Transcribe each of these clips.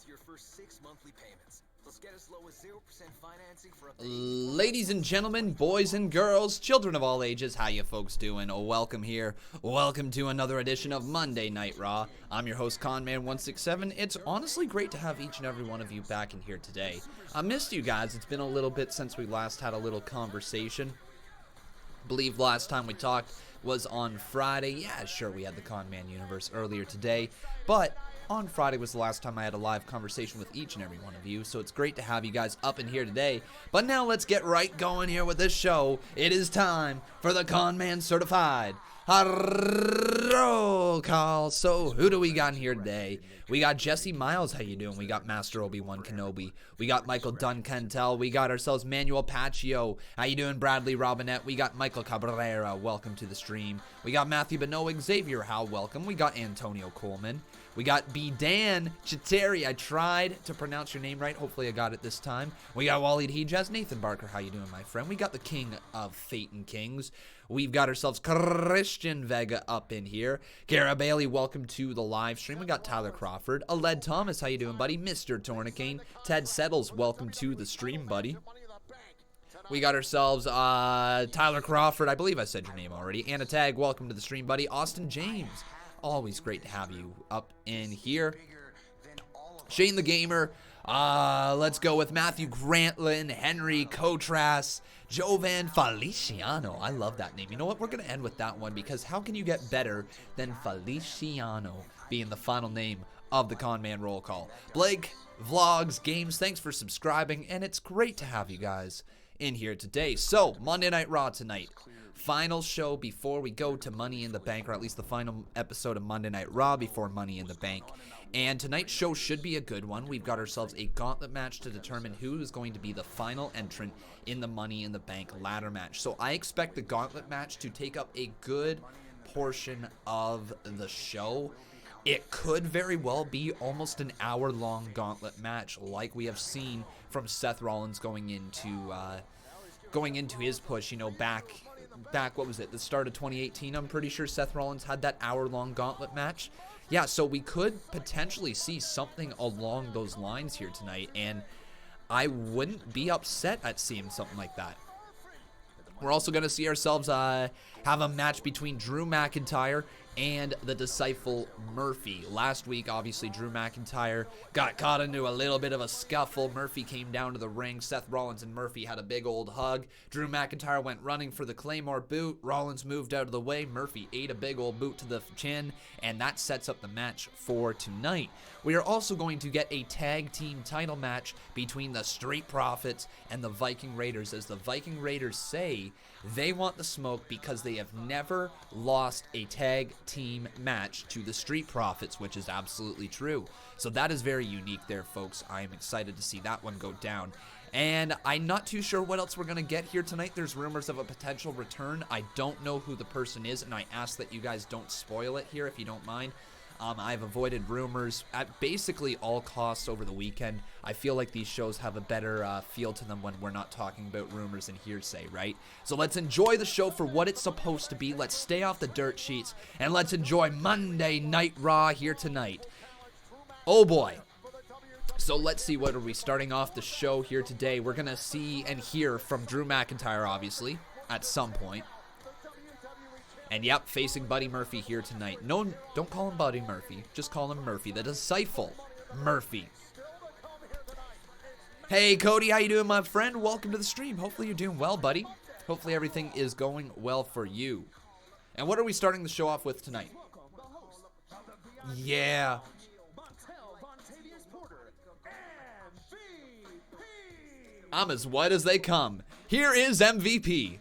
your first 6 monthly payments. Let's get as low as 0% financing for Ladies and gentlemen, boys and girls, children of all ages, how you folks doing? Welcome here. Welcome to another edition of Monday Night Raw. I'm your host, Conman167. It's honestly great to have each and every one of you back in here today. I missed you guys. It's been a little bit since we last had a little conversation. I believe last time we talked was on Friday. Yeah, sure, we had the Conman Universe earlier today, but on Friday was the last time I had a live conversation with each and every one of you, so it's great to have you guys up in here today. But now let's get right going here with this show. It is time for the Conman Certified Roll Call. So who do we got in here today? We got Jesse Miles, how you doing? We got Master Obi-Wan Kenobi. We got Michael Duncantel. We got ourselves Manuel Paccio. How you doing, Bradley Robinette? We got Michael Cabrera. Welcome to the stream. We got Matthew Benoit Xavier. How welcome. We got Antonio Coleman. We got B. Dan Chiteri. I tried to pronounce your name right. Hopefully I got it this time. We got Waleed Hijaz. Nathan Barker. How you doing, my friend? We got the King of Fate and Kings. We've got ourselves Christian Vega up in here. Gara Bailey, welcome to the live stream. We got Tyler Crawford. Aled Thomas, how you doing, buddy? Mr. Tournicane. Ted Settles, welcome to the stream, buddy. We got ourselves Tyler Crawford. I believe I said your name already. Anna Tag, welcome to the stream, buddy. Austin James, always great to have you up in here. Shane the Gamer. Let's go with Matthew Grantlin, Henry Cotras, Jovan Feliciano. I love that name. You know what? We're going to end with that one because how can you get better than Feliciano being the final name of the Conman roll call? Blake, Vlogs, Games, thanks for subscribing, and it's great to have you guys in here today. So, Monday Night Raw tonight. Final show before we go to Money in the Bank, or at least the final episode of Monday Night Raw before Money in the Bank. And tonight's show should be a good one. We've got ourselves a gauntlet match to determine who is going to be the final entrant in the Money in the Bank ladder match. So I expect the gauntlet match to take up a good portion of the show. It could very well be almost an hour-long gauntlet match like we have seen from Seth Rollins going into his push, you know, back, what was it, the start of 2018, I'm pretty sure Seth Rollins had that hour-long gauntlet match. Yeah, so we could potentially see something along those lines here tonight, and I wouldn't be upset at seeing something like that. We're also going to see ourselves have a match between Drew McIntyre and the Disciple Murphy. Last week, obviously, Drew McIntyre got caught into a little bit of a scuffle. Murphy came down to the ring. Seth Rollins and Murphy had a big old hug. Drew McIntyre went running for the Claymore boot. Rollins moved out of the way. Murphy ate a big old boot to the chin, and that sets up the match for tonight. We are also going to get a tag team title match between the Street Profits and the Viking Raiders, as the Viking Raiders say they want the smoke because they have never lost a tag team match to the Street Profits, which is absolutely true. So that is very unique there, folks. I am excited to see that one go down. And I'm not too sure what else we're going to get here tonight. There's rumors of a potential return. I don't know who the person is, and I ask that you guys don't spoil it here if you don't mind. I've avoided rumors at basically all costs over the weekend. I feel like these shows have a better feel to them when we're not talking about rumors and hearsay, right? So let's enjoy the show for what it's supposed to be. Let's stay off the dirt sheets, and let's enjoy Monday Night Raw here tonight. Oh boy. So let's see, what are we starting off the show here today? We're going to see and hear from Drew McIntyre, obviously, at some point. And yep, facing Buddy Murphy here tonight. No, don't call him Buddy Murphy. Just call him Murphy, the Disciple Murphy. Hey, Cody, how you doing, my friend? Welcome to the stream. Hopefully you're doing well, buddy. Hopefully everything is going well for you. And what are we starting the show off with tonight? Yeah. I'm as white as they come. Here is MVP.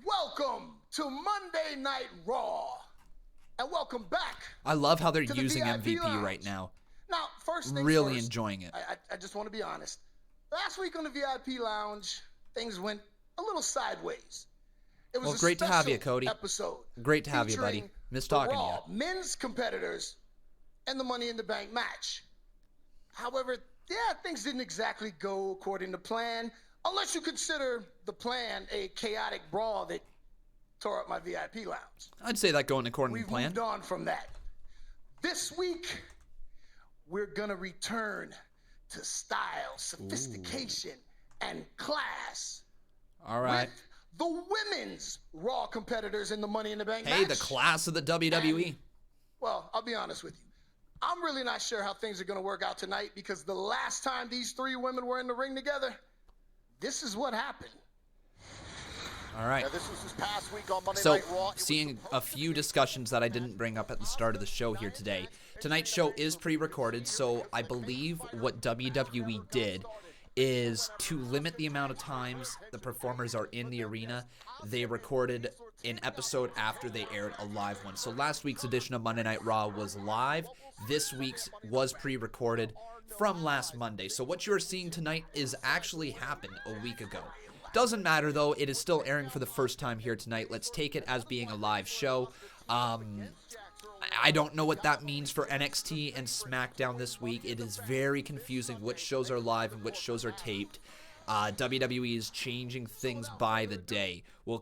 Welcome to Monday Night Raw, and welcome back. I love how they're using MVP right now. Now, first things really first, enjoying it. I just want to be honest. Last week on the VIP Lounge, things went a little sideways. It was well, great to have you, Cody. Episode great to have you, buddy. Miss talking to you. Men's competitors and the Money in the Bank match. However, yeah, things didn't exactly go according to plan. Unless you consider the plan a chaotic brawl that tore up my VIP lounge. I'd say that going according to plan. We've moved on from that. This week, we're gonna return to style, sophistication, and class. All right. With the women's Raw competitors in the Money in the Bank Hey, match. the class of the WWE. And, well, I'll be honest with you. I'm really not sure how things are going to work out tonight because the last time these three women were in the ring together, this is what happened. All right. This was this past week on Monday So, Night Raw. seeing a few discussions that I didn't bring up at the start of the show here today. Tonight's show is pre-recorded, so I believe what WWE did is to limit the amount of times the performers are in the arena. They recorded an episode after they aired a live one. So last week's edition of Monday Night Raw was live. This week's was pre-recorded from last Monday. So what you're seeing tonight is actually happened a week ago. Doesn't matter though, it is still airing for the first time here tonight. Let's take it as being a live show. I don't know what that means for NXT and SmackDown this week. It is very confusing which shows are live and which shows are taped. WWE is changing things by the day. We'll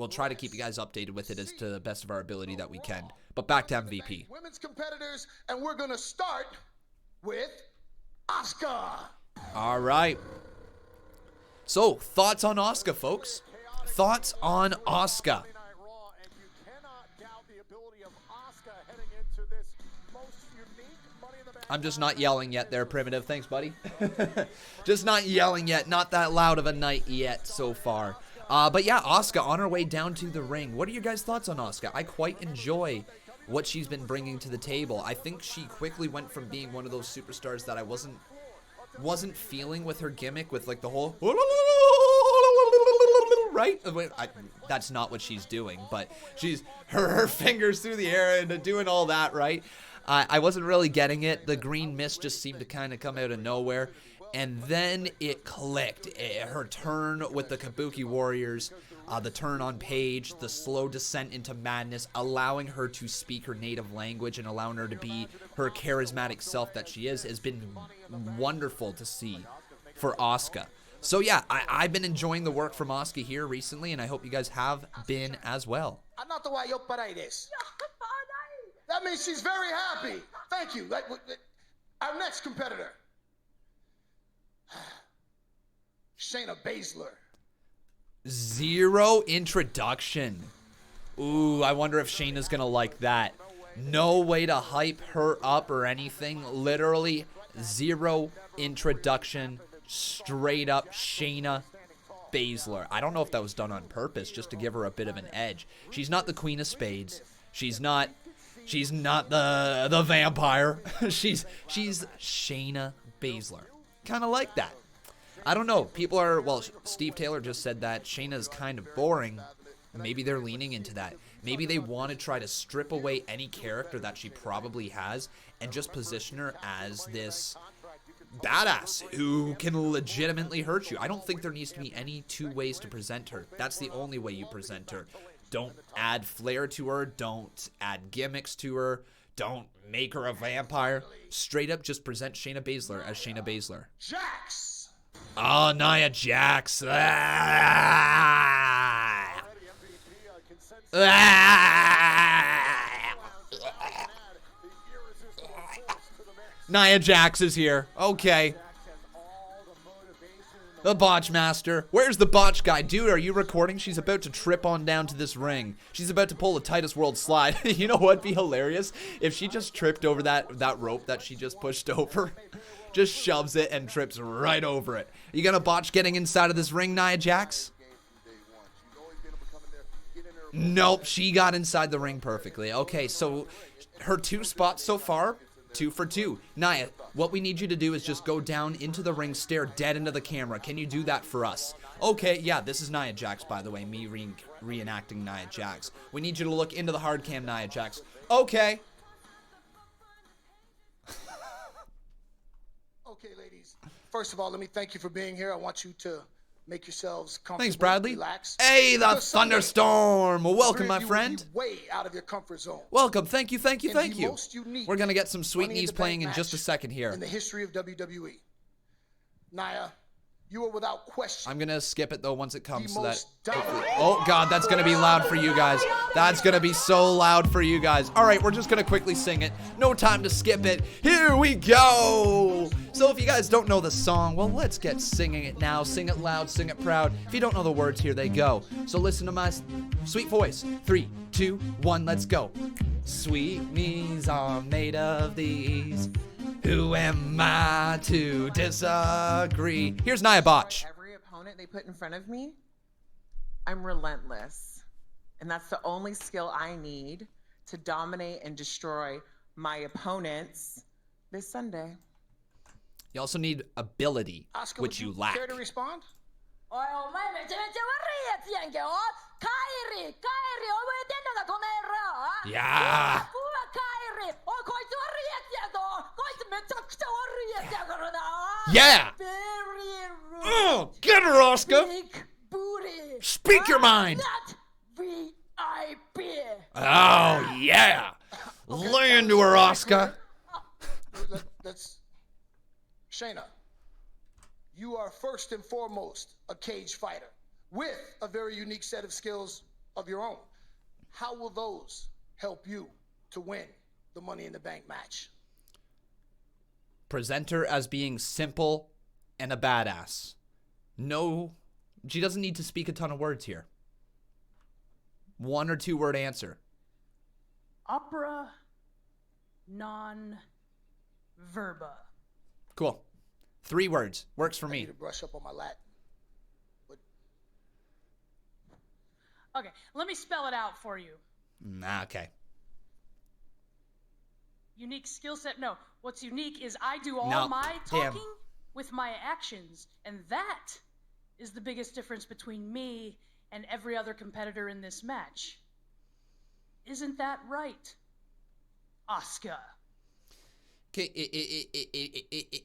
try to keep you guys updated with it as to the best of our ability that we can. But back to MVP. Women's competitors, and we're going to start with Asuka. All right. So, thoughts on Asuka, folks? Thoughts on Asuka? I'm just not yelling yet there, Primitive. Thanks, buddy. Just not yelling yet. Not that loud of a night yet so far. But yeah, Asuka on her way down to the ring. What are your guys' thoughts on Asuka? I quite enjoy what she's been bringing to the table. I think she quickly went from being one of those superstars that I wasn't feeling with her gimmick with like the whole right? That's not what she's doing, but she's her fingers through the air and doing all that, right? I wasn't really getting it. The green mist just seemed to kind of come out of nowhere. And then it clicked. Her turn with the Kabuki Warriors, the turn on Paige, the slow descent into madness, allowing her to speak her native language and allowing her to be her charismatic self that she is, has been wonderful to see for Asuka. So yeah, I've been enjoying the work from Asuka here recently, and I hope you guys have been as well. That means she's very happy. Thank you. Our next competitor, Shayna Baszler. Zero introduction. Ooh, I wonder if Shayna's gonna like that. No way to hype her up or anything. Literally zero introduction. Straight up Shayna Baszler. I don't know if that was done on purpose just to give her a bit of an edge. She's not the Queen of Spades. She's not the vampire. she's Shayna Baszler. Kind of like that. I don't know. People are, well, Steve Taylor just said that Shayna's kind of boring. Maybe they're leaning into that. Maybe they want to try to strip away any character that she probably has and just position her as this badass who can legitimately hurt you. I don't think there needs to be any two ways to present her. That's the only way you present her. Don't add flair to her. Don't add gimmicks to her. Don't make her a vampire. Straight up just present Shayna Baszler as Shayna Baszler. Jax. Oh, Nia Jax. Nia Jax is here. Okay. The botch master. Where's the botch guy? Dude, are you recording? She's about to trip on down to this ring. She's about to pull the Titus World slide. You know what'd be hilarious? If she just tripped over that rope that she just pushed over. Just shoves it and trips right over it. You gonna botch getting inside of this ring, Nia Jax? Nope, she got inside the ring perfectly. Okay, so her 2 spots so far, 2 for 2. Nia, what we need you to do is just go down into the ring, stare dead into the camera. Can you do that for us? Okay, yeah, this is Nia Jax, by the way, me reenacting Nia Jax. We need you to look into the hard cam, Nia Jax. Okay. Okay, ladies. First of all, let me thank you for being here. I want you to make yourselves comfortable. Thanks, Bradley. Relax. Hey, the thunderstorm. Well, welcome, my friend. Way out of your comfort zone. Welcome. Thank you. We're going to get some Sweet Money in Knees the playing Bank in just a match second here. In the history of WWE. Nia, you are without question. I'm going to skip it, though, once it comes. So that. Dominant. Oh, God, that's going to be loud for you guys. That's going to be so loud for you guys. All right, we're just going to quickly sing it. No time to skip it. Here we go. So if you guys don't know the song, well, let's get singing it now. Sing it loud, sing it proud. If you don't know the words, here they go. So listen to my sweet voice. 3, 2, 1, let's go. Sweet me's are made of these. Who am I to disagree? Here's Nia Botch. Every opponent they put in front of me, I'm relentless. And that's the only skill I need to dominate and destroy my opponents this Sunday. You also need ability, Asuka, which you lack. Care to respond? Yeah. Yeah. Get her, Asuka. Speak your mind. Oh, yeah. Lay into her, Asuka. Let's... Shayna, you are first and foremost a cage fighter with a very unique set of skills of your own. How will those help you to win the Money in the Bank match? Present her as being simple and a badass. No, she doesn't need to speak a ton of words here. 1 or 2 word answer. Opera non verba. Cool. 3 words. Works for I me. need to brush up on my Latin. But Okay, let me spell it out for you. Okay. Unique skill set. No, what's unique is I do all No, my damn. talking with my actions, and that is the biggest difference between me and every other competitor in this match. Isn't that right, Asuka? Okay,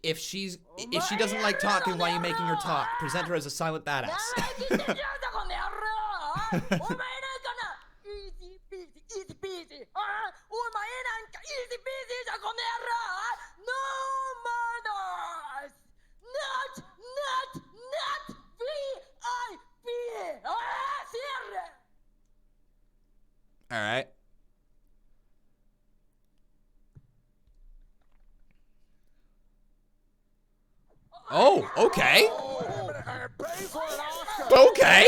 if she doesn't like talking, why are you making her talk? Present her as a silent badass. All right. Oh, okay. Okay.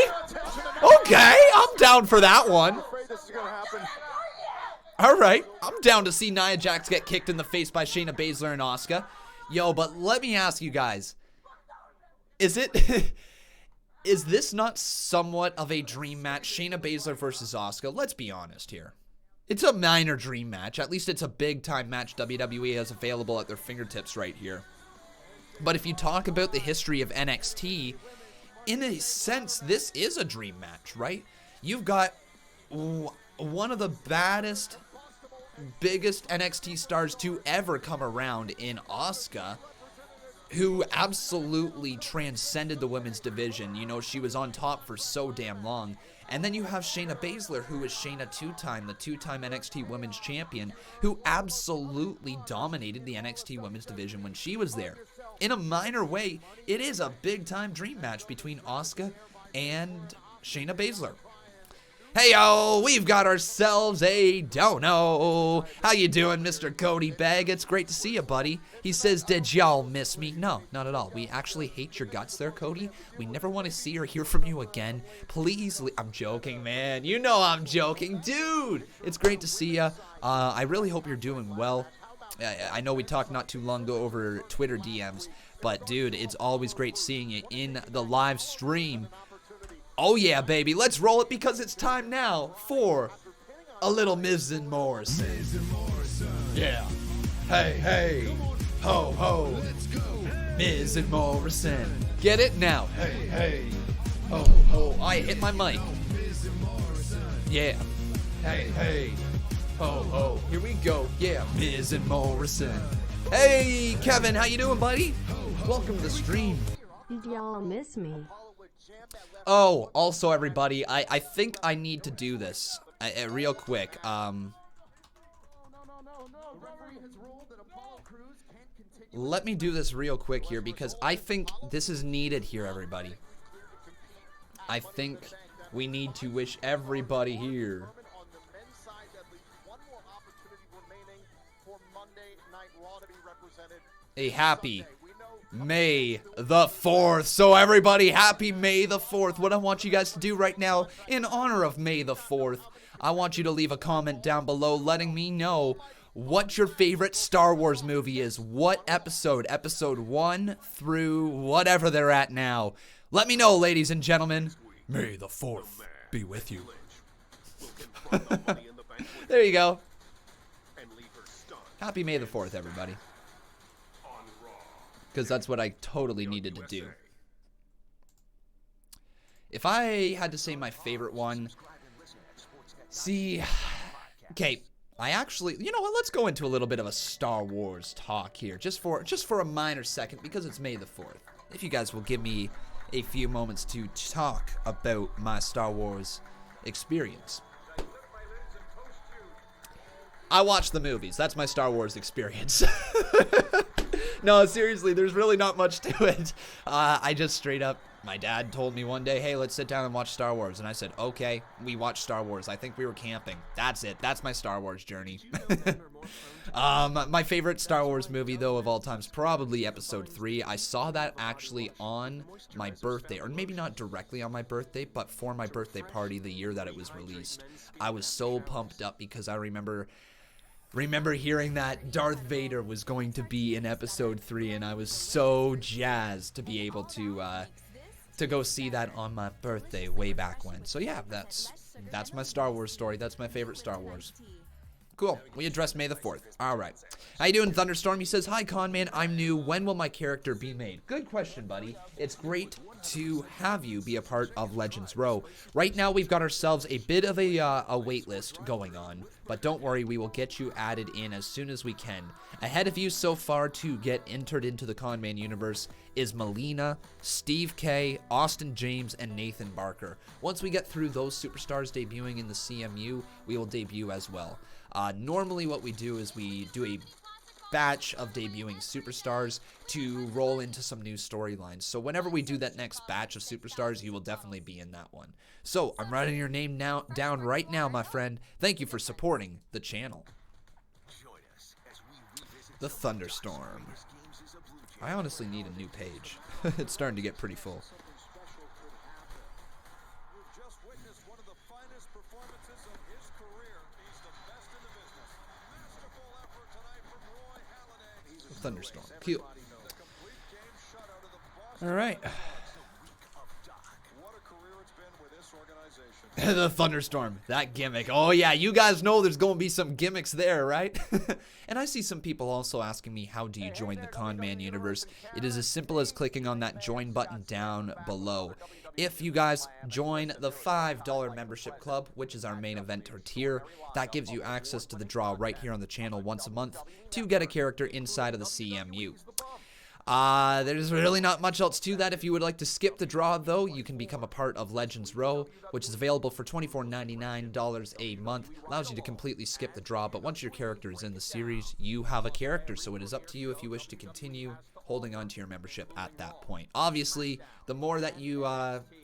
Okay, I'm down for that one. All right, I'm down to see Nia Jax get kicked in the face by Shayna Baszler and Asuka. Yo, but let me ask you guys. Is this not somewhat of a dream match? Shayna Baszler versus Asuka? Let's be honest here. It's a minor dream match. At least it's a big-time match WWE has available at their fingertips right here. But if you talk about the history of NXT, in a sense, this is a dream match, right? You've got one of the baddest, biggest NXT stars to ever come around in Asuka, who absolutely transcended the women's division. You know, she was on top for so damn long. And then you have Shayna Baszler, who is Shayna the two-time NXT Women's Champion, who absolutely dominated the NXT Women's Division when she was there. In a minor way, it is a big-time dream match between Asuka and Shayna Baszler. Hey, yo, we've got ourselves a dono. How you doing, Mr. Cody Begg? It's great to see you, buddy. He says, did y'all miss me? No, not at all. We actually hate your guts there, Cody. We never want to see or hear from you again. Please, I'm joking, man. You know I'm joking. Dude, it's great to see you. I really hope you're doing well. I know we talked not too long ago over Twitter DMs, but, dude, it's always great seeing you in the live stream. Oh yeah, baby, let's roll it because it's time now for a little Miz and Morrison. Yeah. Hey, hey. Ho, ho. Miz and Morrison. Get it now. Hey, hey. Ho, ho. I hit my mic. Yeah. Hey, hey. Ho, ho. Here we go. Yeah, Miz and Morrison. Hey, Kevin, how you doing, buddy? Welcome to the stream. Did y'all miss me? Oh, also everybody, I think I need to do this real quick. Let me do this real quick here because I think this is needed here, everybody. I think we need to wish everybody here a happy May the 4th. So everybody, happy May the 4th. What I want you guys to do right now in honor of May the 4th, I want you to leave a comment down below letting me know what your favorite Star Wars movie is. What episode 1 through whatever they're at now. Let me know, ladies and gentlemen. May the 4th be with you. There you go. Happy May the 4th, everybody. Because that's what I totally needed to do. If I had to say my favorite one, see, okay, I actually, you know what, let's go into a little bit of a Star Wars talk here, just for a minor second, because it's May the 4th. If you guys will give me a few moments to talk about my Star Wars experience. I watch the movies. That's my Star Wars experience. No, seriously, there's really not much to it. I just straight up, my dad told me one day, hey, let's sit down and watch Star Wars. And I said, okay, we watched Star Wars. I think we were camping. That's it. That's my Star Wars journey. My favorite Star Wars movie, though, of all time is probably Episode 3. I saw that actually on my birthday, or maybe not directly on my birthday, but for my birthday party the year that it was released. I was so pumped up because I remember hearing that Darth Vader was going to be in Episode 3, and I was so jazzed to be able to go see that on my birthday way back when. So yeah, that's my Star Wars story. That's my favorite Star Wars. Cool. We addressed May the 4th. All right. How you doing, Thunderstorm? He says, hi, Conman. I'm new. When will my character be made? Good question, buddy. It's great to have you be a part of Legends Row. Right now, we've got ourselves a bit of a wait list going on, but don't worry, we will get you added in as soon as we can. Ahead of you so far to get entered into the Conman Universe is Melina, Steve K, Austin James, and Nathan Barker. Once we get through those superstars debuting in the CMU, we will debut as well. Normally what we do is we do a batch of debuting superstars to roll into some new storylines. So whenever we do that next batch of superstars, you will definitely be in that one. So I'm writing your name down right now, my friend. Thank you for supporting the channel. The Thunderstorm. I honestly need a new page. It's starting to get pretty full. Thunderstorm. Cute. All right. The Thunderstorm. That gimmick. Oh, yeah. You guys know there's going to be some gimmicks there, right? And I see some people also asking me, how do you join the Conman Universe? It is as simple as clicking on that join button down below. If you guys join the $5 membership club, which is our main event or tier, that gives you access to the draw right here on the channel once a month to get a character inside of the CMU. There's really not much else to that. If you would like to skip the draw, though, you can become a part of Legends Row, which is available for $24.99 a month. Allows you to completely skip the draw, but once your character is in the series, you have a character, so it is up to you if you wish to continue holding on to your membership at that point. Obviously, the more that you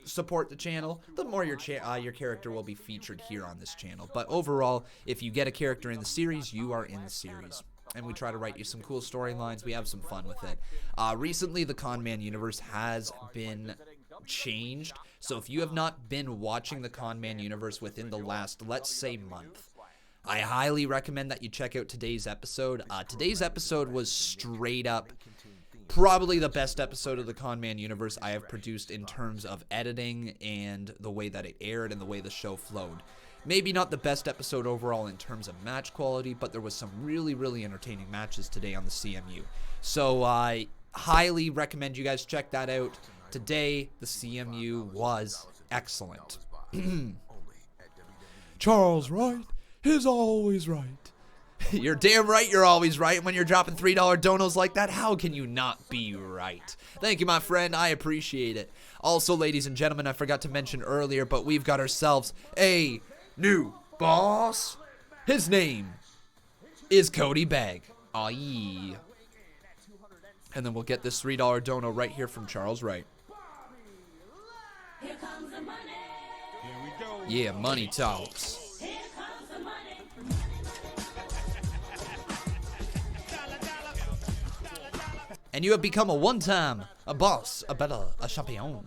support the channel, the more your character will be featured here on this channel. But overall, if you get a character in the series, you are in the series. And we try to write you some cool storylines. We have some fun with it. Recently, the Conman Universe has been changed. So if you have not been watching the Conman Universe within the last, let's say, month, I highly recommend that you check out today's episode. Today's episode was straight up probably the best episode of the Conman Universe I have produced in terms of editing and the way that it aired and the way the show flowed. Maybe not the best episode overall in terms of match quality, but there was some really, really entertaining matches today on the CMU. So I highly recommend you guys check that out. Today, the CMU was excellent. Charles Wright is always right. You're damn right you're always right. When you're dropping $3 donos like that, how can you not be right? Thank you, my friend. I appreciate it. Also, ladies and gentlemen, I forgot to mention earlier, but we've got ourselves a new boss. His name is Cody Bagg. Aye. And then we'll get this $3 dono right here from Charles Wright. Here comes the money. Here we go. Yeah, money talks. Here comes the money. And you have become a one-time, a boss, a better, a champion.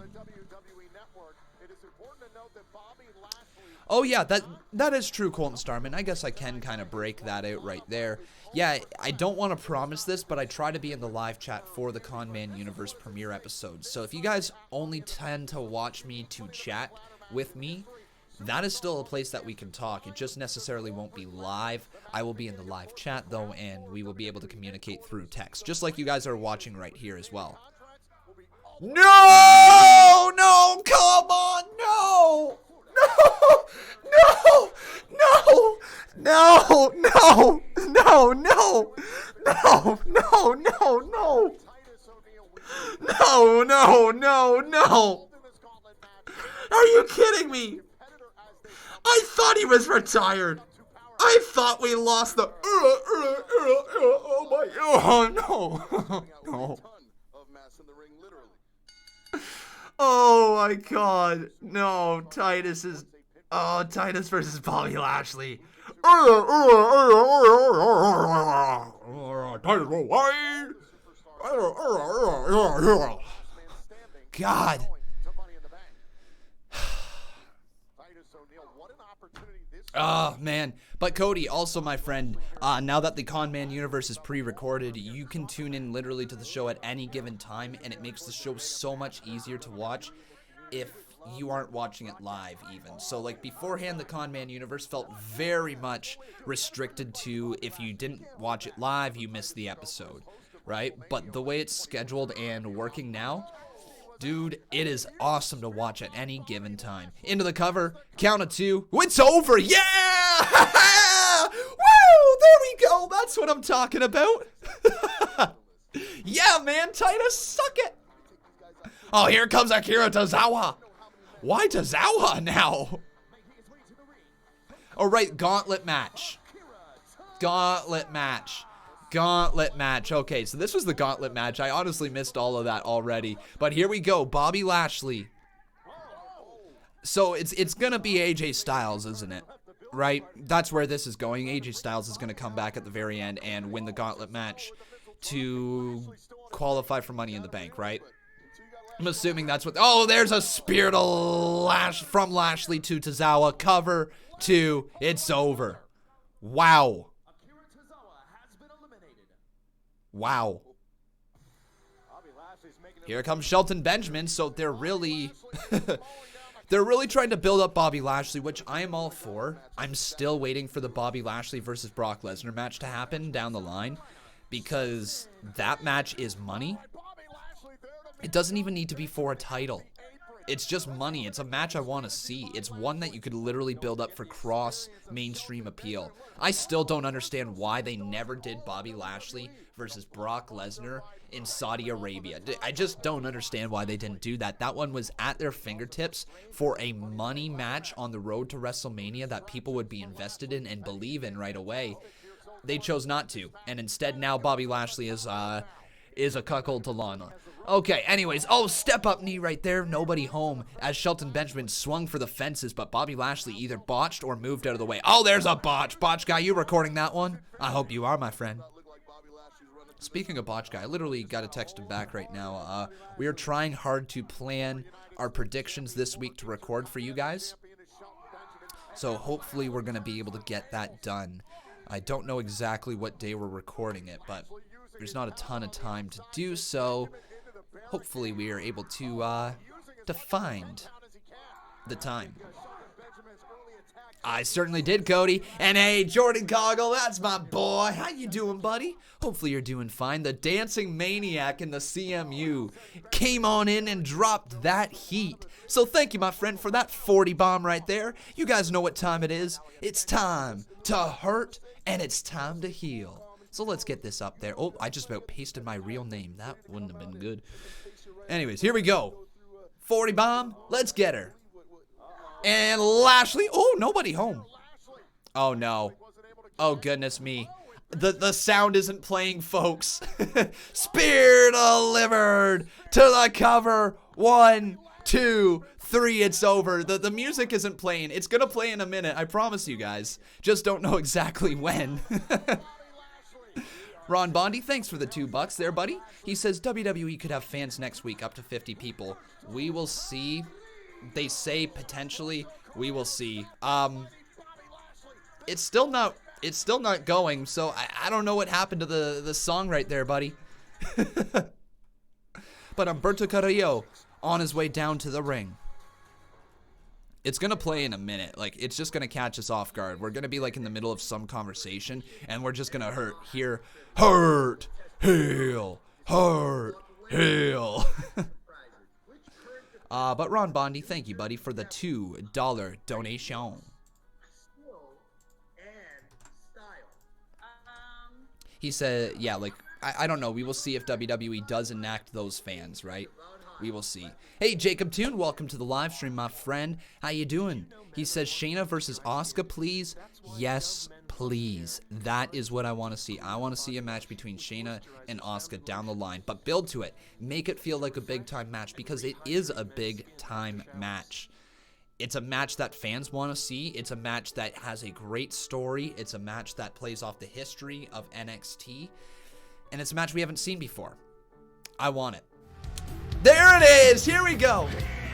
Oh yeah, that is true, Colton Starman. I guess I can kind of break that out right there. Yeah, I don't want to promise this, but I try to be in the live chat for the Conman Universe premiere episodes. So if you guys only tend to watch me to chat with me, that is still a place that we can talk. It just necessarily won't be live. I will be in the live chat, though, and we will be able to communicate through text, just like you guys are watching right here as well. No! No! Come on! No! No! No! No! No! No! No! No! No! No! No! No! No! No! No! Are you kidding me? I thought he was retired. I thought we lost the. Oh my! Oh no! No! Oh my God! No, Titus is. Oh, Titus versus Bobby Lashley. Titus wide. God. Oh, man. But Cody, also my friend, now that the Conman Universe is pre-recorded, you can tune in literally to the show at any given time, and it makes the show so much easier to watch if you aren't watching it live even. So, like, beforehand, the Conman Universe felt very much restricted to if you didn't watch it live, you missed the episode, right? But the way it's scheduled and working now, dude, it is awesome to watch at any given time. Into the cover, count of 2, it's over, yeah! Woo, there we go, that's what I'm talking about. Yeah, man, Titus, suck it. Oh, here comes Akira Tozawa. Why Tozawa now? Oh, right, gauntlet match. Gauntlet match. Gauntlet match. Okay, so this was the gauntlet match. I honestly missed all of that already. But here we go. Bobby Lashley. So it's going to be AJ Styles, isn't it? Right? That's where this is going. AJ Styles is going to come back at the very end and win the gauntlet match to qualify for Money in the Bank, right? I'm assuming that's what... Oh, there's a spear to from Lashley to Tozawa. Cover 2. It's over. Wow. Wow. Here comes Shelton Benjamin, so they're really they're really trying to build up Bobby Lashley, which I am all for. I'm still waiting for the Bobby Lashley versus Brock Lesnar match to happen down the line because that match is money. It doesn't even need to be for a title. It's just money. It's a match I want to see. It's one that you could literally build up for cross-mainstream appeal. I still don't understand why they never did Bobby Lashley versus Brock Lesnar in Saudi Arabia. I just don't understand why they didn't do that. That one was at their fingertips for a money match on the road to WrestleMania that people would be invested in and believe in right away. They chose not to. And instead now Bobby Lashley is a cuckold to Lana. Okay, anyways, oh, step up knee right there, nobody home, as Shelton Benjamin swung for the fences, but Bobby Lashley either botched or moved out of the way. Oh, there's a botch. Botch guy, you recording that one? I hope you are, my friend. Speaking of botch guy, I literally got a text him back right now. We are trying hard to plan our predictions this week to record for you guys. So hopefully we're going to be able to get that done. I don't know exactly what day we're recording it, but there's not a ton of time to do so. Hopefully we are able to find the time. I certainly did, Cody. And hey, Jordan Coggle, that's my boy. How you doing, buddy? Hopefully you're doing fine. The dancing maniac in the CMU came on in and dropped that heat. So thank you, my friend, for that 40 bomb right there. You guys know what time it is. It's time to hurt, and it's time to heal. So let's get this up there. Oh, I just about pasted my real name. That wouldn't have been good. Anyways, here we go. 40 bomb. Let's get her. And Lashley. Oh, nobody home. Oh, no. Oh, goodness me. The sound isn't playing, folks. Spear delivered to the cover. 1, 2, 3. It's over. The music isn't playing. It's going to play in a minute. I promise you guys. Just don't know exactly when. Ron Bondi, thanks for the $2 there, buddy. He says WWE could have fans next week, up to 50 people. We will see. They say potentially. We will see. It's still not going, so I don't know what happened to the song right there, buddy. But Humberto Carrillo on his way down to the ring. It's going to play in a minute. Like, it's just going to catch us off guard. We're going to be, like, in the middle of some conversation, and we're just going to hear, hurt, heel, hurt, heel. But Ron Bondi, thank you, buddy, for the $2 donation. He said, yeah, like, I don't know. We will see if WWE does enact those fans, right? We will see. Hey, Jacob Toon, welcome to the live stream, my friend. How you doing? He says, Shayna versus Asuka, please. Yes, please. That is what I want to see. I want to see a match between Shayna and Asuka down the line. But build to it. Make it feel like a big-time match, because it is a big-time match. It's a match that fans want to see. It's a match that has a great story. It's a match that plays off the history of NXT. And it's a match we haven't seen before. I want it. There it is! Here we go!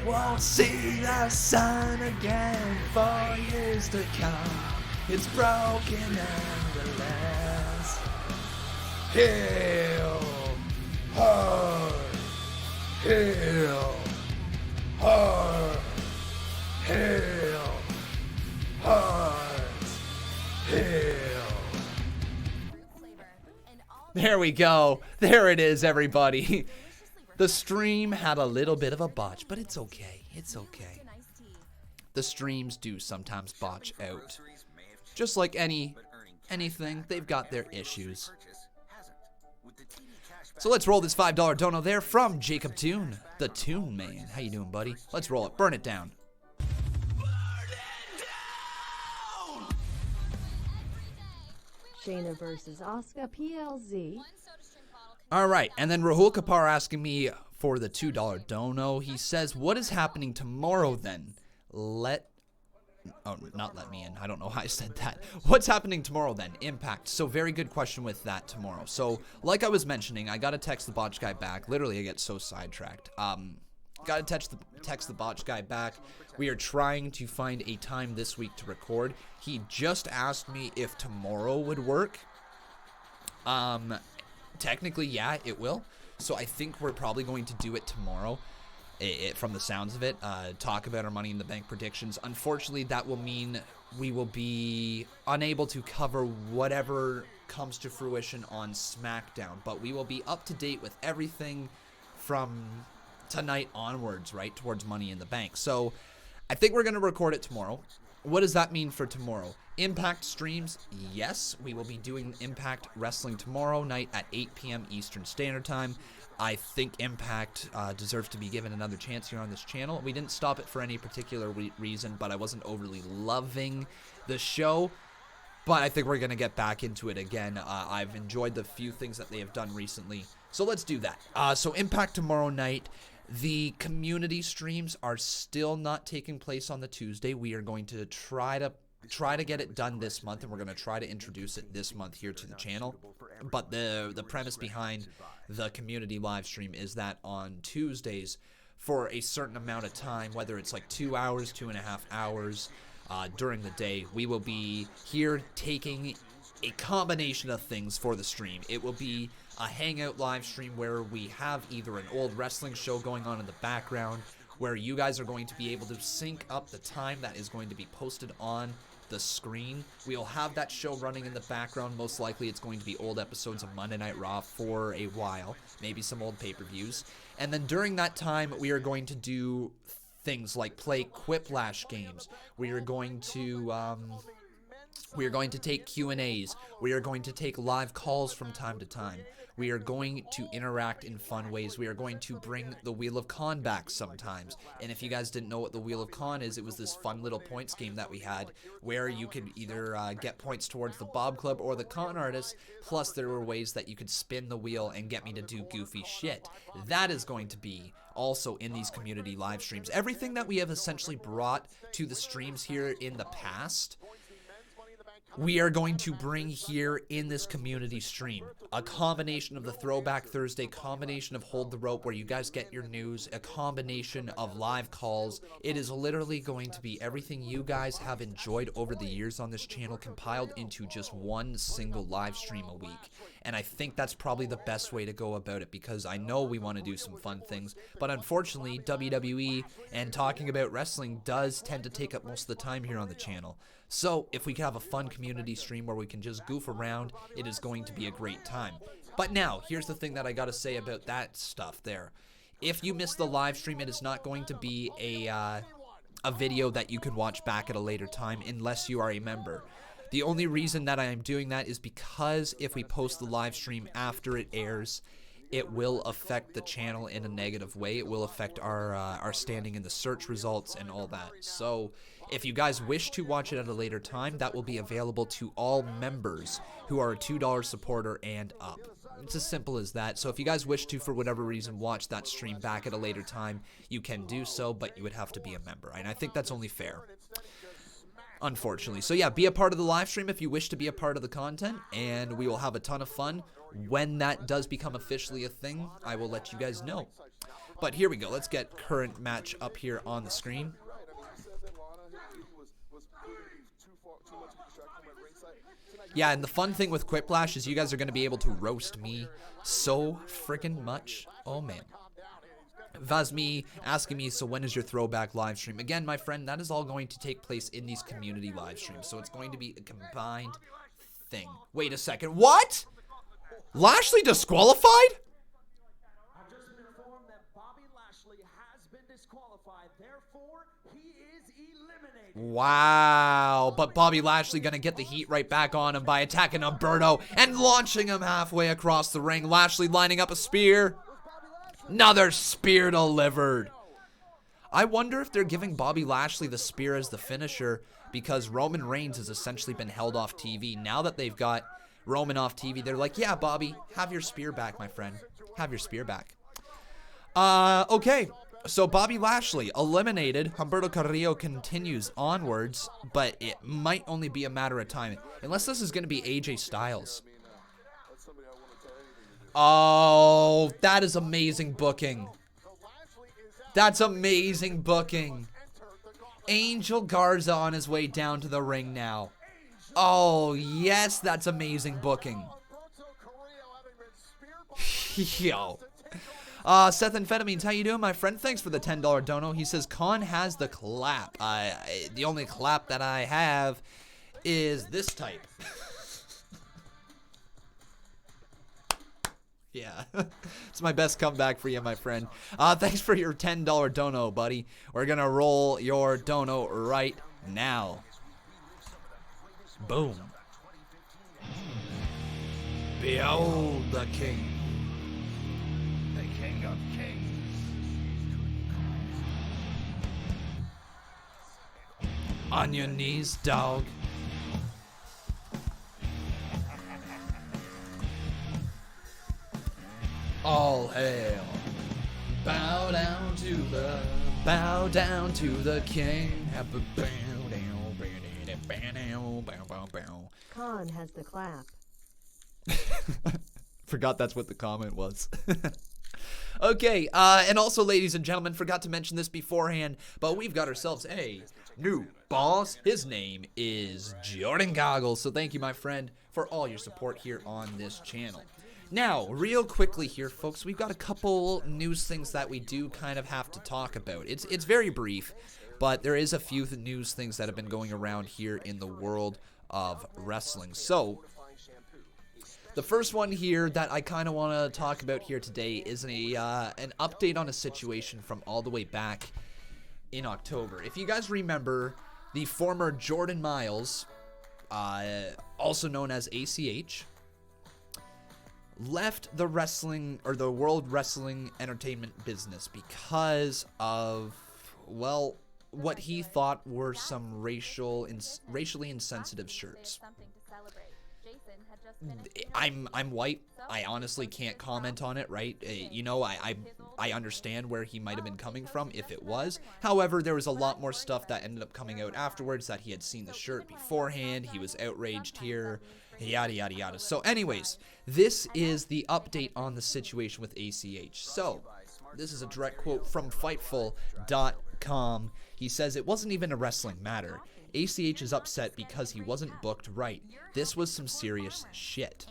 Won't see the sun again for years to come. It's broken and last. Heel, hard, heel, hard, heel, hard, heel. There we go. There it is, everybody. The stream had a little bit of a botch, but it's okay. It's okay. The streams do sometimes botch out. Just like anything, they've got their issues. So let's roll this $5 dono there from Jacob Toon, the Toon Man. How you doing, buddy? Let's roll it. Burn it down. Shayna versus Asuka PLZ. All right, and then Rahul Kapar asking me for the $2 dono. He says, what is happening tomorrow then? Not let me in. I don't know how I said that. What's happening tomorrow then? Impact. So very good question with that tomorrow. So like I was mentioning, I got to text the botch guy back. Literally, I get so sidetracked. Got to text the botch guy back. We are trying to find a time this week to record. He just asked me if tomorrow would work. Technically, yeah, it will. So I think we're probably going to do it tomorrow. From the sounds of it, talk about our Money in the Bank predictions. Unfortunately, that will mean we will be unable to cover whatever comes to fruition on SmackDown. But we will be up to date with everything from tonight onwards, right, towards Money in the Bank. So I think we're going to record it tomorrow. What does that mean for tomorrow? Impact streams, yes. We will be doing Impact Wrestling tomorrow night at 8 p.m. Eastern Standard Time. I think Impact deserves to be given another chance here on this channel. We didn't stop it for any particular reason, but I wasn't overly loving the show. But I think we're going to get back into it again. I've enjoyed the few things that they have done recently. So let's do that. So Impact tomorrow night. The community streams are still not taking place on the Tuesday. We are going to try to get it done this month, and we're going to try to introduce it this month here to the channel. But the premise behind the community live stream is that on Tuesdays, for a certain amount of time, whether it's like 2 hours, 2.5 hours during the day, we will be here taking a combination of things for the stream. It will be a hangout live stream where we have either an old wrestling show going on in the background, where you guys are going to be able to sync up the time that is going to be posted on the screen. We'll have that show running in the background. Most likely it's going to be old episodes of Monday Night Raw for a while, maybe some old pay-per-views. And then during that time, we are going to do things like play Quiplash games. We are going to take Q&As. We are going to take live calls from time to time. We are going to interact in fun ways. We are going to bring the Wheel of Con back sometimes. And if you guys didn't know what the Wheel of Con is, it was this fun little points game that we had where you could either get points towards the Bob Club or the con artist, plus there were ways that you could spin the wheel and get me to do goofy shit. That is going to be also in these community live streams. Everything that we have essentially brought to the streams here in the past we are going to bring here in this community stream. A combination of the Throwback Thursday, combination of Hold the Rope where you guys get your news, a combination of live calls. It is literally going to be everything you guys have enjoyed over the years on this channel compiled into just one single live stream a week. And I think that's probably the best way to go about it because I know we want to do some fun things, but unfortunately WWE and talking about wrestling does tend to take up most of the time here on the channel. So if we can have a fun community stream where we can just goof around, it is going to be a great time. But now, here's the thing that I got to say about that stuff there. If you miss the live stream, it is not going to be a video that you can watch back at a later time unless you are a member. The only reason that I am doing that is because if we post the live stream after it airs, it will affect the channel in a negative way. It will affect our standing in the search results and all that. So if you guys wish to watch it at a later time, that will be available to all members who are a $2 supporter and up. It's as simple as that. So if you guys wish to, for whatever reason, watch that stream back at a later time, you can do so, but you would have to be a member. And I think that's only fair, unfortunately. So yeah, be a part of the live stream if you wish to be a part of the content, and we will have a ton of fun. When that does become officially a thing, I will let you guys know. But here we go. Let's get current match up here on the screen. Yeah, and the fun thing with Quiplash is you guys are going to be able to roast me so freaking much. Oh, man. Vazmi asking me, so when is your throwback live stream? Again, my friend, that is all going to take place in these community live streams. So it's going to be a combined thing. Wait a second. What? Lashley disqualified? I've just been informed that Bobby Lashley has been disqualified. Therefore, he is eliminated. Wow. But Bobby Lashley going to get the heat right back on him by attacking Umberto and launching him halfway across the ring. Lashley lining up a spear. Another spear delivered. I wonder if they're giving Bobby Lashley the spear as the finisher because Roman Reigns has essentially been held off TV. Now that they've got Roman off TV, they're like, yeah, Bobby, have your spear back, my friend. Have your spear back. Okay, so Bobby Lashley eliminated. Humberto Carrillo continues onwards, but it might only be a matter of time. Unless this is going to be AJ Styles. Oh, that is amazing booking. That's amazing booking. Angel Garza on his way down to the ring now. Oh, yes, that's amazing booking. Yo. Seth Amphetamines, how you doing, my friend? Thanks for the $10 dono. He says, Con has the clap. The only clap that I have is this type. Yeah, it's my best comeback for you, my friend. Thanks for your $10 dono, buddy. We're going to roll your dono right now. Boom. Behold the king. The king of kings. On your knees, dog. All hail. Bow down to the king. Con has the clap. Forgot that's what the comment was. Okay, and also, ladies and gentlemen, forgot to mention this beforehand, but we've got ourselves a new boss. His name is Jordan Goggles, so thank you, my friend, for all your support here on this channel. Now, real quickly here, folks, we've got a couple news things that we do kind of have to talk about. It's very brief, but there is a few news things that have been going around here in the world of wrestling. So, the first one here that I kind of want to talk about here today is an update on a situation from all the way back in October. If you guys remember, the former Jordan Miles, also known as ACH, left the wrestling or the World Wrestling Entertainment business because of, well, what he thought were some racially insensitive shirts. I'm white. I honestly can't comment on it, right? You know, I understand where he might have been coming from if it was. However, there was a lot more stuff that ended up coming out afterwards, that he had seen the shirt beforehand. He was outraged here, yada, yada, yada. So anyways, this is the update on the situation with ACH. So this is a direct quote from Fightful.com. He says, "It wasn't even a wrestling matter. ACH is upset because he wasn't booked right. This was some serious shit.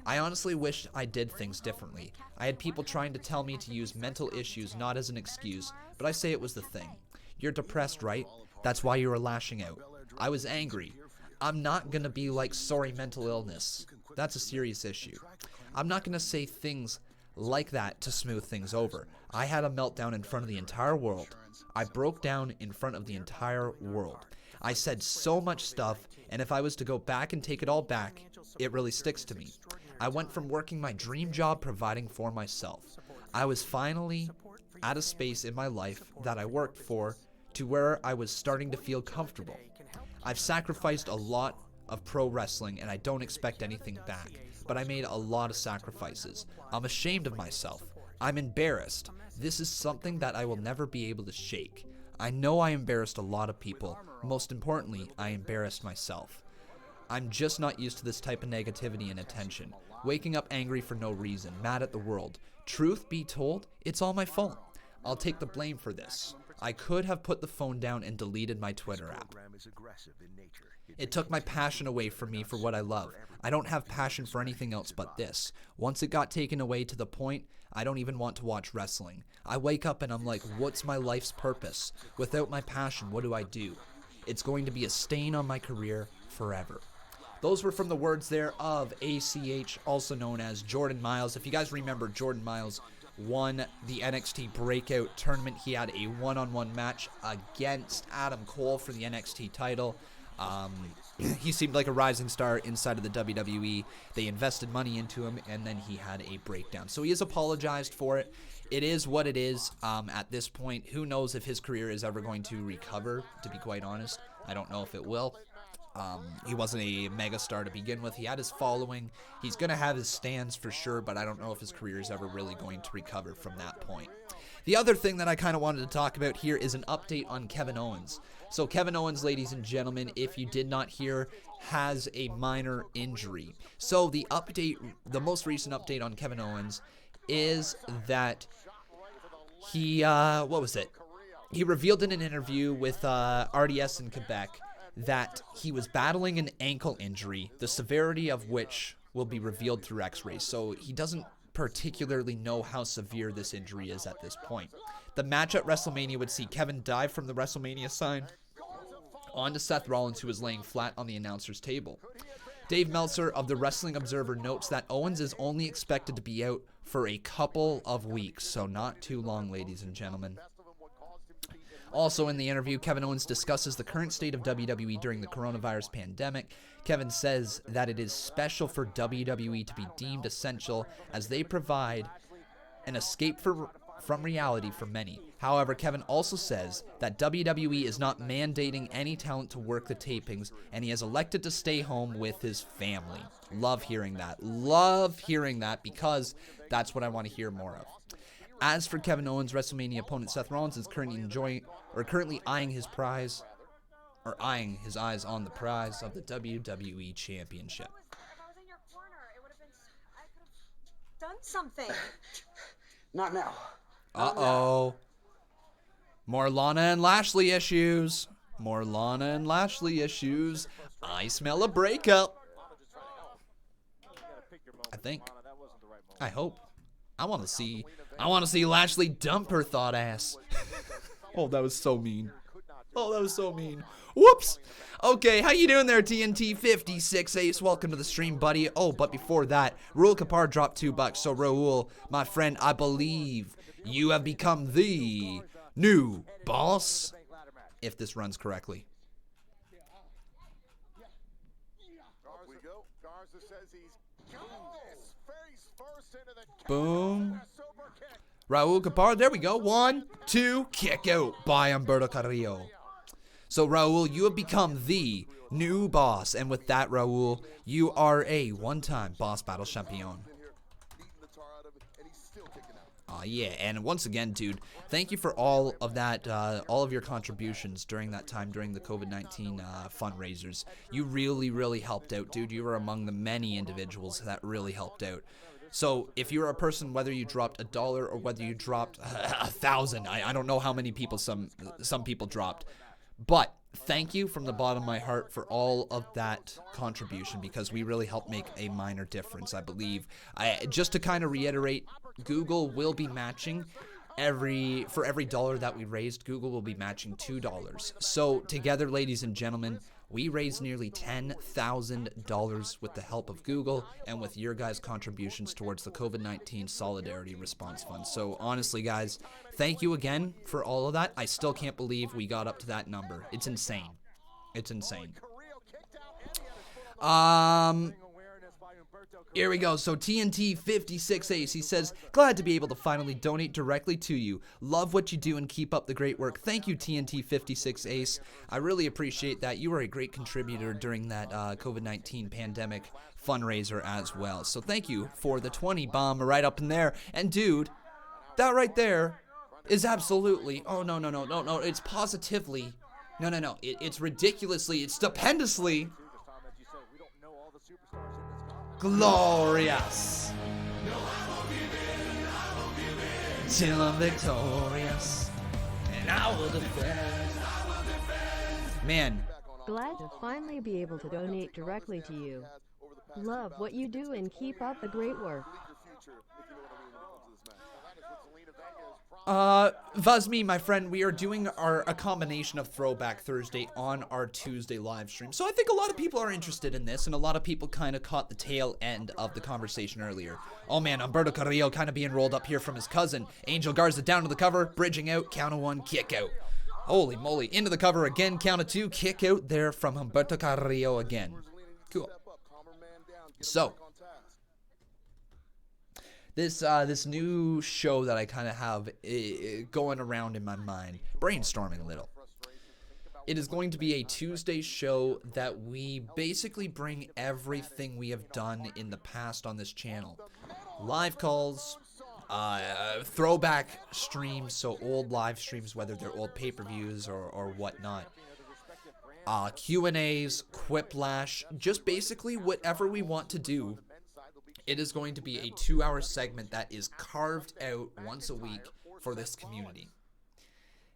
I honestly wish I did things differently. I had people trying to tell me to use mental issues not as an excuse, but I say it was the thing. You're depressed, right? That's why you were lashing out. I was angry. I'm not gonna be like, sorry, mental illness. That's a serious issue. I'm not gonna say things like that to smooth things over. I had a meltdown in front of the entire world. I broke down in front of the entire world. I said so much stuff, and if I was to go back and take it all back, it really sticks to me. I went from working my dream job providing for myself. I was finally at a space in my life that I worked for to where I was starting to feel comfortable. I've sacrificed a lot of pro wrestling, and I don't expect anything back, but I made a lot of sacrifices. I'm ashamed of myself. I'm embarrassed. This is something that I will never be able to shake. I know I embarrassed a lot of people. Most importantly, I embarrassed myself. I'm just not used to this type of negativity and attention. Waking up angry for no reason, mad at the world. Truth be told, it's all my fault. I'll take the blame for this. I could have put the phone down and deleted my Twitter app. It took my passion away from me for what I love. I don't have passion for anything else but this. Once it got taken away to the point, I don't even want to watch wrestling. I wake up and I'm like, what's my life's purpose? Without my passion, what do I do? It's going to be a stain on my career forever." Those were from the words there of ACH, also known as Jordan Miles. If you guys remember, Jordan Miles won the NXT Breakout Tournament. He had a one-on-one match against Adam Cole for the NXT title. He seemed like a rising star inside of the WWE. They invested money into him, and then he had a breakdown. So he has apologized for it. It is what it is at this point. Who knows if his career is ever going to recover, to be quite honest. I don't know if it will. He wasn't a megastar to begin with. He had his following. He's going to have his stands for sure, but I don't know if his career is ever really going to recover from that point. The other thing that I kind of wanted to talk about here is an update on Kevin Owens. So Kevin Owens, ladies and gentlemen, if you did not hear, has a minor injury. So the most recent update on Kevin Owens is that he, he revealed in an interview with RDS in Quebec that he was battling an ankle injury, the severity of which will be revealed through x-rays. So he doesn't particularly know how severe this injury is at this point. The match at WrestleMania would see Kevin dive from the WrestleMania sign onto Seth Rollins, who was laying flat on the announcer's table. Dave Meltzer of the Wrestling Observer notes that Owens is only expected to be out for a couple of weeks, so not too long, ladies and gentlemen. Also in the interview, Kevin Owens discusses the current state of WWE during the coronavirus pandemic. Kevin says that it is special for WWE to be deemed essential as they provide an escape from reality for many. However, Kevin also says that WWE is not mandating any talent to work the tapings, and he has elected to stay home with his family. Love hearing that. Love hearing that, because that's what I want to hear more of. As for Kevin Owens, WrestleMania opponent Seth Rollins is currently eyeing his eyes on the prize of the WWE Championship. If I was in your corner, it would have been. I could have done something. Not now. Uh-oh. More Lana and Lashley issues. More Lana and Lashley issues. I smell a breakup. I think. I hope. I want to see Lashley dump her thought ass. Oh, that was so mean. Oh, that was so mean. Whoops. Okay, how you doing there, TNT 56 Ace? Welcome to the stream, buddy. Oh, but before that, Raul Kapar dropped $2. So, Raul, my friend, I believe you have become the new boss, if this runs correctly. Boom. Raul Kapar, there we go. 1, 2, kick out by Humberto Carrillo. So, Raul, you have become the new boss. And with that, Raul, you are a one-time boss battle champion. Yeah, and once again, dude, thank you for all of that, all of your contributions during that time, during the COVID-19 fundraisers. You really, really helped out, dude. You were among the many individuals that really helped out. So if you're a person, whether you dropped $1 or whether you dropped 1,000, I don't know how many people some people dropped, but thank you from the bottom of my heart for all of that contribution, because we really helped make a minor difference, I believe. Just to kind of reiterate, Google will be matching for every dollar that we raised, Google will be matching $2. So together, ladies and gentlemen, we raised nearly $10,000 with the help of Google and with your guys' contributions towards the COVID-19 Solidarity Response Fund. So honestly, guys, thank you again for all of that. I still can't believe we got up to that number. It's insane. It's insane. Here we go. So TNT56 Ace, he says, glad to be able to finally donate directly to you. Love what you do and keep up the great work. Thank you, TNT56 Ace. I really appreciate that. You were a great contributor during that COVID-19 pandemic fundraiser as well. So thank you for the 20 bomb right up in there. And dude, that right there is absolutely, oh no, it's positively, no, it's ridiculously, it's stupendously glorious. Till I'm victorious, and I will defend. Man. Glad to finally be able to donate directly to you. Love what you do and keep up the great work. Vazmi, my friend, we are doing a combination of Throwback Thursday on our Tuesday live stream. So I think a lot of people are interested in this, and a lot of people kind of caught the tail end of the conversation earlier. Oh man, Humberto Carrillo kind of being rolled up here from his cousin. Angel Garza down to the cover, bridging out, count of 1, kick out. Holy moly, into the cover again, count of 2, kick out there from Humberto Carrillo again. Cool. So this new show that I kind of have going around in my mind, brainstorming a little. It is going to be a Tuesday show that we basically bring everything we have done in the past on this channel. Live calls, throwback streams, so old live streams, whether they're old pay-per-views or whatnot. Q&As, Quiplash, just basically whatever we want to do. It is going to be a 2-hour segment that is carved out once a week for this community.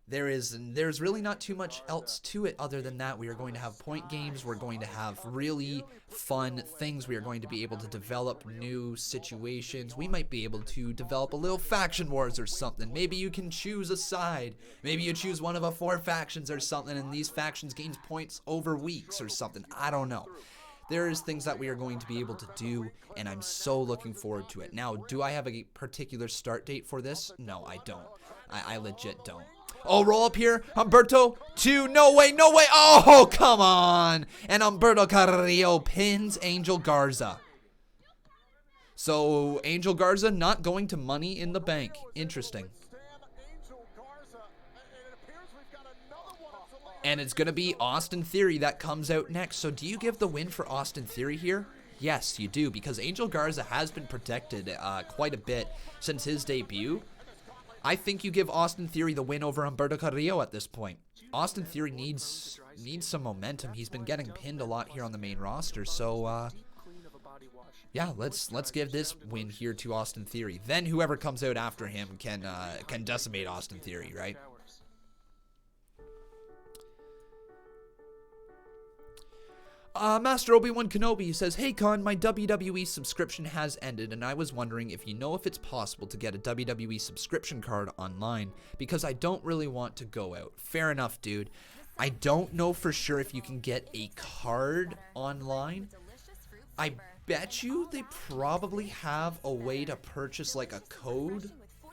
There's really not too much else to it other than that. We are going to have point games. We're going to have really fun things. We are going to be able to develop new situations. We might be able to develop a little faction wars or something. Maybe you can choose a side. Maybe you choose one of the 4 factions or something, and these factions gains points over weeks or something. I don't know. There is things that we are going to be able to do, and I'm so looking forward to it. Now, do I have a particular start date for this? No, I don't. I legit don't. Oh, roll up here. Humberto, 2. No way. Oh, come on. And Humberto Carrillo pins Angel Garza. So, Angel Garza not going to Money in the Bank. Interesting. And it's going to be Austin Theory that comes out next. So do you give the win for Austin Theory here? Yes, you do, because Angel Garza has been protected quite a bit since his debut. I think you give Austin Theory the win over Humberto Carrillo at this point. Austin Theory needs some momentum. He's been getting pinned a lot here on the main roster. So, yeah, let's give this win here to Austin Theory. Then whoever comes out after him can decimate Austin Theory, right? Master Obi-Wan Kenobi says, hey Con, my WWE subscription has ended, and I was wondering if you know if it's possible to get a WWE subscription card online, because I don't really want to go out. Fair enough, dude. I don't know for sure if you can get a card online. I bet you they probably have a way to purchase like a code,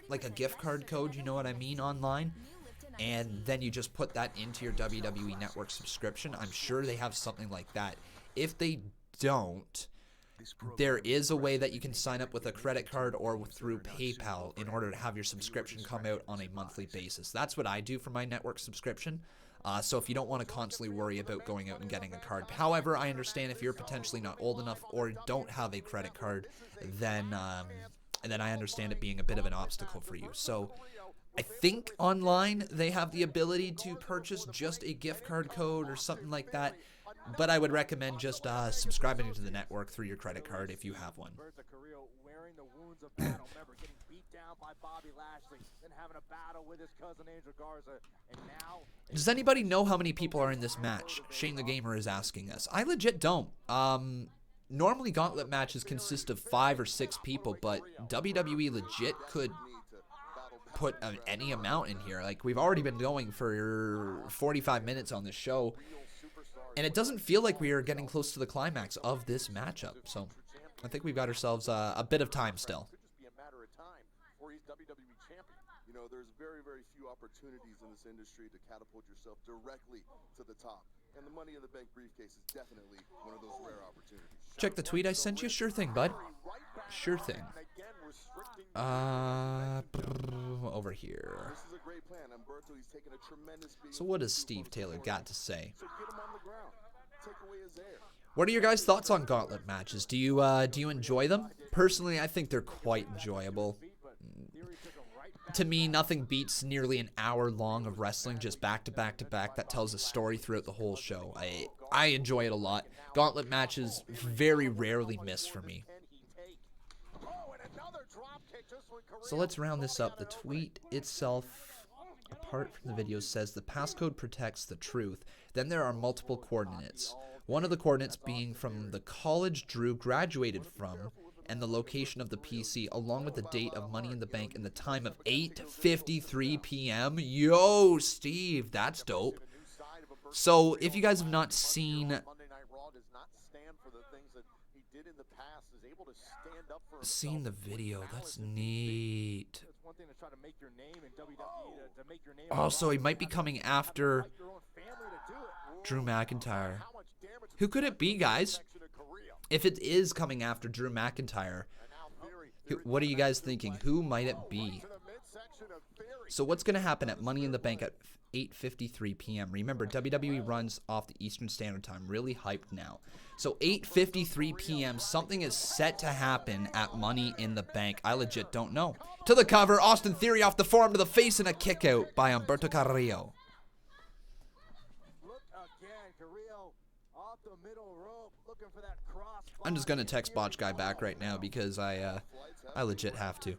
like a gift card code, you know what I mean, online. And then you just put that into your WWE Network subscription. I'm sure they have something like that. If they don't, there is a way that you can sign up with a credit card or through PayPal in order to have your subscription come out on a monthly basis. That's what I do for my network subscription. So if you don't want to constantly worry about going out and getting a card. However, I understand if you're potentially not old enough or don't have a credit card, then I understand it being a bit of an obstacle for you. So I think online they have the ability to purchase just a gift card code or something like that. But I would recommend just subscribing to the network through your credit card if you have one. Does anybody know how many people are in this match? Shane the Gamer is asking us. I legit don't. Normally gauntlet matches consist of 5 or 6 people, but WWE legit could put any amount in here. Like, we've already been going for 45 minutes on this show, and it doesn't feel like we are getting close to the climax of this matchup. So I think we've got ourselves a bit of time still. WWE champion. You know, there's very, very few opportunities in this industry to catapult yourself directly to the top. And the Money in the Bank briefcase is definitely one of those rare opportunities. Check the tweet I sent you. Sure thing, bud. Sure thing. Over here. This is a great plan. Humberto, he's taken a tremendous beat. So what does Steve Taylor got to say? So get him on the ground. Take away his air. What are your guys' thoughts on gauntlet matches? Do you enjoy them? Personally, I think they're quite enjoyable. To me, nothing beats nearly an hour long of wrestling just back to back to back that tells a story throughout the whole show. I enjoy it a lot. Gauntlet matches very rarely miss for me. So let's round this up. The tweet itself, apart from the video, says the passcode protects the truth. Then there are multiple coordinates. One of the coordinates being from the college Drew graduated from, and the location of the PC, along with the date of Money in the Bank and the time of 8:53 p.m. Yo, Steve, that's dope. So, if you guys have not seen the video, that's neat. Also, he might be coming after Drew McIntyre. Who could it be, guys? If it is coming after Drew McIntyre, what are you guys thinking? Who might it be? So what's going to happen at Money in the Bank at 8:53 p.m.? Remember, WWE runs off the Eastern Standard Time. Really hyped now. So 8:53 p.m., something is set to happen at Money in the Bank. I legit don't know. To the cover, Austin Theory off the forearm to the face and a kick out by Humberto Carrillo. I'm just going to text Botch Guy back right now because I legit have to.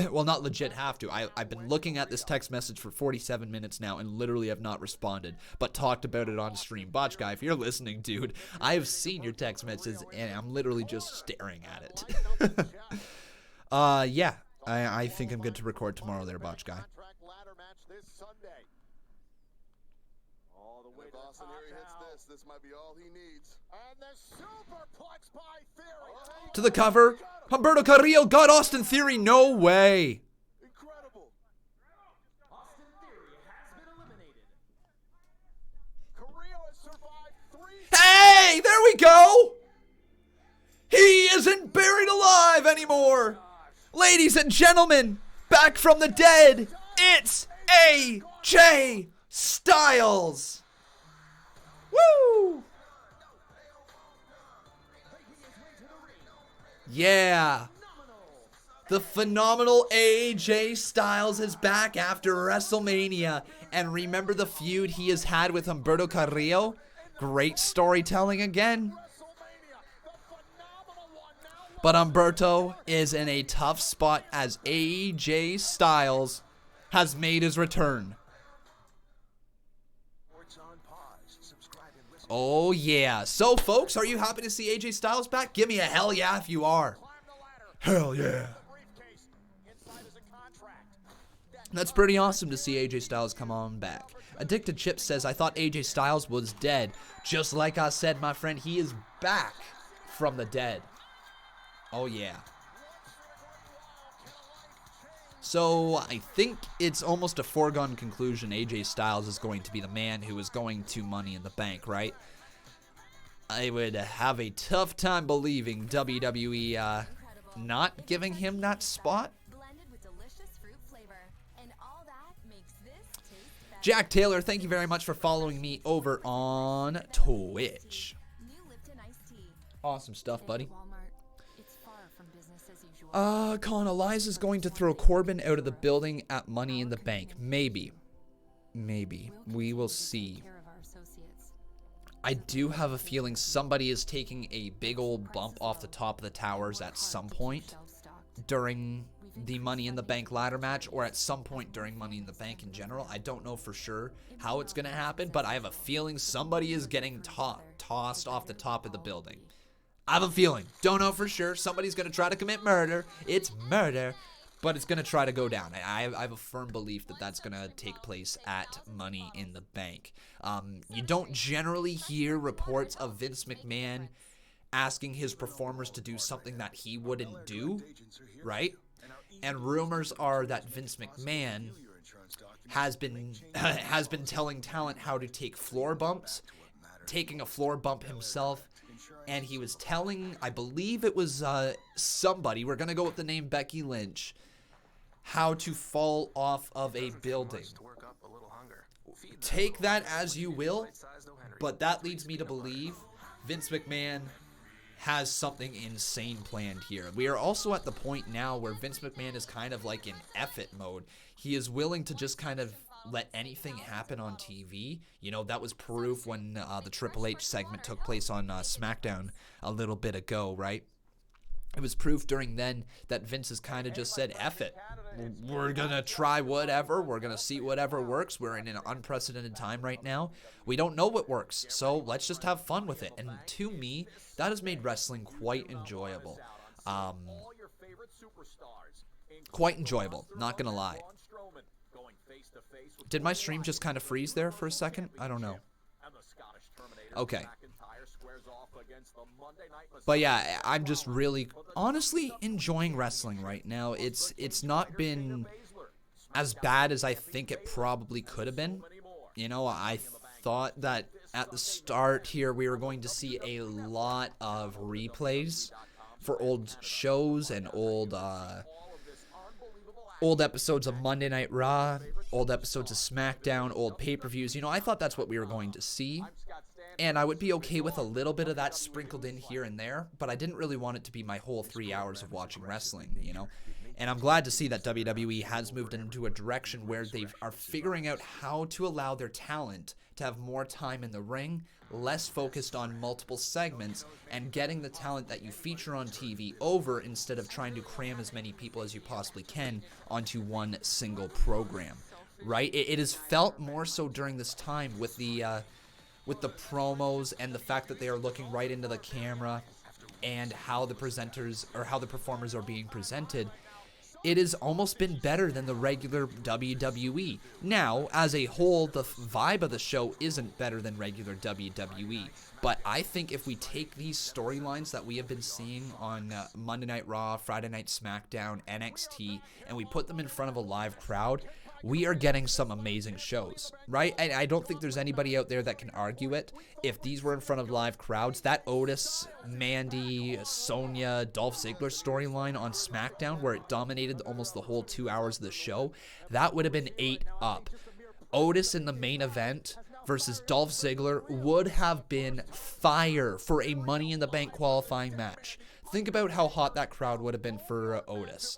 Well, not legit have to. I've been looking at this text message for 47 minutes now and literally have not responded, but talked about it on stream. Botch Guy, if you're listening, dude, I have seen your text messages and I'm literally just staring at it. Yeah, I think I'm good to record tomorrow there, Botch Guy. This might be all he needs. And the superplex by Theory. To the cover. Humberto Carrillo got Austin Theory. No way. Incredible. Austin Theory has been eliminated. Carrillo has survived 3. Hey, there we go. He isn't buried alive anymore. Ladies and gentlemen, back from the dead, it's AJ Styles. Woo! Yeah. The phenomenal AJ Styles is back after WrestleMania. And remember the feud he has had with Humberto Carrillo? Great storytelling again. But Humberto is in a tough spot as AJ Styles has made his return. Oh, yeah. So, folks, are you happy to see AJ Styles back? Give me a hell yeah if you are. Hell yeah. That's pretty awesome to see AJ Styles come on back. Addicted Chip says, I thought AJ Styles was dead. Just like I said, my friend, he is back from the dead. Oh, yeah. So, I think it's almost a foregone conclusion AJ Styles is going to be the man who is going to Money in the Bank, right? I would have a tough time believing WWE not giving him that spot. Jack Taylor, thank you very much for following me over on Twitch. Awesome stuff, buddy. Con, Eliza's going to throw Corbin out of the building at Money in the Bank. Maybe. Maybe. We will see. I do have a feeling somebody is taking a big old bump off the top of the towers at some point during the Money in the Bank ladder match, or at some point during Money in the Bank in general. I don't know for sure how it's going to happen, but I have a feeling somebody is getting tossed off the top of the building. I have a feeling. Don't know for sure. Somebody's going to try to commit murder. It's murder, but it's going to try to go down. I have a firm belief that that's going to take place at Money in the Bank. You don't generally hear reports of Vince McMahon asking his performers to do something that he wouldn't do, right? And rumors are that Vince McMahon has been telling talent how to take floor bumps, taking a floor bump himself, and he was telling, I believe it was somebody, we're going to go with the name Becky Lynch, how to fall off of a building. Take that as you will, but that leads me to believe Vince McMahon has something insane planned here. We are also at the point now where Vince McMahon is kind of like in F-it mode. He is willing to just kind of let anything happen on TV. You know, that was proof when the Triple H segment took place on SmackDown a little bit ago, right? It was proof during then that Vince has kind of just said, F it. We're going to try whatever. We're going to see whatever works. We're in an unprecedented time right now. We don't know what works, so let's just have fun with it. And to me, that has made wrestling quite enjoyable. Quite enjoyable, not going to lie. Did my stream just kind of freeze there for a second? I don't know. Okay. But yeah, I'm just really, honestly, enjoying wrestling right now. It's not been as bad as I think it probably could have been. You know, I thought that at the start here we were going to see a lot of replays for old shows and old episodes of Monday Night Raw, old episodes of SmackDown, old pay-per-views. You know, I thought that's what we were going to see. And I would be okay with a little bit of that sprinkled in here and there, but I didn't really want it to be my whole 3 hours of watching wrestling, you know? And I'm glad to see that WWE has moved into a direction where they are figuring out how to allow their talent to have more time in the ring, less focused on multiple segments, and getting the talent that you feature on TV over instead of trying to cram as many people as you possibly can onto one single program, right? It has felt more so during this time with the promos and the fact that they are looking right into the camera and how the presenters or how the performers are being presented. It has almost been better than the regular WWE. Now, as a whole, the vibe of the show isn't better than regular WWE. But I think if we take these storylines that we have been seeing on Monday Night Raw, Friday Night SmackDown, NXT, and we put them in front of a live crowd, we are getting some amazing shows, right? And I don't think there's anybody out there that can argue it. If these were in front of live crowds, that Otis, Mandy, Sonya, Dolph Ziggler storyline on SmackDown, where it dominated almost the whole 2 hours of the show, that would have been 8 up. Otis in the main event versus Dolph Ziggler would have been fire for a Money in the Bank qualifying match. Think about how hot that crowd would have been for Otis.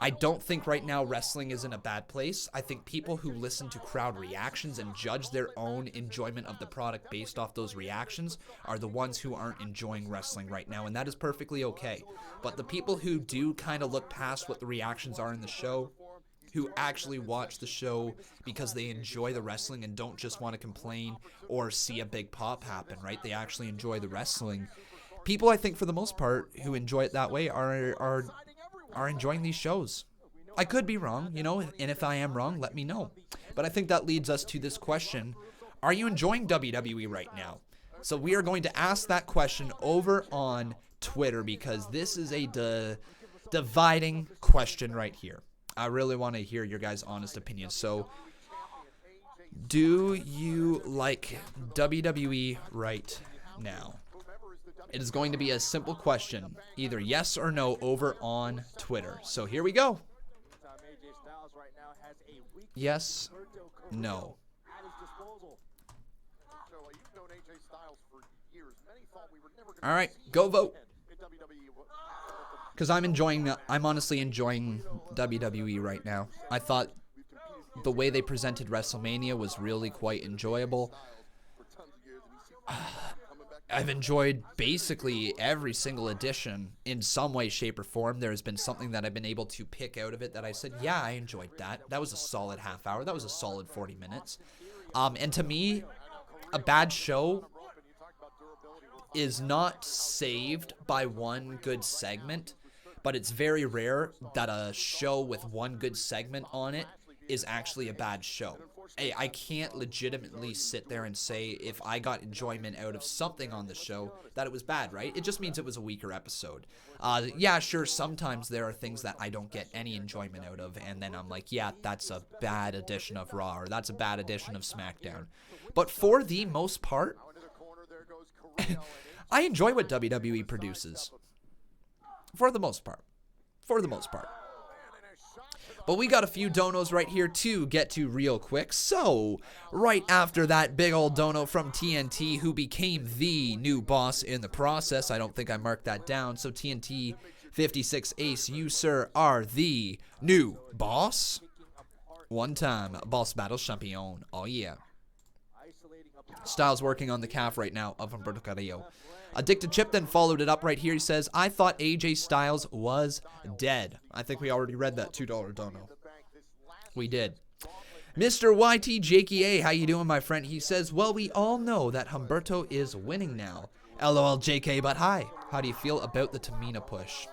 I don't think right now wrestling is in a bad place. I think people who listen to crowd reactions and judge their own enjoyment of the product based off those reactions are the ones who aren't enjoying wrestling right now, and that is perfectly okay. But the people who do kind of look past what the reactions are in the show, who actually watch the show because they enjoy the wrestling and don't just want to complain or see a big pop happen, right? They actually enjoy the wrestling. People, I think, for the most part, who enjoy it that way are enjoying these shows. I could be wrong, you know, and if I am wrong, let me know. But I think that leads us to this question. Are you enjoying WWE right now? So we are going to ask that question over on Twitter because this is a dividing question right here. I really want to hear your guys' honest opinion. So, do you like WWE right now? It is going to be a simple question, either yes or no, over on Twitter. So here we go. Yes. No. All right, go vote. Because I'm honestly enjoying WWE right now. I thought the way they presented WrestleMania was really quite enjoyable. I've enjoyed basically every single edition in some way, shape, or form. There's been something that I've been able to pick out of it that I said, yeah, I enjoyed that. That was a solid half hour. That was a solid 40 minutes. And to me, a bad show is not saved by one good segment, but it's very rare that a show with one good segment on it is actually a bad show. I can't legitimately sit there and say if I got enjoyment out of something on the show that it was bad, right? It just means it was a weaker episode. Yeah, sure, sometimes there are things that I don't get any enjoyment out of, and then I'm like, yeah, that's a bad edition of Raw, or that's a bad edition of SmackDown. But for the most part, I enjoy what WWE produces. For the most part. For the most part. But we got a few donos right here to get to real quick. So, right after that big old dono from TNT, who became the new boss in the process. I don't think I marked that down. So, TNT 56 Ace, you, sir, are the new boss. One-time boss battle champion. Oh, yeah. Styles working on the calf right now of Humberto Carrillo. Addicted Chip then followed it up right here. He says, I thought AJ Styles was dead. I think we already read that $2 dono. We did. Mr. YT Jakey A, how you doing, my friend? He says, well, we all know that Humberto is winning now. LOL JK, but hi. How do you feel about the Tamina push?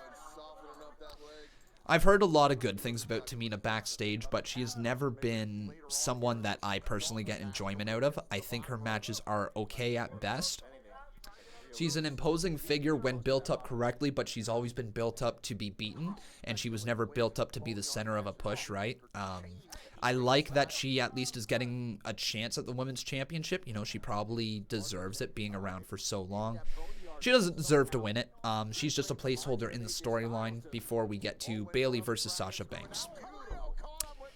I've heard a lot of good things about Tamina backstage, but she has never been someone that I personally get enjoyment out of. I think her matches are okay at best. She's an imposing figure when built up correctly, but she's always been built up to be beaten, and she was never built up to be the center of a push, right? I like that she at least is getting a chance at the Women's Championship. You know, she probably deserves it being around for so long. She doesn't deserve to win it. She's just a placeholder in the storyline before we get to Bayley versus Sasha Banks.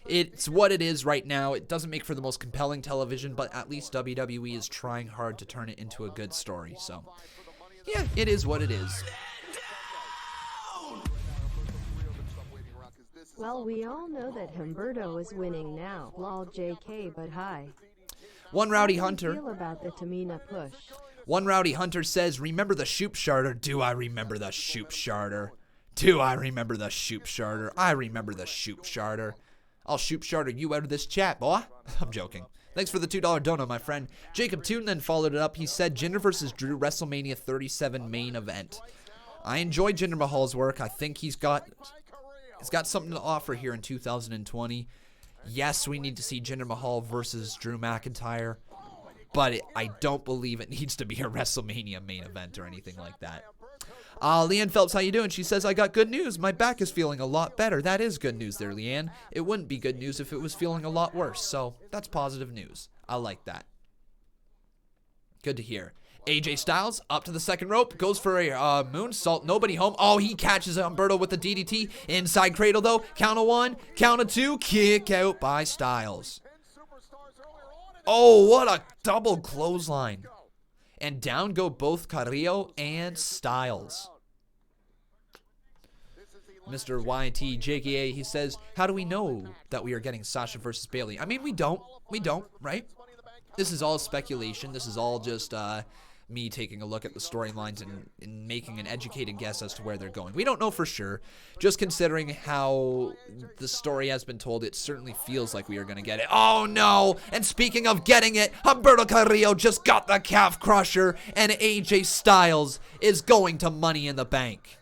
It's what it is right now. It doesn't make for the most compelling television, but at least WWE is trying hard to turn it into a good story. So, yeah, it is what it is. Well, we all know that Humberto is winning now. Lol JK, but hi. One Rowdy Hunter. How do you feel about the Tamina push? One Rowdy Hunter says, remember the Shoop Sharter? Do I remember the Shoop Sharter? Do I remember the Shoop Sharter? I remember the Shoop Sharter. I'll Shoop Sharter you out of this chat, boy. I'm joking. Thanks for the $2 dono, my friend. Jacob Toon then followed it up. He said, Jinder versus Drew, WrestleMania 37 main event. I enjoy Jinder Mahal's work. I think he's got something to offer here in 2020. Yes, we need to see Jinder Mahal versus Drew McIntyre, but I don't believe it needs to be a WrestleMania main event or anything like that. Leanne Phelps, how you doing? She says, I got good news. My back is feeling a lot better. That is good news there, Leanne. It wouldn't be good news if it was feeling a lot worse, so that's positive news. I like that. Good to hear. AJ Styles up to the second rope, goes for a moonsault, nobody home. Oh, he catches Humberto with the DDT. Inside cradle, though. Count of one, count of two, kick out by Styles. Oh, what a double clothesline. And down go both Carrillo and Styles. Mr. YT JKA, he says, how do we know that we are getting Sasha versus Bayley? I mean, we don't, right? This is all speculation. This is all just me taking a look at the storylines and making an educated guess as to where they're going. We don't know for sure. Just considering how the story has been told, it certainly feels like we are going to get it. Oh, no! And speaking of getting it, Humberto Carrillo just got the calf crusher, and AJ Styles is going to Money in the Bank.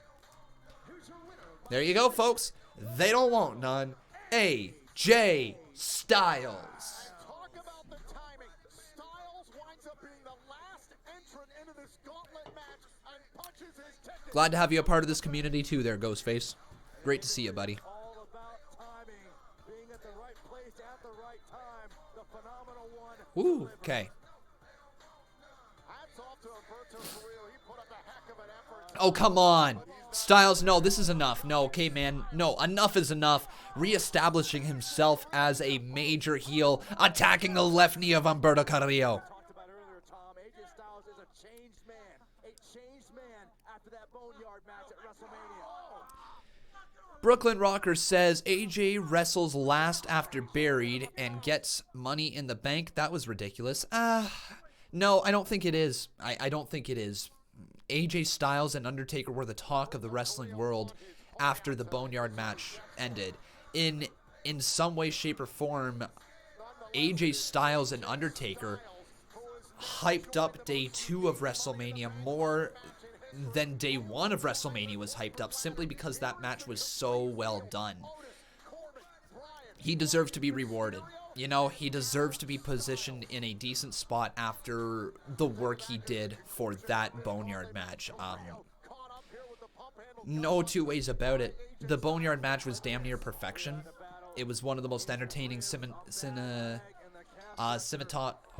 There you go, folks. They don't want none. AJ Styles. Glad to have you a part of this community too there, Ghostface. Great to see you, buddy. Woo, okay. Oh, come on. Styles, no, this is enough. No, okay, man. No, enough is enough. Reestablishing himself as a major heel, attacking the left knee of Humberto Carrillo. Talked about earlier, Tom. AJ Styles is a changed man after that Boneyard match at WrestleMania. Brooklyn Rocker says AJ wrestles last after buried and gets Money in the Bank. That was ridiculous. No, I don't think it is. I don't think it is. AJ Styles and Undertaker were the talk of the wrestling world after the Boneyard match ended. In some way, shape, or form, AJ Styles and Undertaker hyped up day 2 of WrestleMania more than day 1 of WrestleMania was hyped up, simply because that match was so well done. He deserves to be rewarded. You know, he deserves to be positioned in a decent spot after the work he did for that Boneyard match. No two ways about it. The Boneyard match was damn near perfection. It was one of the most entertaining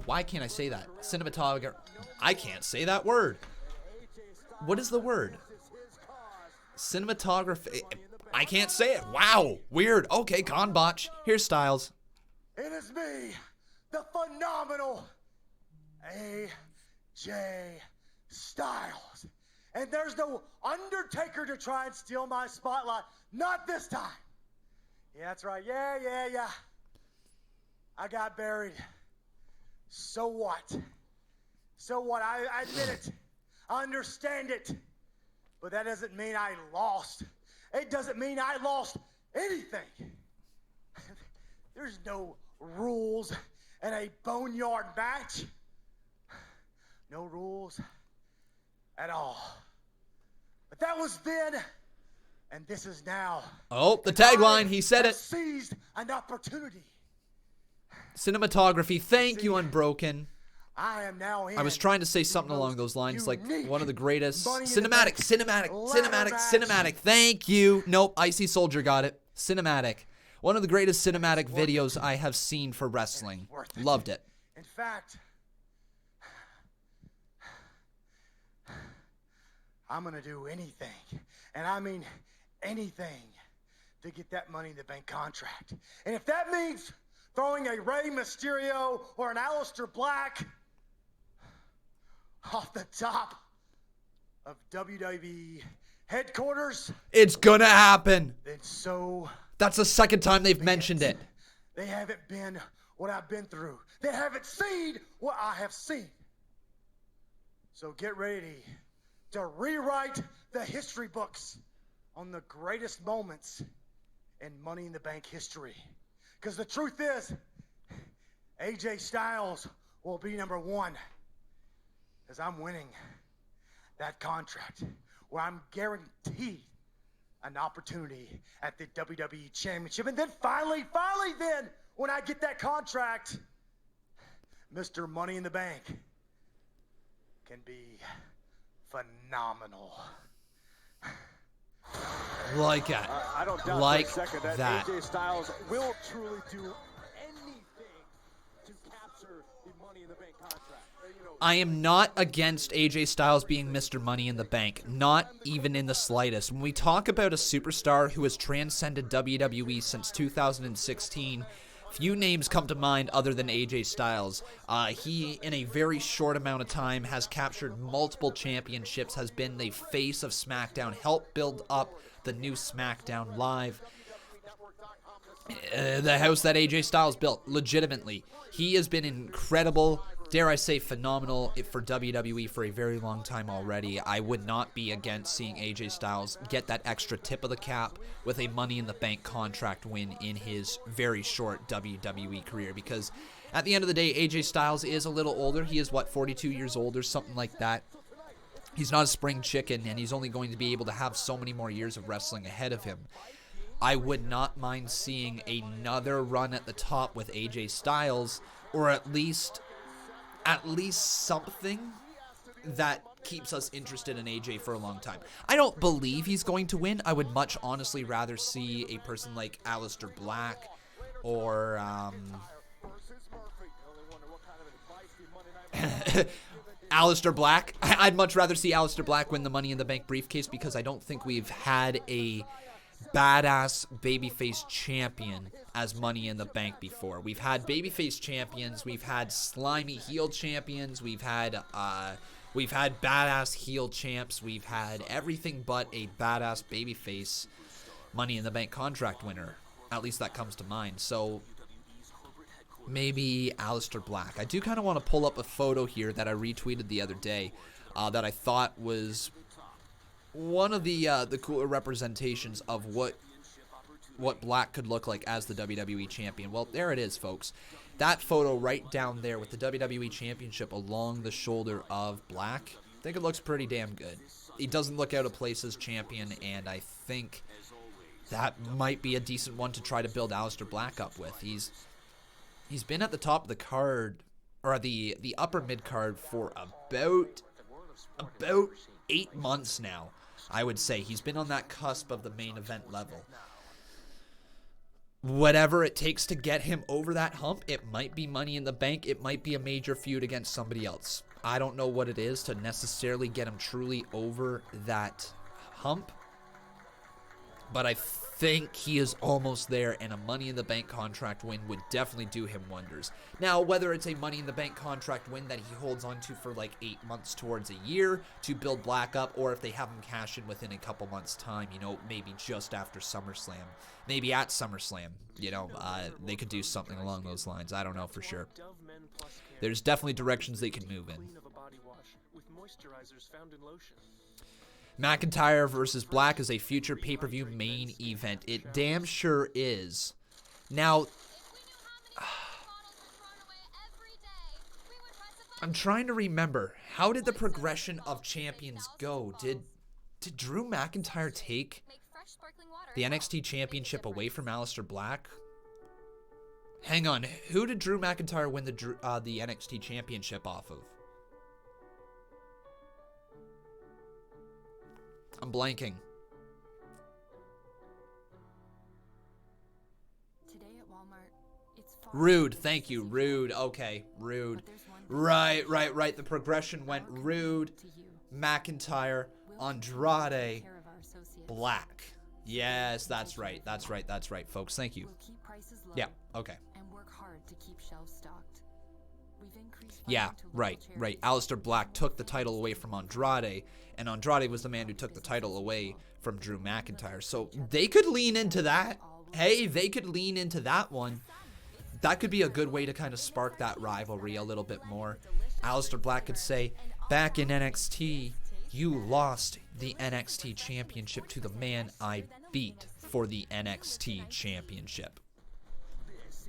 why can't I say that? Cinematography. I can't say that word. What is the word? Cinematography. I can't say it. Wow. Weird. Okay, Conbotch. Here's Styles. It is me, the phenomenal AJ Styles. And there's no Undertaker to try and steal my spotlight. Not this time. Yeah, that's right. Yeah. I got buried. So what? I admit it. I understand it. But that doesn't mean I lost. It doesn't mean I lost anything. There's no rules in a Boneyard match. No rules at all. But that was then, and this is now. Oh, the tagline, he said it. Seized an opportunity. Cinematography, thank you, Unbroken. I am now in. I was trying to say something along those lines, like one of the greatest. Cinematic. Thank you. Nope, Icy Soldier got it. Cinematic. One of the greatest cinematic videos I have seen for wrestling. Loved it. In fact, I'm going to do anything, and I mean anything, to get that Money in the Bank contract. And if that means throwing a Rey Mysterio or an Alistair Black off the top of WWE headquarters, it's gonna happen. Then so. That's the second time they've mentioned it. They haven't been what I've been through. They haven't seen what I have seen. So get ready to rewrite the history books on the greatest moments in Money in the Bank history. Because the truth is, AJ Styles will be number 1. Because I'm winning that contract where I'm guaranteed an opportunity at the WWE Championship. And then finally, then, when I get that contract, Mr. Money in the Bank can be phenomenal. Like that. I don't doubt like for a second that AJ Styles will truly do anything to capture the Money in the Bank contract. I am not against AJ Styles being Mr. Money in the Bank, not even in the slightest. When we talk about a superstar who has transcended WWE since 2016, few names come to mind other than AJ Styles. He, in a very short amount of time, has captured multiple championships, has been the face of SmackDown, helped build up the new SmackDown Live. The house that AJ Styles built, legitimately. He has been incredible, dare I say phenomenal for WWE for a very long time already. I would not be against seeing AJ Styles get that extra tip of the cap with a Money in the Bank contract win in his very short WWE career, because at the end of the day, AJ Styles is a little older. He is, 42 years old or something like that. He's not a spring chicken, and he's only going to be able to have so many more years of wrestling ahead of him. I would not mind seeing another run at the top with AJ Styles, or at least something that keeps us interested in AJ for a long time. I don't believe he's going to win. I would much honestly rather see a person like Alistair Black Alistair Black. I'd much rather see Alistair Black win the Money in the Bank briefcase because I don't think we've had a badass babyface champion as Money in the Bank before. We've had babyface champions, we've had slimy heel champions, we've had badass heel champs, we've had everything but a badass babyface Money in the Bank contract winner. At least that comes to mind. So maybe Alistair Black. I do kind of want to pull up a photo here that I retweeted the other day that I thought was one of the cooler representations of what Black could look like as the WWE champion. Well, there it is, folks. That photo right down there with the WWE Championship along the shoulder of Black, I think it looks pretty damn good. He doesn't look out of place as champion, and I think that might be a decent one to try to build Alistair Black up with. He's been at the top of the card, or the upper mid card for about 8 months now. I would say he's been on that cusp of the main event level. Whatever it takes to get him over that hump, it might be Money in the Bank, it might be a major feud against somebody else. I don't know what it is to necessarily get him truly over that hump, but I think he is almost there, and a Money in the Bank contract win would definitely do him wonders. Now, whether it's a Money in the Bank contract win that he holds on to for like 8 months towards a year to build Black up, or if they have him cash in within a couple months' time, you know, maybe just after SummerSlam, maybe at SummerSlam, you know, they could do something along those lines. I don't know for sure. There's definitely directions they can move in. McIntyre versus Black is a future pay-per-view main event. It damn sure is. Now, I'm trying to remember, how did the progression of champions go? Did Drew McIntyre take the NXT Championship away from Alistair Black? Hang on, who did Drew McIntyre win the NXT Championship off of? I'm blanking. Today at Walmart, it's Rude, thank you, Rude. Okay, Rude. Right. The progression went Rude, McIntyre, Andrade, Black. Yes, that's right, folks. Thank you. Yeah, okay. And work hard to keep shelves stocked. We've increased Yeah, right. Alistair Black took the title away from Andrade, and Andrade was the man who took the title away from Drew McIntyre. So they could lean into that. Hey, they could lean into that one. That could be a good way to kind of spark that rivalry a little bit more. Alistair Black could say, back in NXT, you lost the NXT Championship to the man I beat for the NXT Championship.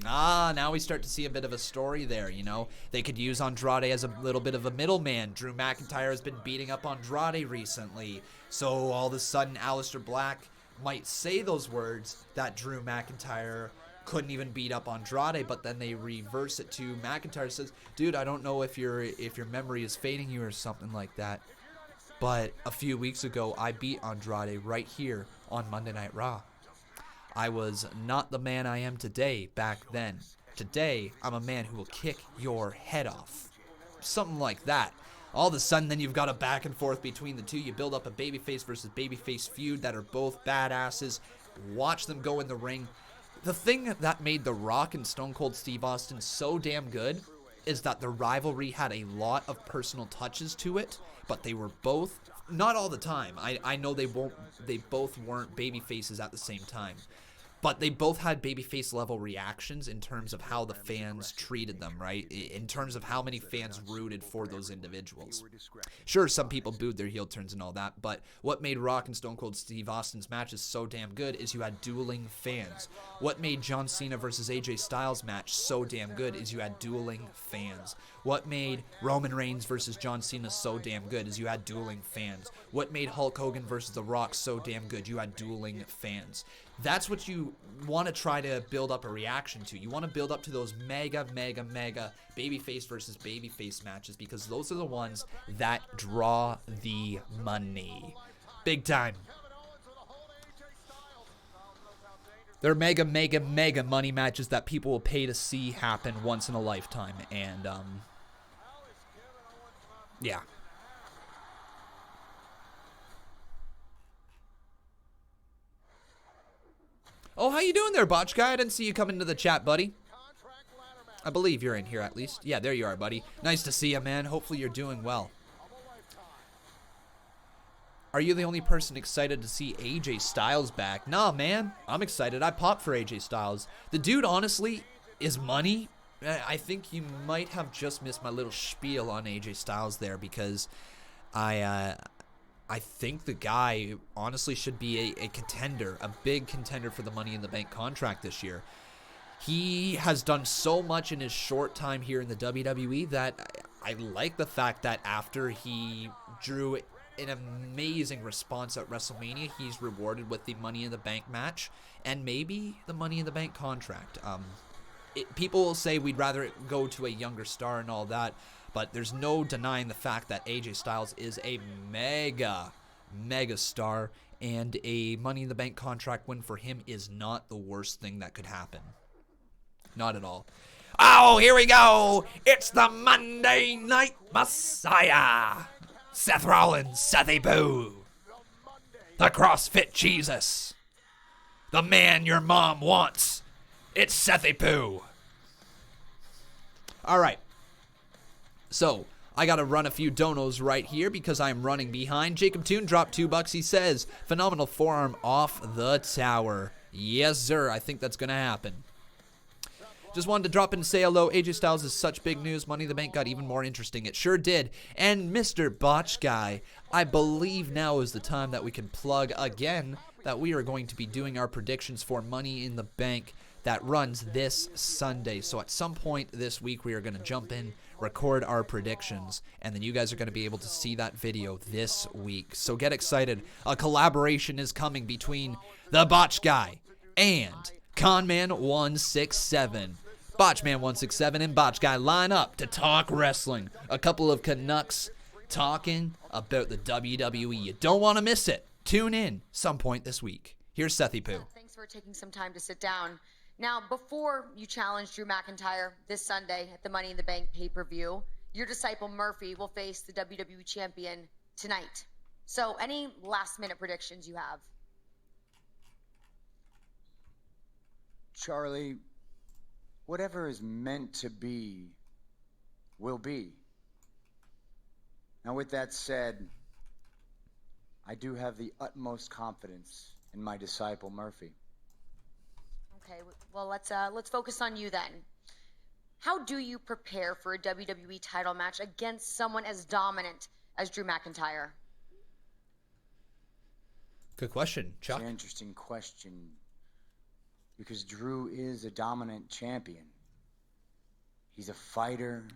Now we start to see a bit of a story there, you know. They could use Andrade as a little bit of a middleman. Drew McIntyre has been beating up Andrade recently. So all of a sudden, Alistair Black might say those words that Drew McIntyre couldn't even beat up Andrade, but then they reverse it to McIntyre says, dude, I don't know if your memory is fading you or something like that, but a few weeks ago, I beat Andrade right here on Monday Night Raw. I was not the man I am today back then. Today, I'm a man who will kick your head off. Something like that. All of a sudden, then you've got a back and forth between the two. You build up a babyface versus babyface feud that are both badasses. Watch them go in the ring. The thing that made The Rock and Stone Cold Steve Austin so damn good is that the rivalry had a lot of personal touches to it, but they were both, not all the time. I know they both weren't baby faces at the same time, but they both had babyface level reactions in terms of how the fans treated them, right? In terms of how many fans rooted for those individuals. Sure, some people booed their heel turns and all that, but what made Rock and Stone Cold Steve Austin's matches so damn good is you had dueling fans. What made John Cena versus AJ Styles match so damn good is you had dueling fans. What made Roman Reigns versus John Cena so damn good is you had dueling fans. What made Hulk Hogan versus The Rock so damn good? You had dueling fans. That's what you want to try to build up a reaction to. You want to build up to those mega babyface versus babyface matches because those are the ones that draw the money. Big time. They're mega money matches that people will pay to see happen once in a lifetime. And Yeah. Oh, how you doing there, Botch Guy? I didn't see you come into the chat, buddy. I believe you're in here at least. Yeah, there you are, buddy. Nice to see you, man. Hopefully you're doing well. Are you the only person excited to see AJ Styles back? Nah, man. I'm excited. I popped for AJ Styles. The dude, honestly, is money. I think you might have just missed my little spiel on AJ Styles there because I think the guy honestly should be a contender, a big contender for the Money in the Bank contract this year. He has done so much in his short time here in the WWE that I like the fact that after he drew an amazing response at WrestleMania, he's rewarded with the Money in the Bank match and maybe the Money in the Bank contract. People will say we'd rather it go to a younger star and all that, but there's no denying the fact that AJ Styles is a mega star, and a Money in the Bank contract win for him is not the worst thing that could happen. Not at all. Oh, here we go. It's the Monday Night Messiah. Seth Rollins, Sethy Boo. The CrossFit Jesus. The man your mom wants. It's Sethy Boo. All right. So, I got to run a few donos right here because I'm running behind. Jacob Toon dropped $2. He says, phenomenal forearm off the tower. Yes, sir. I think that's going to happen. Just wanted to drop in and say hello. AJ Styles is such big news. Money in the Bank got even more interesting. It sure did. And Mr. Botch Guy, I believe now is the time that we can plug again that we are going to be doing our predictions for Money in the Bank that runs this Sunday. So at some point this week, we are going to jump in, record our predictions, and then you guys are going to be able to see that video this week. So get excited. A collaboration is coming between the Botch Guy and Conman167. Botchman167 and Botch Guy line up to talk wrestling. A couple of Canucks talking about the WWE. You don't want to miss it. Tune in some point this week. Here's Sethy Poo. Thanks for taking some time to sit down. Now, before you challenge Drew McIntyre this Sunday at the Money in the Bank pay-per-view, your disciple Murphy will face the WWE Champion tonight. So, any last-minute predictions you have? Charlie, whatever is meant to be will be. Now, with that said, I do have the utmost confidence in my disciple Murphy. Okay, well, let's focus on you then. How do you prepare for a WWE title match against someone as dominant as Drew McIntyre? Good question, Chuck. It's an interesting question because Drew is a dominant champion. He's a fighter.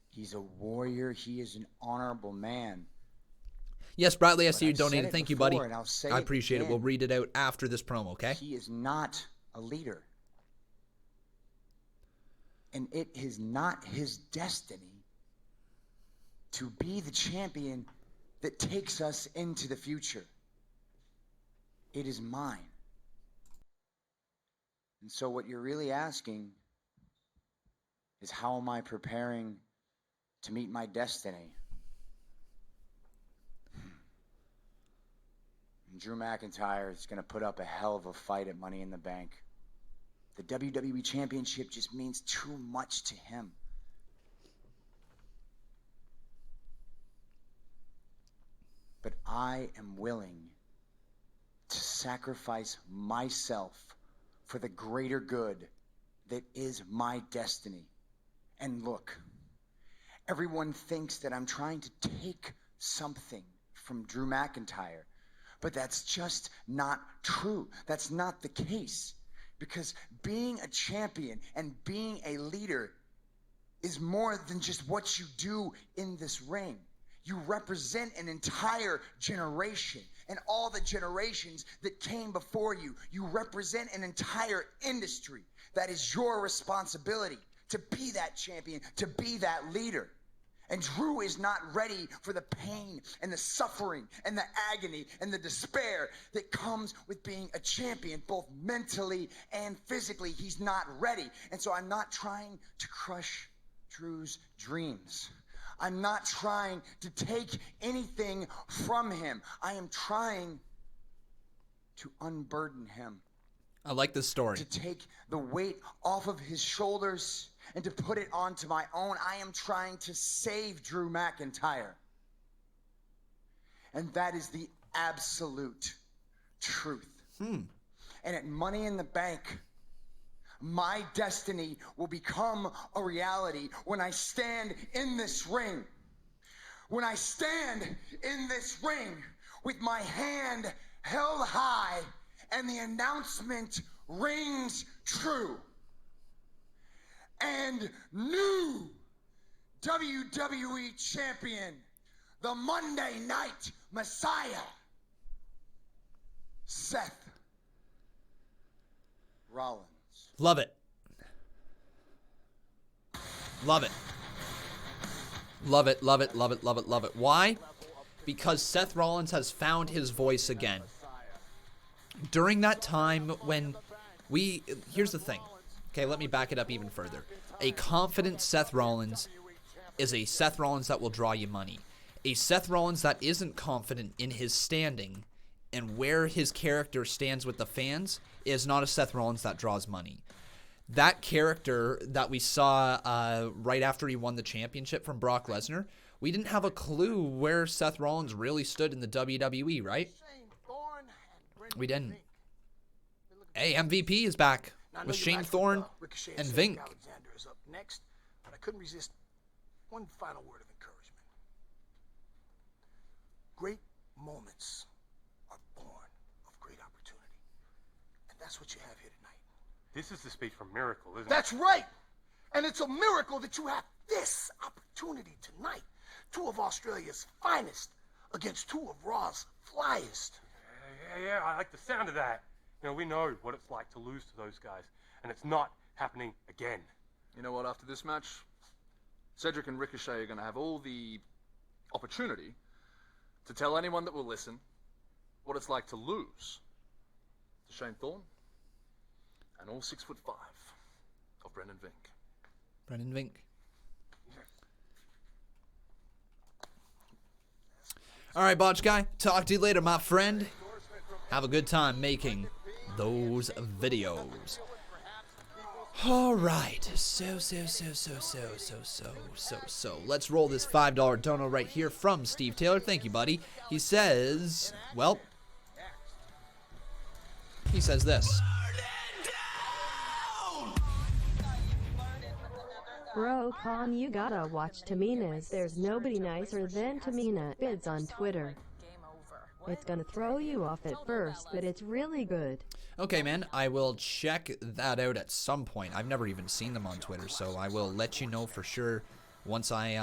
He's a warrior. He is an honorable man. Yes, Bradley, I see you donated. Thank Thank you, buddy. I it appreciate it. again. We'll read it out after this promo, okay? He is not a leader. And it is not his destiny to be the champion that takes us into the future. It is mine. And so what you're really asking is, how am I preparing to meet my destiny? And Drew McIntyre is going to put up a hell of a fight at Money in the Bank. The WWE Championship just means too much to him. But I am willing to sacrifice myself for the greater good that is my destiny. And look, everyone thinks that I'm trying to take something from Drew McIntyre, but that's just not true. That's not the case. Because being a champion and being a leader is more than just what you do in this ring. You represent an entire generation and all the generations that came before you. You represent an entire industry. That is your responsibility, to be that champion, to be that leader. And Drew is not ready for the pain and the suffering and the agony and the despair that comes with being a champion, both mentally and physically. He's not ready. And so I'm not trying to crush Drew's dreams. I'm not trying to take anything from him. I am trying to unburden him. I like this story. To take the weight off of his shoulders and to put it onto my own. I am trying to save Drew McIntyre. And that is the absolute truth. And at Money in the Bank, my destiny will become a reality when I stand in this ring. When I stand in this ring with my hand held high and the announcement rings true. And new WWE Champion, the Monday Night Messiah, Seth Rollins. Love it. Love it. Love it, love it, love it, love it, love it. Why? Because Seth Rollins has found his voice again. During that time when here's the thing. Okay, let me back it up even further. A confident Seth Rollins is a Seth Rollins that will draw you money. A Seth Rollins that isn't confident in his standing and where his character stands with the fans is not a Seth Rollins that draws money. That character that we saw right after he won the championship from Brock Lesnar, we didn't have a clue where Seth Rollins really stood in the WWE, right? We didn't. Hey, MVP is back with Shane Thorne and Vink. Alexander is up next, but I couldn't resist one final word of encouragement. Great moments are born of great opportunity. And that's what you have here tonight. This is the speech from Miracle, isn't it? That's right. And it's a miracle that you have this opportunity tonight. Two of Australia's finest against two of Raw's flyest. Yeah, I like the sound of that. You know, we know what it's like to lose to those guys, and it's not happening again. You know what, after this match, Cedric and Ricochet are going to have all the opportunity to tell anyone that will listen what it's like to lose to Shane Thorne and all 6'5" of Brendan Vink. Brendan Vink. All right, Botch Guy. Talk to you later, my friend. Have a good time making those videos. All right. So. Let's roll this $5 dono right here from Steve Taylor. Thank you, buddy. He says, well, he says this. Bro, Con, you gotta watch Tamina's There's Nobody Nicer Than Tamina vids on Twitter. It's gonna throw you off at first, but it's really good. Okay, man, I will check that out at some point. I've never even seen them on Twitter, so I will let you know for sure once I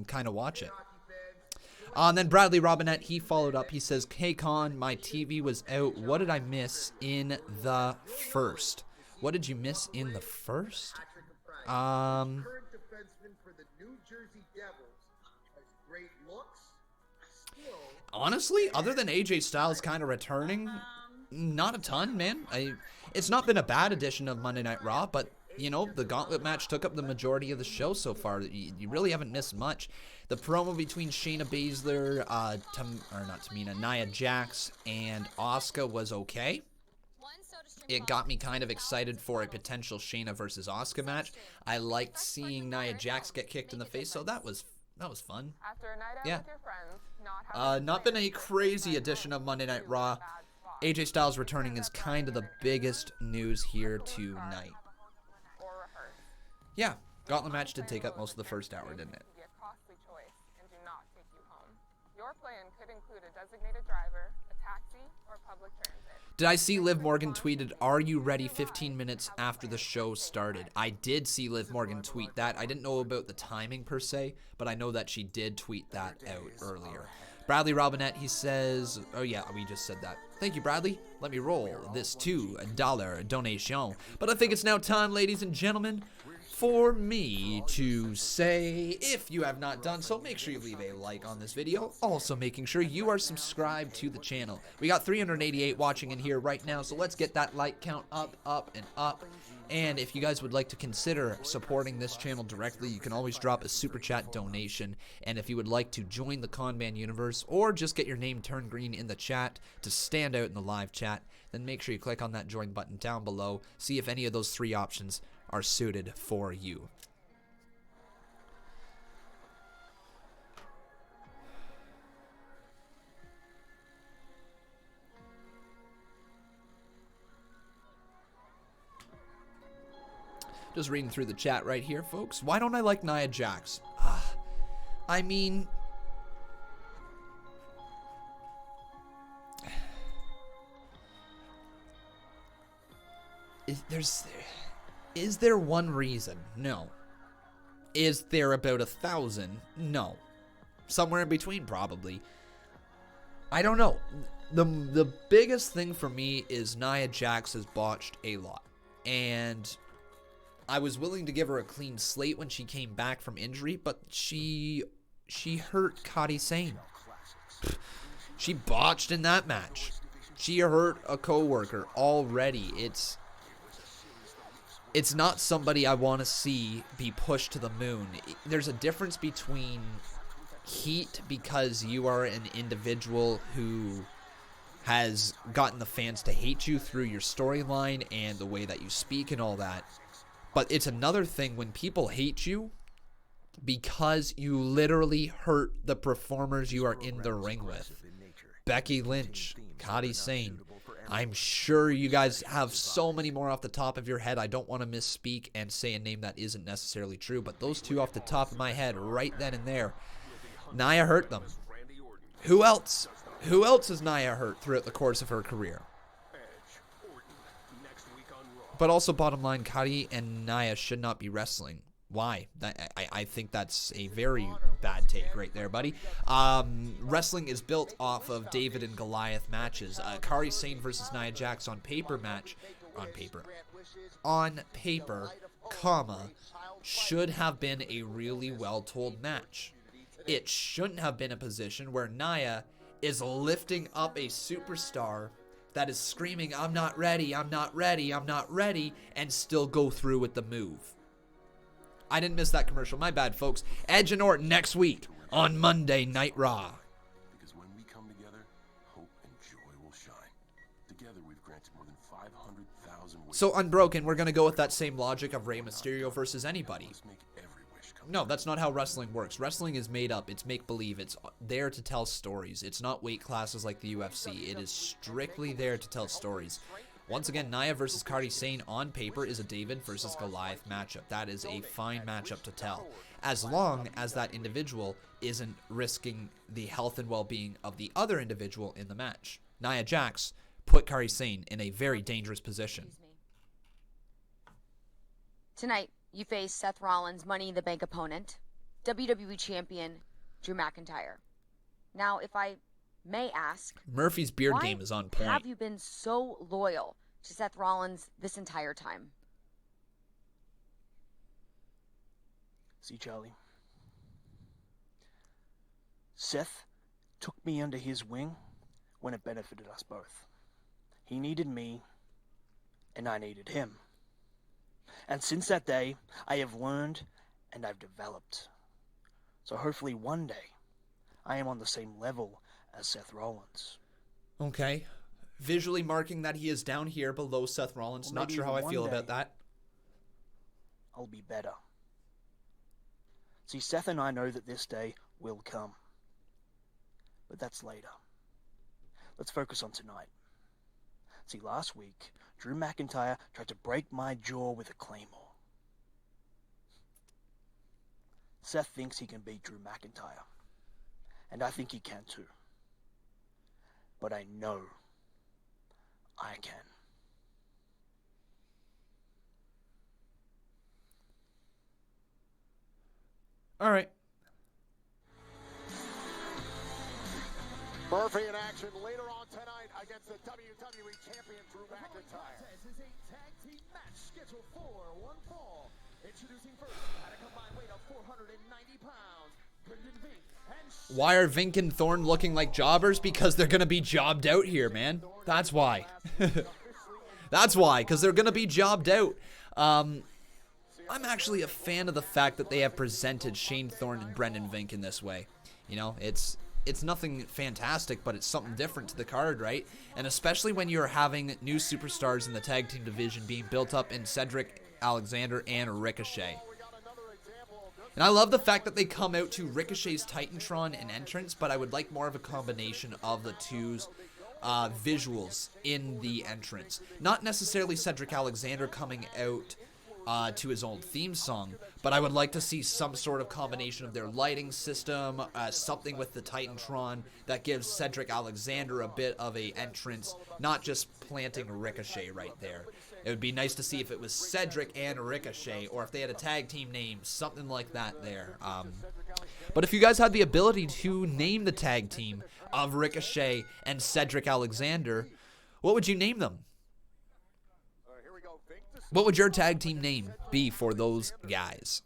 kind of watch it. And then Bradley Robinette, he followed up. He says, "Hey, Con, my TV was out. What did I miss in the first? What did you miss in the first? Honestly, other than AJ Styles kind of returning, not a ton, man. It's not been a bad edition of Monday Night Raw, but, you know, the gauntlet match took up the majority of the show so far. You really haven't missed much. The promo between Shayna Baszler, Nia Jax, and Asuka was okay. It got me kind of excited for a potential Shayna versus Asuka match. I liked seeing Nia Jax get kicked in the face, so that was fun. Yeah. Not been a crazy edition of Monday Night Raw. AJ Styles returning is kind of the biggest news here tonight. Yeah, gauntlet match did take up most of the first hour, didn't it? Your plan could include a designated driver, a taxi, or public transit. Did I see Liv Morgan tweeted, "Are you ready?" 15 minutes after the show started. I did see Liv Morgan tweet that. I didn't know about the timing per se, but I know that she did tweet that out earlier. Bradley Robinette, he says, oh yeah, we just said that. Thank you, Bradley. Let me roll this $2 donation. But I think it's now time, ladies and gentlemen, for me to say, if you have not done so, make sure you leave a like on this video. Also making sure you are subscribed to the channel. We got 388 watching in here right now, so let's get that like count up, up, and up. And if you guys would like to consider supporting this channel directly, you can always drop a super chat donation. And if you would like to join the Conman Universe or just get your name turned green in the chat to stand out in the live chat, then make sure you click on that join button down below. See if any of those 3 options are suited for you. Just reading through the chat right here, folks. Why don't I like Nia Jax? I mean, is there one reason? No. Is there about 1,000? No. Somewhere in between, probably. I don't know. The biggest thing for me is Nia Jax has botched a lot. And I was willing to give her a clean slate when she came back from injury, but she hurt Kairi Sane. She botched in that match. She hurt a coworker already. It's not somebody I want to see be pushed to the moon. There's a difference between heat because you are an individual who has gotten the fans to hate you through your storyline and the way that you speak and all that. But it's another thing when people hate you because you literally hurt the performers you are in the ring with. Becky Lynch, Kairi Sane. I'm sure you guys have so many more off the top of your head. I don't want to misspeak and say a name that isn't necessarily true, but those 2 off the top of my head right then and there, Nia hurt them. Who else? Who else has Nia hurt throughout the course of her career? But also, bottom line, Kairi and Nia should not be wrestling. Why? I think that's a very bad take right there, buddy. Wrestling is built off of David and Goliath matches. Kairi Sane versus Nia Jax on paper match. On paper, should have been a really well-told match. It shouldn't have been a position where Nia is lifting up a superstar that is screaming, I'm not ready, I'm not ready, I'm not ready, and still go through with the move. I didn't miss that commercial. My bad, folks. Edge and Orton next week on Monday Night Raw. Because when we come together, hope and joy will shine. Together we've granted more than 500,000 wishes. So Unbroken, we're going to go with that same logic of Rey Mysterio versus anybody. No, that's not how wrestling works. Wrestling is made up. It's make-believe. It's there to tell stories. It's not weight classes like the UFC. It is strictly there to tell stories. Once again, Nia versus Kairi Sane on paper is a David versus Goliath matchup. That is a fine matchup to tell, as long as that individual isn't risking the health and well-being of the other individual in the match. Nia Jax put Kairi Sane in a very dangerous position. Tonight, you face Seth Rollins' Money in the Bank opponent, WWE Champion Drew McIntyre. Now, if I may ask, Murphy's beard game is on point. Have you been so loyal to Seth Rollins this entire time? See, Charlie, Seth took me under his wing when it benefited us both. He needed me, and I needed him. And since that day, I have learned and I've developed. So hopefully one day, I am on the same level as Seth Rollins. Okay. Visually marking that he is down here below Seth Rollins. Not sure how I feel about that. I'll be better. See, Seth and I know that this day will come. But that's later. Let's focus on tonight. See, last week, Drew McIntyre tried to break my jaw with a claymore. Seth thinks he can beat Drew McIntyre. And I think he can too. But I know I can. All right. Murphy in action later on tonight against the WWE Champion Drew McIntyre. This is a tag team match scheduled for one fall. Introducing first at a combined weight of 490 pounds, Brendan Vink and Why are Vink and Thorne looking like jobbers? Because they're going to be jobbed out here, man. That's why. That's why, because they're going to be jobbed out. I'm actually a fan of the fact that they have presented Shane Thorne and Brendan Vink in this way. You know, it's nothing fantastic, but it's something different to the card, right? And especially when you're having new superstars in the tag team division being built up in Cedric Alexander and Ricochet. And I love the fact that they come out to Ricochet's Titantron and entrance, but I would like more of a combination of the two's visuals in the entrance. Not necessarily Cedric Alexander coming out to his old theme song, but I would like to see some sort of combination of their lighting system, something with the Titantron that gives Cedric Alexander a bit of a entrance, not just planting Ricochet right there. It would be nice to see if it was Cedric and Ricochet, or if they had a tag team name, something like that there. But if you guys had the ability to name the tag team of Ricochet and Cedric Alexander, what would you name them? What would your tag team name be for those guys?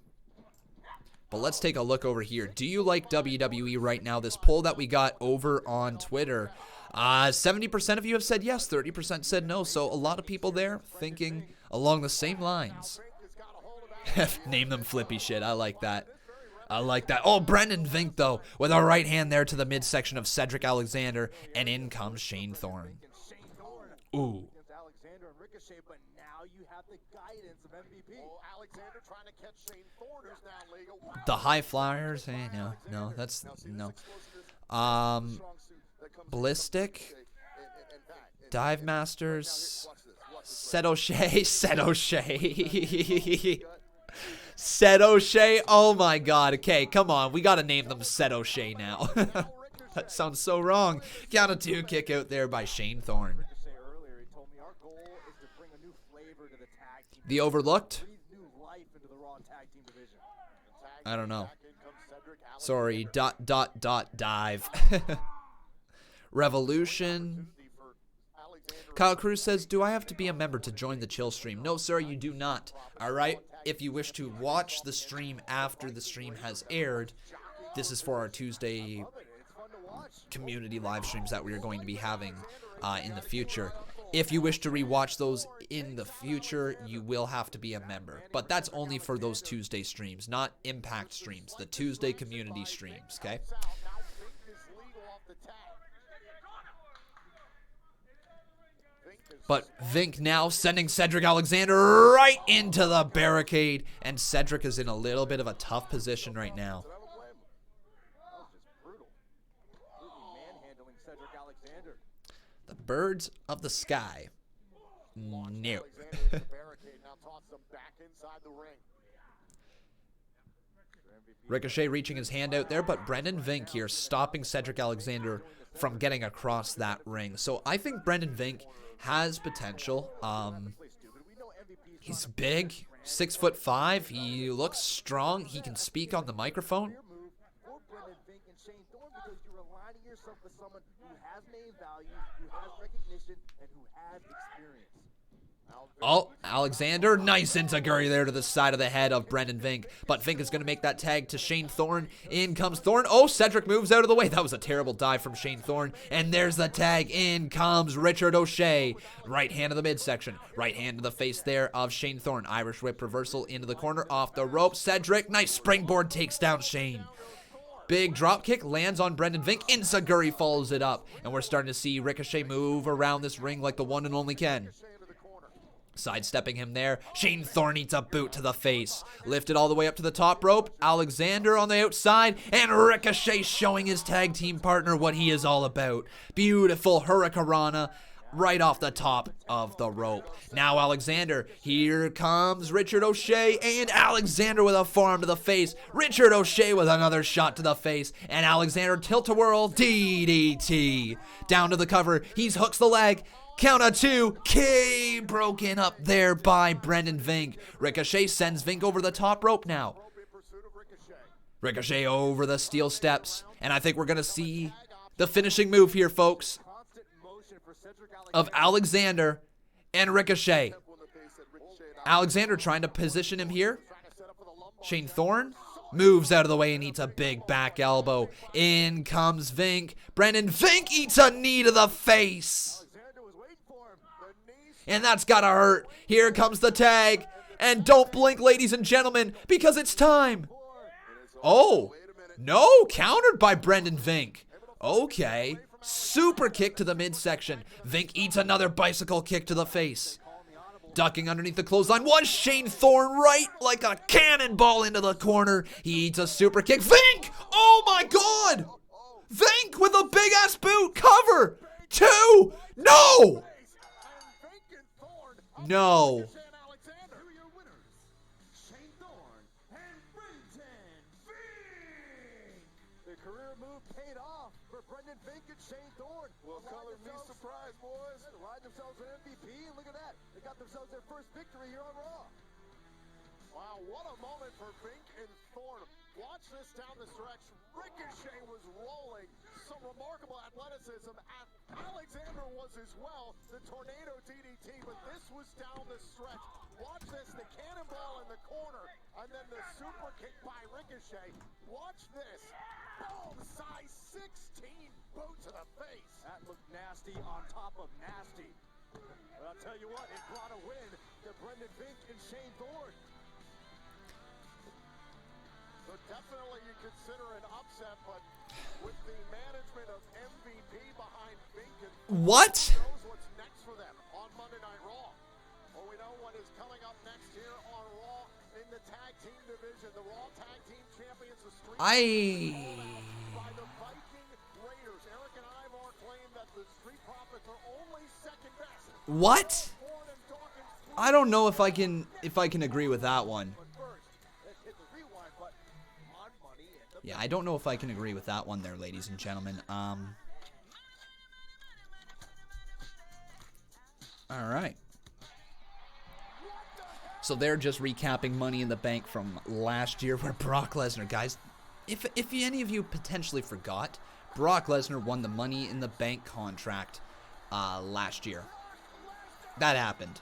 But let's take a look over here. Do you like WWE right now? This poll that we got over on Twitter, 70% of you have said yes, 30% said no. So a lot of people there thinking along the same lines. Name them flippy shit. I like that. I like that. Oh, Brendan Vink, though, with a right hand there to the midsection of Cedric Alexander, and in comes Shane Thorne. Ooh. The high flyers? Hey, no, that's no. Ballistic, Dive Masters, Seth O'Shea, Seth O'Shea. Oh my God. Okay, come on. We got to name them Seth O'Shea now. That sounds so wrong. Count of two, kick out there by Shane Thorne. The Overlooked? I don't know. Sorry, ... dive. Revolution. Kyle Cruz says, do I have to be a member to join the chill stream? No, sir, you do not. All right. If you wish to watch the stream after the stream has aired, this is for our Tuesday community live streams that we are going to be having in the future. If you wish to rewatch those in the future, you will have to be a member. But that's only for those Tuesday streams, not Impact streams. The Tuesday community streams, okay? But Vink now sending Cedric Alexander right into the barricade. And Cedric is in a little bit of a tough position right now. The Birds of the Sky. No. Ricochet reaching his hand out there, but Brendan Vink here stopping Cedric Alexander from getting across that ring. So I think Brendan Vink has potential. He's big, 6'5". He looks strong. He can speak on the microphone. Oh, Alexander, nice enziguri there to the side of the head of Brendan Vink. But Vink is going to make that tag to Shane Thorne. In comes Thorne. Oh, Cedric moves out of the way. That was a terrible dive from Shane Thorne. And there's the tag. In comes Richard O'Shea. Right hand to the midsection. Right hand to the face there of Shane Thorne. Irish whip reversal into the corner. Off the rope. Cedric, nice springboard, takes down Shane. Big drop kick lands on Brendan Vink. Enziguri follows it up. And we're starting to see Ricochet move around this ring like the one and only can. Sidestepping him there. Shane Thorne eats a boot to the face. Lifted all the way up to the top rope. Alexander on the outside. And Ricochet showing his tag team partner what he is all about. Beautiful Hurricanrana right off the top of the rope. Now Alexander. Here comes Richard O'Shea. And Alexander with a forearm to the face. Richard O'Shea with another shot to the face. And Alexander tilt-a-whirl DDT. Down to the cover. He hooks the leg. Count of two. K broken up there by Brendan Vink. Ricochet sends Vink over the top rope now. Ricochet over the steel steps. And I think we're going to see the finishing move here, folks, of Alexander and Ricochet. Alexander trying to position him here. Shane Thorne moves out of the way and eats a big back elbow. In comes Vink. Brendan Vink eats a knee to the face. And that's gotta hurt. Here comes the tag. And don't blink, ladies and gentlemen, because it's time. Oh, no, countered by Brendan Vink. Okay, super kick to the midsection. Vink eats another bicycle kick to the face. Ducking underneath the clothesline. One Shane Thorne right like a cannonball into the corner. He eats a super kick. Vink! Oh my god! Vink with a big ass boot. Cover! 2! No! No. The career move paid off for Brendan Vink and Shane Thorne. Well, color me surprised, boys. Riding themselves an MVP. Look at that. They got themselves their first victory here on Raw. Wow, what a moment for Vink and Thorne. Watch this down the stretch. Ricochet was rolling. Some remarkable athleticism. Alexander was as well. The tornado DDT, but this was down the stretch. Watch this, the cannonball in the corner, and then the super kick by Ricochet. Watch this. Boom, size 16 boot to the face. That looked nasty on top of nasty. But I'll tell you what, it brought a win to Brendan Vink and Shane Thorne. So definitely you consider an upset, but with the management of MVP behind Vink and What? who knows what's next for them on Monday Night Raw. Well, we know what is coming up next here on Raw in the tag team division. The Raw Tag Team Champions, the Street by the Viking Raiders. Eric and Ivar claim that the Street Profits are only second best. What? I don't know if I can agree with that one. Yeah, I don't know if I can agree with that one there, ladies and gentlemen. All right. So they're just recapping Money in the Bank from last year where Brock Lesnar, guys, if any of you potentially forgot, Brock Lesnar won the Money in the Bank contract last year. That happened.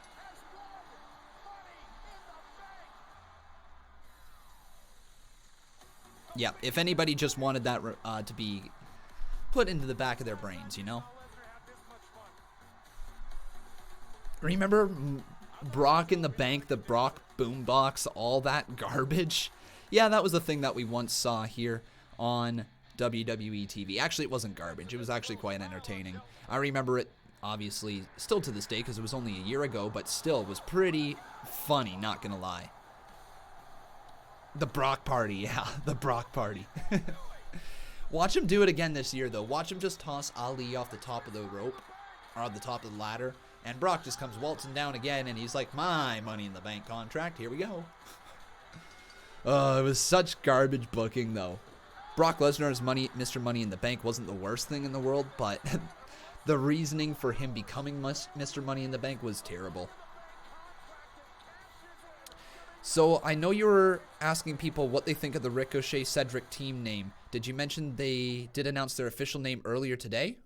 Yeah, if anybody just wanted that to be put into the back of their brains, you know? Remember Brock in the Bank, the Brock boombox, all that garbage? Yeah, that was the thing that we once saw here on WWE TV. Actually, it wasn't garbage. It was actually quite entertaining. I remember it, obviously, still to this day, because it was only a year ago, but still was pretty funny, not gonna lie. The Brock Party, yeah, the Brock Party. Watch him do it again this year, though. Watch him just toss Ali off the top of the rope, or on the top of the ladder, and Brock just comes waltzing down again, and he's like, my Money in the Bank contract, here we go. It was such garbage booking, though. Brock Lesnar's Mr. Money in the Bank wasn't the worst thing in the world, but the reasoning for him becoming Mr. Money in the Bank was terrible. So, I know you were asking people what they think of the Ricochet Cedric team name. Did you mention they did announce their official name earlier today?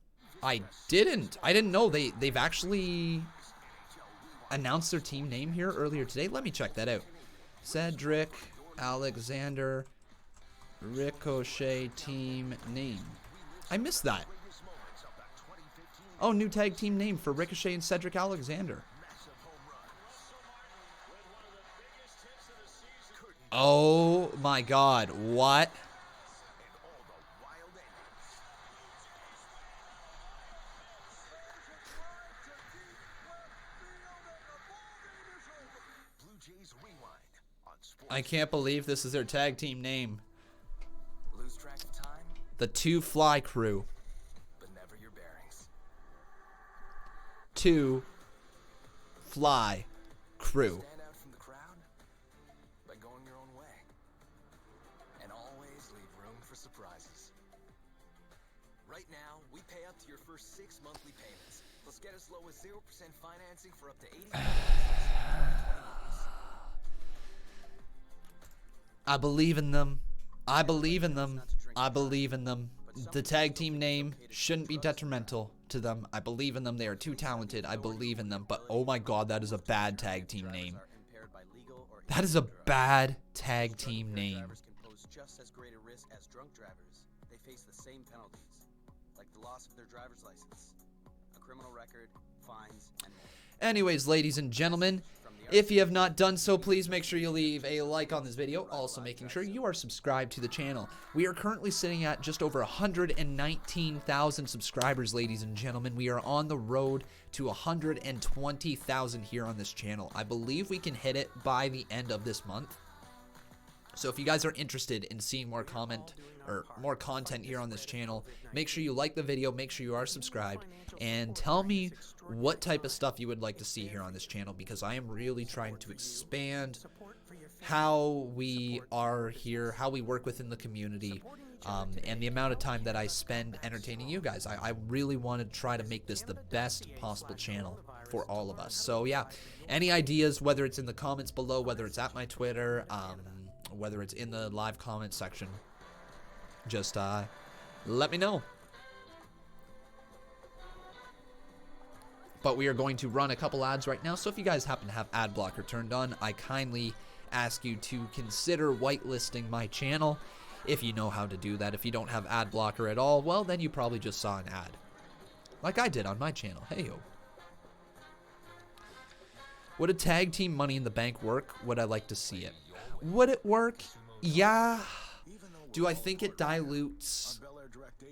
I didn't. I didn't know they've actually announced their team name here earlier today. Let me check that out. Cedric Alexander Ricochet team name. I missed that. Oh, new tag team name for Ricochet and Cedric Alexander. Oh my god, what? I can't believe this is their tag team name. Lose track of time, The Two Fly Crew. but never your bearings. Two Fly Crew. Stand out from the crowd by going your own way. And always leave room for surprises. Right now, we pay up to your first 6 monthly payments. Plus get as low as 0% financing for up to 80 days. I believe in them. I believe in them. I believe in them. The tag team name shouldn't be detrimental to them. I believe in them. They are too talented. I believe in them. But oh my god, that is a bad tag team name. That is a bad tag team name. Drivers can pose just as great a risk as drunk drivers. They face the same penalties, like the loss of their driver's license, a criminal record, fines, and more. Anyways, ladies and gentlemen, if you have not done so, please make sure you leave a like on this video. Also, making sure you are subscribed to the channel. We are currently sitting at just over 119,000 subscribers, ladies and gentlemen. We are on the road to 120,000 here on this channel. I believe we can hit it by the end of this month. So if you guys are interested in seeing more content here on this channel, make sure you like the video, make sure you are subscribed, and tell me what type of stuff you would like to see here on this channel, because I am really trying to expand how we are here, how we work within the community, and the amount of time that I spend entertaining you guys. I really want to try to make this the best possible channel for all of us. So yeah, any ideas, whether it's in the comments below, whether it's at my Twitter, whether it's in the live comment section, just let me know. But we are going to run a couple ads right now, so if you guys happen to have ad blocker turned on, I kindly ask you to consider whitelisting my channel if you know how to do that. If you don't have ad blocker at all, well, then you probably just saw an ad, like I did on my channel. Hey-yo. Would a tag team Money in the Bank work? Would I like to see it? Would it work? Yeah. Do I think it dilutes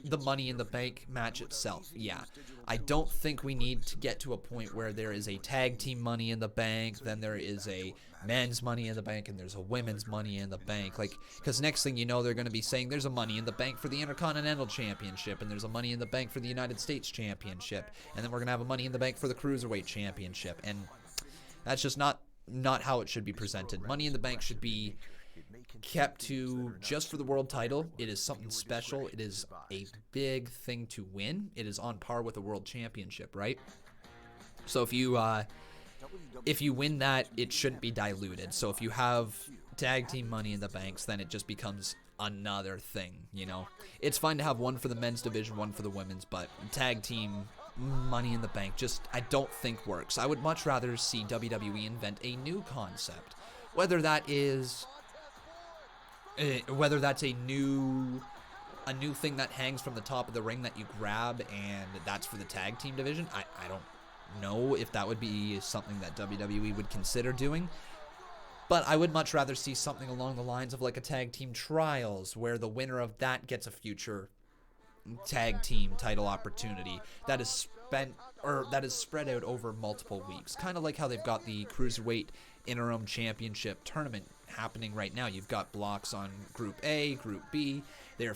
the Money in the Bank match itself? Yeah. I don't think we need to get to a point where there is a tag team Money in the Bank, then there is a men's Money in the Bank, and there's a women's Money in the Bank. Like, because next thing you know, they're going to be saying there's a Money in the Bank for the Intercontinental Championship, and there's a Money in the Bank for the United States Championship, and then we're going to have a Money in the Bank for the Cruiserweight Championship, and that's just not how it should be presented. Money in the Bank should be kept to just for the world title. It is something special. It is a big thing to win. It is on par with a world championship, right? So if you win that, it shouldn't be diluted. So if you have tag team Money in the Banks, then it just becomes another thing, you know? It's fine to have one for the men's division, one for the women's, but tag team Money in the Bank just, I don't think works. I would much rather see WWE invent a new concept. Whether that's a new thing that hangs from the top of the ring that you grab and that's for the tag team division. I don't know if that would be something that WWE would consider doing. But I would much rather see something along the lines of like a tag team trials where the winner of that gets a future tag team title opportunity that is spread out over multiple weeks. Kind of like how they've got the Cruiserweight Interim Championship tournament happening right now. You've got blocks on Group A, Group B. They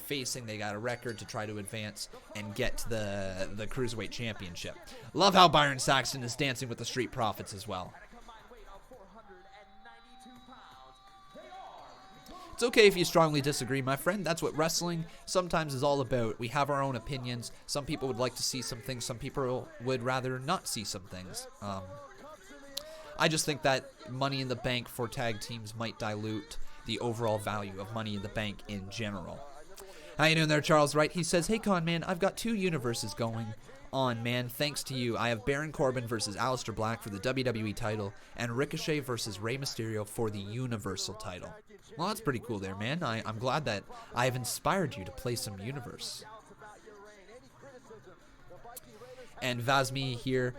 got a record to try to advance and get to the Cruiserweight Championship. Love how Byron Saxton is dancing with the Street Profits as well. It's okay if you strongly disagree, my friend. That's what wrestling sometimes is all about. We have our own opinions. Some people would like to see some things. Some people would rather not see some things. I just think that Money in the Bank for tag teams might dilute the overall value of Money in the Bank in general. How you doing there, Charles Wright? He says, hey, Conman, I've got 2 universes going on, man. Thanks to you. I have Baron Corbin versus Alistair Black for the WWE title and Ricochet versus Rey Mysterio for the Universal title. Well, that's pretty cool there, man. I'm glad that I have inspired you to play some Universe. And Vazmi here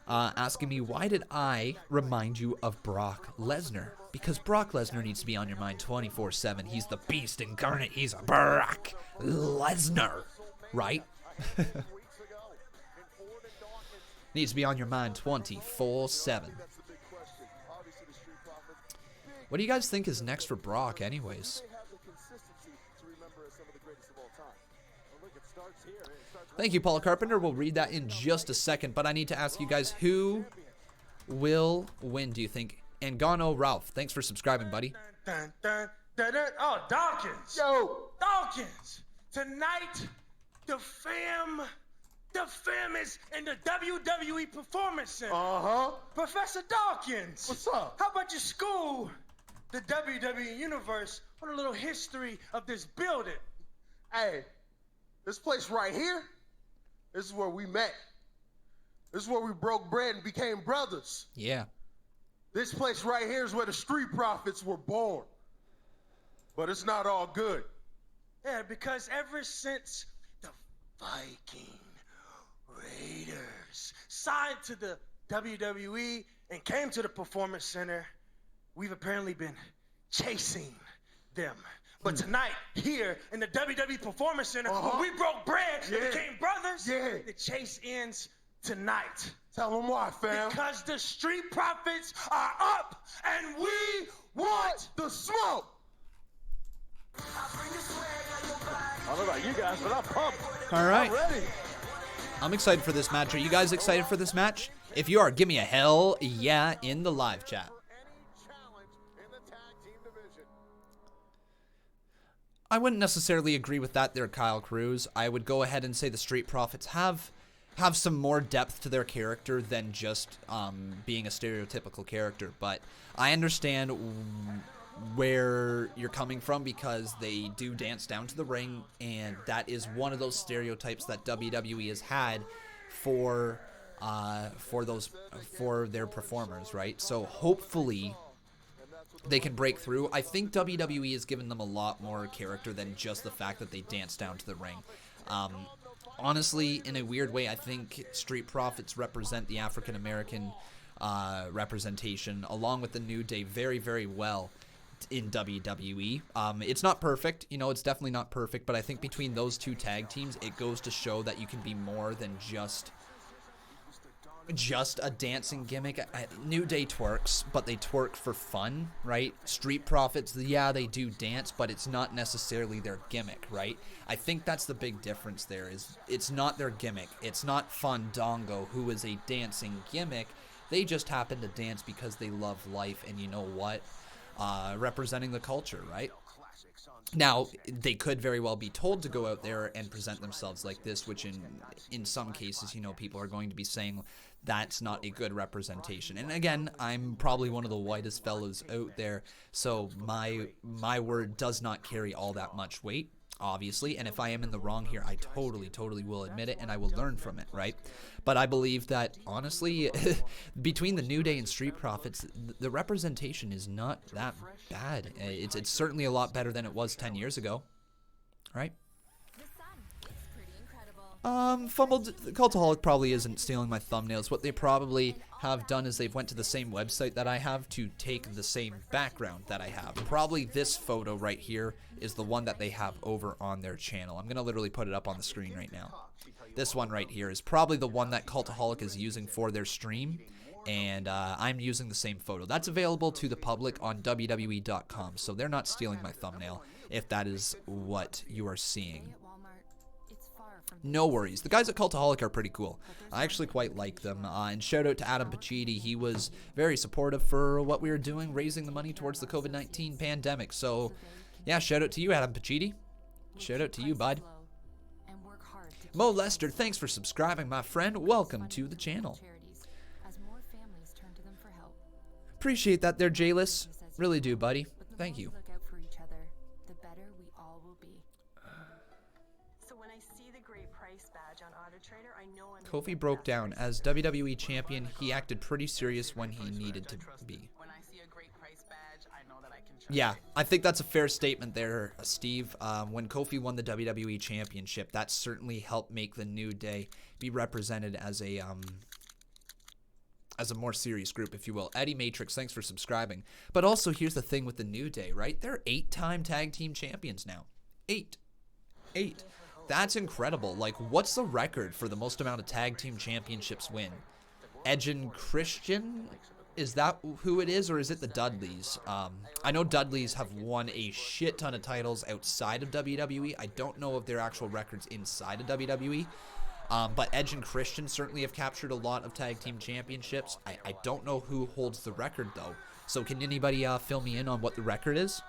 asking me, why did I remind you of Brock Lesnar? Because Brock Lesnar needs to be on your mind 24/7. He's the beast incarnate. He's a Brock Lesnar, right? Needs to be on your mind 24/7. What do you guys think is next for Brock anyways? Thank you, Paul Carpenter. We'll read that in just a second, but I need to ask you guys, who will win, do you think? And Gano Ralph, thanks for subscribing, buddy. Dun, dun, dun, dun. Oh, Dawkins. Yo. Dawkins. Tonight, the fam is in the WWE Performance Center. Uh-huh. Professor Dawkins. What's up? How about you school the WWE Universe on a little history of this building? Hey, this place right here, this is where we met. This is where we broke bread and became brothers. Yeah. This place right here is where the Street Profits were born. But it's not all good. Yeah, because ever since the Viking Raiders signed to the WWE and came to the Performance Center, we've apparently been chasing them. But tonight, here in the WWE Performance Center, when we broke bread and became brothers, the chase ends tonight. Tell them why, fam. Because the Street Profits are up and we want the smoke. I don't know about you guys, but I'm pumped. All right. I'm ready. I'm excited for this match. Are you guys excited for this match? If you are, give me a hell yeah in the live chat. I wouldn't necessarily agree with that there, Kyle Cruz. I would go ahead and say the Street Profits have some more depth to their character than just being a stereotypical character. But I understand where you're coming from because they do dance down to the ring, and that is one of those stereotypes that WWE has had for their performers, right? So hopefully they can break through. I think WWE has given them a lot more character than just the fact that they dance down to the ring. Honestly, in a weird way, I think Street Profits represent the African American representation along with the New Day very, very well in WWE. It's not perfect, it's definitely not perfect, but I think between those two tag teams, it goes to show that you can be more than just a dancing gimmick. New Day twerks, but they twerk for fun, right? Street Profits, yeah, they do dance, but it's not necessarily their gimmick, right? I think that's the big difference there, is it's not their gimmick. It's not Fandango, who is a dancing gimmick. They just happen to dance because they love life, and you know what? Representing the culture, right? Now, they could very well be told to go out there and present themselves like this, which in some cases, people are going to be saying that's not a good representation. And again, I'm probably one of the whitest fellows out there, so my word does not carry all that much weight, obviously. And if I am in the wrong here, I totally will admit it, and I will learn from it, right? But I believe that, honestly, between the New Day and Street Profits, the representation is not that bad. It's certainly a lot better than it was 10 years ago, right? Fumbled. Cultaholic probably isn't stealing my thumbnails. What they probably have done is they've went to the same website that I have to take the same background that I have. Probably this photo right here is the one that they have over on their channel. I'm going to literally put it up on the screen right now. This one right here is probably the one that Cultaholic is using for their stream, and I'm using the same photo. That's available to the public on WWE.com, so they're not stealing my thumbnail if that is what you are seeing. No worries. The guys at Cultaholic are pretty cool. I actually quite like them. And shout out to Adam Pacitti. He was very supportive for what we were doing, raising the money towards the COVID-19 pandemic. So, yeah, shout out to you, Adam Pacitti. Shout out to you, bud. Mo Lester, thanks for subscribing, my friend. Welcome to the channel. Appreciate that there, Jayless. Really do, buddy. Thank you. Kofi broke down. As WWE Champion, he acted pretty serious when he needed to be. Yeah, I think that's a fair statement there, Steve. When Kofi won the WWE Championship, that certainly helped make the New Day be represented as a more serious group, if you will. Eddie Matrix, thanks for subscribing. But also, here's the thing with the New Day, right? They're 8-time tag team champions now. 8. That's incredible. Like, what's the record for the most amount of tag team championships win? Edge and Christian? Is that who it is, or is it the Dudleys? I know Dudleys have won a shit ton of titles outside of WWE. I don't know of their actual records inside of WWE. But Edge and Christian certainly have captured a lot of tag team championships. I don't know who holds the record, though. So can anybody fill me in on what the record is?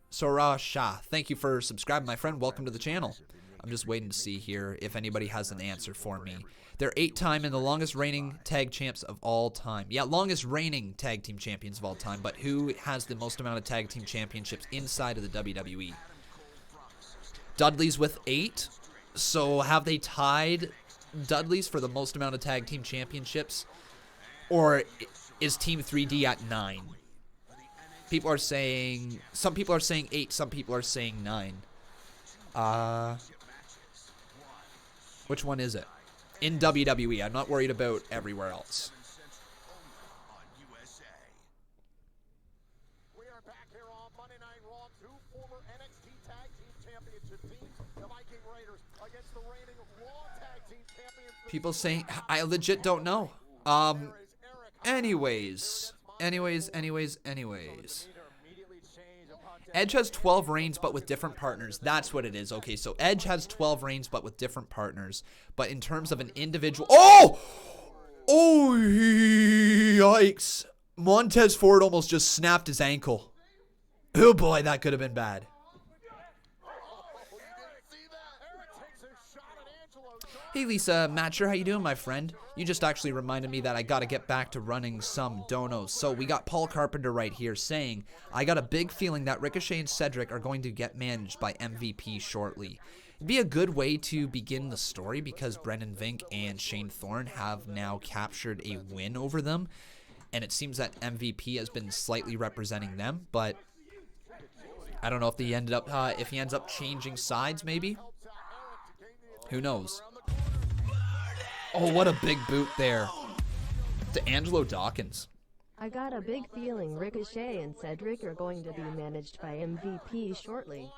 Sarasha, thank you for subscribing, my friend. Welcome to the channel. I'm just waiting to see here if anybody has an answer for me. They're 8-time and the longest reigning tag champs of all time. Yeah, longest reigning tag team champions of all time, but who has the most amount of tag team championships inside of the WWE? Dudley's with 8. So have they tied Dudley's for the most amount of tag team championships? Or is Team 3D at 9. People are saying, some people are saying 8, some people are saying 9. Which one is it? In WWE. I'm not worried about everywhere else. We are back here on Monday Night Raw. 2 former NXT Tag Team Championship teams, the Viking Raiders against the reigning Raw Tag Team Champions. People saying, I legit don't know. Anyways. Edge has 12 reigns, but with different partners. That's what it is. Okay, so Edge has 12 reigns, but with different partners. But in terms of an individual... Oh! Oh, yikes. Montez Ford almost just snapped his ankle. Oh, boy, that could have been bad. Hey, Lisa Matcher, how you doing, my friend? You just actually reminded me that I got to get back to running some donos. So we got Paul Carpenter right here saying, I got a big feeling that Ricochet and Cedric are going to get managed by MVP shortly. It'd be a good way to begin the story because Brendan Vink and Shane Thorne have now captured a win over them. And it seems that MVP has been slightly representing them, but I don't know if he ends up changing sides maybe. Who knows? Oh, what a big boot there to Angelo Dawkins. I got a big feeling Ricochet and Cedric are going to be managed by MVP shortly.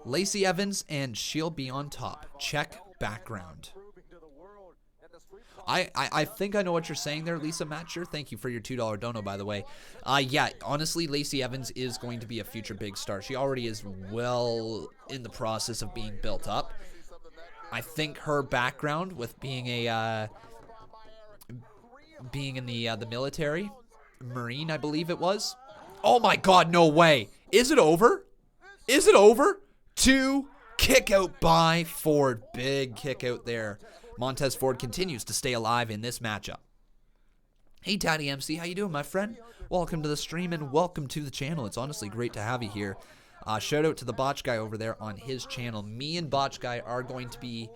Lacey Evans and she'll be on top. Check background. I think I know what you're saying there, Lisa Matcher. Thank you for your $2 dono, by the way. Yeah, honestly, Lacey Evans is going to be a future big star. She already is well in the process of being built up. I think her background with being in the military, Marine, I believe it was. Oh my God, no way. Is it over? Is it over? 2 kick out by Ford. Big kick out there. Montez Ford continues to stay alive in this matchup. Hey, Daddy MC, how you doing, my friend? Welcome to the stream and welcome to the channel. It's honestly great to have you here. Shout out to the Botch Guy over there on his channel. Me and Botch Guy are going to be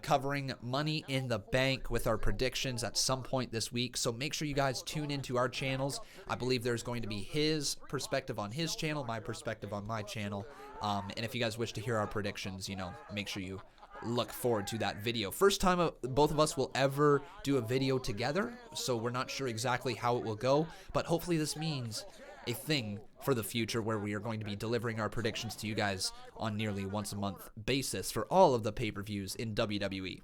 covering Money in the Bank with our predictions at some point this week. So make sure you guys tune into our channels. I believe there's going to be his perspective on his channel, my perspective on my channel. And if you guys wish to hear our predictions, you know, make sure you look forward to that video. First time both of us will ever do a video together, so we're not sure exactly how it will go, but hopefully this means a thing for the future where we are going to be delivering our predictions to you guys on nearly once a month basis for all of the pay-per-views in WWE.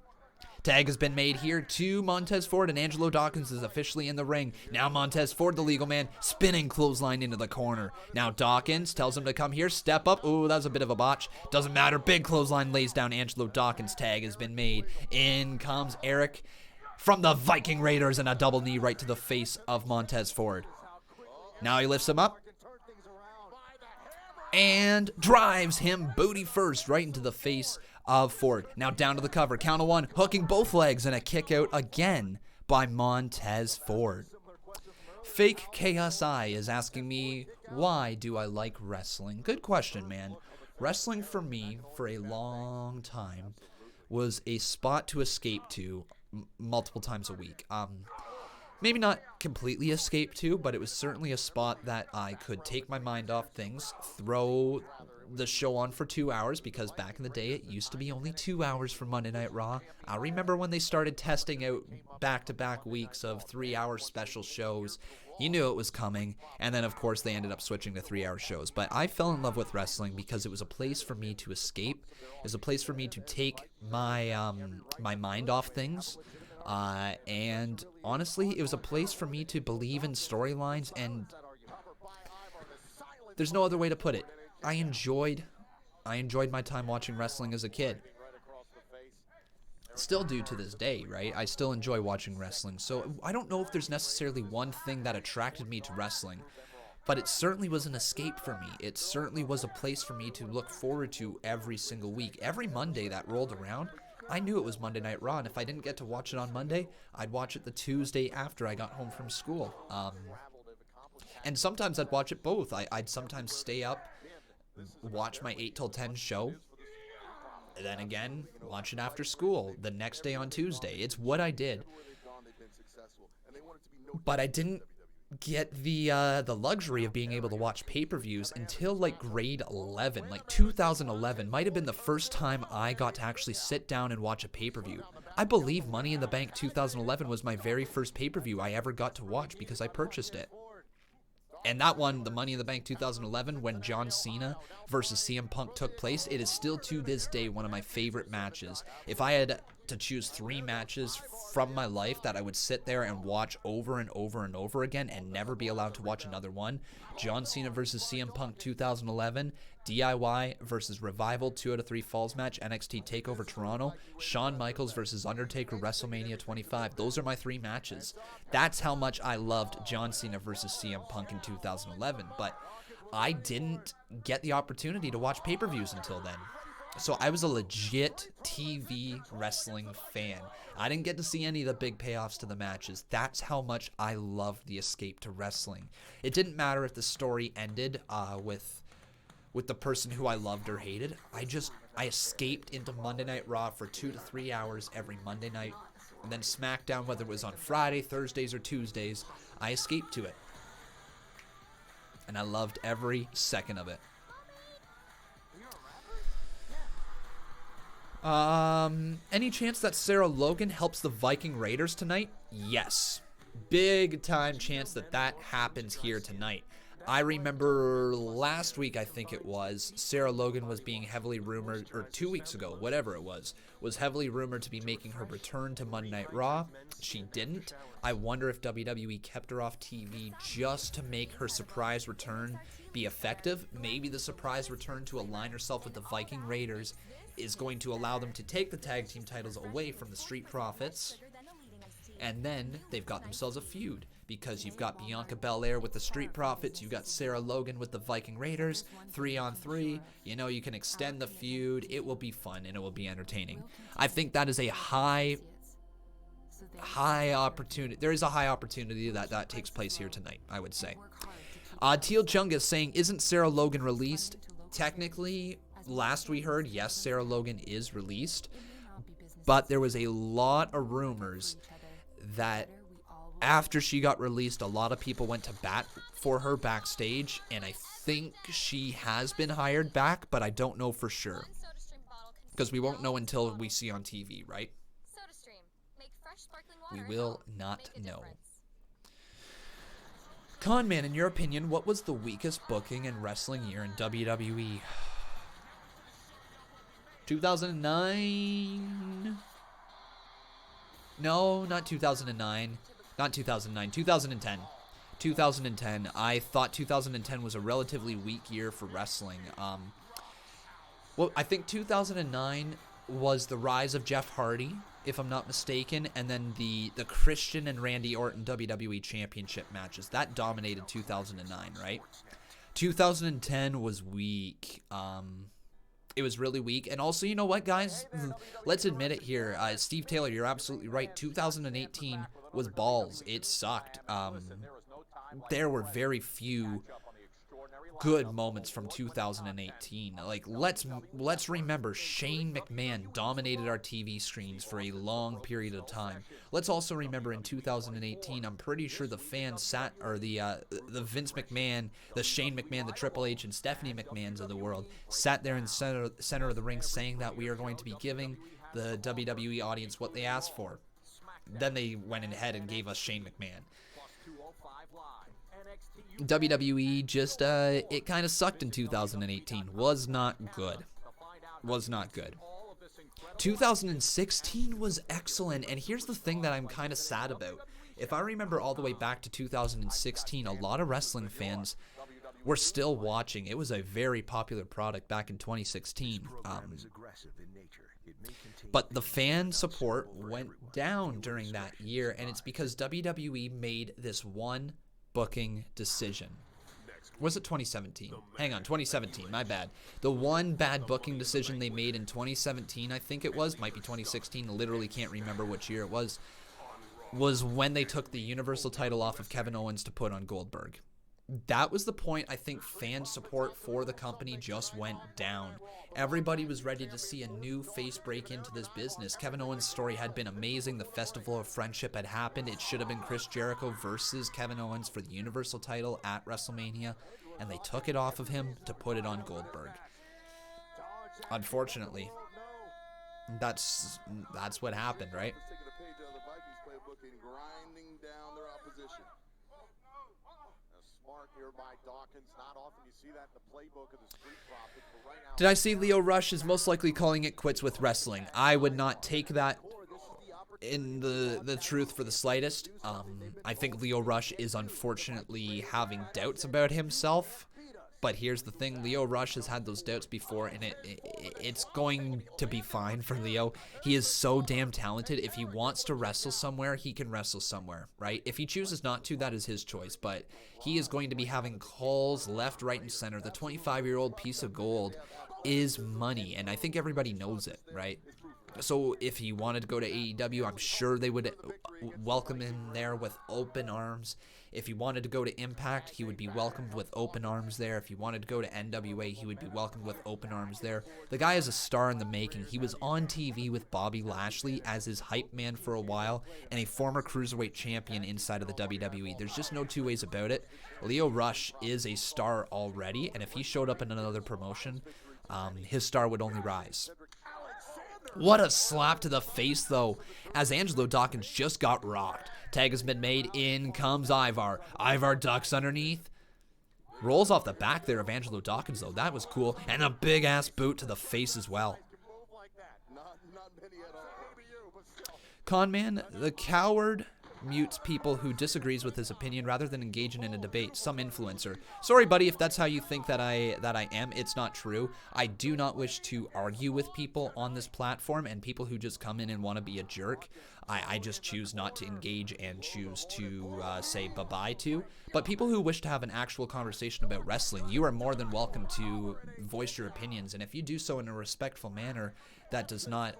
Tag has been made here to Montez Ford, and Angelo Dawkins is officially in the ring. Now Montez Ford, the legal man, spinning clothesline into the corner. Now Dawkins tells him to come here, step up. Ooh, that was a bit of a botch. Doesn't matter. Big clothesline lays down Angelo Dawkins. Tag has been made. In comes Eric from the Viking Raiders, and a double knee right to the face of Montez Ford. Now he lifts him up and drives him booty first right into the face of Ford. Now down to the cover. Count of 1, hooking both legs, and a kick out again by Montez Ford. Fake KSI is asking me, why do I like wrestling? Good question, man. Wrestling for me, for a long time, was a spot to escape to multiple times a week. Maybe not completely escape to, but it was certainly a spot that I could take my mind off things, throw the show on for 2 hours, because back in the day it used to be only 2 hours for Monday Night Raw. I remember when they started testing out back-to-back weeks of 3-hour special shows. You knew it was coming, and then of course they ended up switching to 3-hour shows. But I fell in love with wrestling because it was a place for me to escape. It was a place for me to take my my mind off things. And honestly, it was a place for me to believe in storylines, and there's no other way to put it. I enjoyed my time watching wrestling as a kid. Still do to this day, right? I still enjoy watching wrestling. So I don't know if there's necessarily one thing that attracted me to wrestling, but it certainly was an escape for me. It certainly was a place for me to look forward to every single week. Every Monday that rolled around, I knew it was Monday Night Raw, and if I didn't get to watch it on Monday, I'd watch it the Tuesday after I got home from school. And sometimes I'd watch it both. I'd sometimes stay up, watch my 8 till 10 show, and then again, watch it after school the next day on Tuesday. It's what I did. but I didn't get the luxury of being able to watch pay-per-views until like grade 11. Like 2011 might have been the first time I got to actually sit down and watch a pay-per-view. I believe Money in the Bank 2011 was my very first pay-per-view I ever got to watch because I purchased it. And that one, the Money in the Bank 2011, when John Cena versus CM Punk took place, it is still to this day one of my favorite matches. If I had to choose 3 matches from my life that I would sit there and watch over and over and over again and never be allowed to watch another one, John Cena versus CM Punk 2011, DIY versus Revival 2 out of 3 Falls match, NXT TakeOver Toronto, Shawn Michaels versus Undertaker WrestleMania 25. Those are my 3 matches. That's how much I loved John Cena versus CM Punk in 2011, but I didn't get the opportunity to watch pay-per-views until then. So I was a legit TV wrestling fan. I didn't get to see any of the big payoffs to the matches. That's how much I loved the escape to wrestling. It didn't matter if the story ended with the person who I loved or hated. I escaped into Monday Night Raw for 2 to 3 hours every Monday night. And then SmackDown, whether it was on Friday, Thursdays, or Tuesdays, I escaped to it. And I loved every second of it. Any chance that Sarah Logan helps the Viking Raiders tonight? Yes. Big time chance that happens here tonight. I remember last week, I think it was, Sarah Logan was being heavily rumored, or 2 weeks ago, whatever it was heavily rumored to be making her return to Monday Night Raw. She didn't. I wonder if WWE kept her off TV just to make her surprise return be effective. Maybe the surprise return to align herself with the Viking Raiders is going to allow them to take the tag team titles away from the Street Profits, and then they've got themselves a feud, because you've got Bianca Belair with the Street Profits, you've got Sarah Logan with the Viking Raiders, 3-on-3, you know, you can extend the feud. It will be fun and it will be entertaining. I think that is a high opportunity. There is a high opportunity that takes place here tonight, I would say. Teal Chunga is saying, isn't Sarah Logan released? Technically, last we heard, yes, Sarah Logan is released, but there was a lot of rumors that after she got released, a lot of people went to bat for her backstage, and I think she has been hired back, but I don't know for sure, because we won't know until we see on TV, right? We will not know. Conman, in your opinion, what was the weakest booking and wrestling year in WWE? 2009? No, not 2009. Not 2009. 2010. 2010. I thought 2010 was a relatively weak year for wrestling. Well, I think 2009 was the rise of Jeff Hardy, if I'm not mistaken, and then the Christian and Randy Orton WWE Championship matches. That dominated 2009, right? 2010 was weak. It was really weak. And also, you know what, guys? Let's admit it here. Steve Taylor, you're absolutely right. 2018 was balls. It sucked. There were very few good moments from 2018. Like, let's remember, Shane McMahon dominated our TV screens for a long period of time. Let's also remember in 2018, I'm pretty sure the fans sat, or the Vince McMahon, the Shane McMahon, the Triple H, and Stephanie McMahons of the world sat there in center of the ring saying that we are going to be giving the WWE audience what they asked for. Then they went ahead and gave us Shane McMahon. WWE just, it kind of sucked in 2018. Was not good. 2016 was excellent, and here's the thing that I'm kind of sad about. If I remember all the way back to 2016, a lot of wrestling fans were still watching. It was a very popular product back in 2016. But the fan support went down during that year, and it's because WWE made this one booking decision. Was it 2017? Hang on, 2017, my bad. The one bad booking decision they made in 2017, I think it was, might be 2016, literally can't remember which year it was when they took the Universal title off of Kevin Owens to put on Goldberg. that was the point I think fan support for the company just went down. Everybody was ready to see a new face break into this business. Kevin Owens' story had been amazing. The Festival of Friendship had happened. It should have been Chris Jericho versus Kevin Owens for the Universal title at WrestleMania, and they took it off of him to put it on Goldberg. Unfortunately, that's what happened, right? Did I see Lio Rush is most likely calling it quits with wrestling? I would not take that in the truth for the slightest. I think Lio Rush is unfortunately having doubts about himself. But here's the thing, Lio Rush has had those doubts before, and it's going to be fine for Lio. He is so damn talented. If he wants to wrestle somewhere, he can wrestle somewhere, right? If he chooses not to, that is his choice. But he is going to be having calls left, right, and center. The 25-year-old piece of gold is money, and I think everybody knows it, right? So if he wanted to go to AEW, I'm sure they would welcome him there with open arms. If he wanted to go to Impact, he would be welcomed with open arms there. If he wanted to go to NWA, he would be welcomed with open arms there. The guy is a star in the making. He was on TV with Bobby Lashley as his hype man for a while and a former cruiserweight champion inside of the WWE. There's just no two ways about it. Lio Rush is a star already, and if he showed up in another promotion, his star would only rise. What a slap to the face, though, as Angelo Dawkins just got rocked. Tag has been made. In comes Ivar. Ivar ducks underneath. Rolls off the back there of Angelo Dawkins, though. That was cool. And a big-ass boot to the face as well. Conman, the coward, mutes people who disagrees with his opinion rather than engaging in a debate. Some influencer. Sorry, buddy, if that's how you think that I am. It's not true. I do not wish to argue with people on this platform, and people who just come in and want to be a jerk, I just choose not to engage and choose to say bye-bye to. But people who wish to have an actual conversation about wrestling, you are more than welcome to voice your opinions, and if you do so in a respectful manner that does not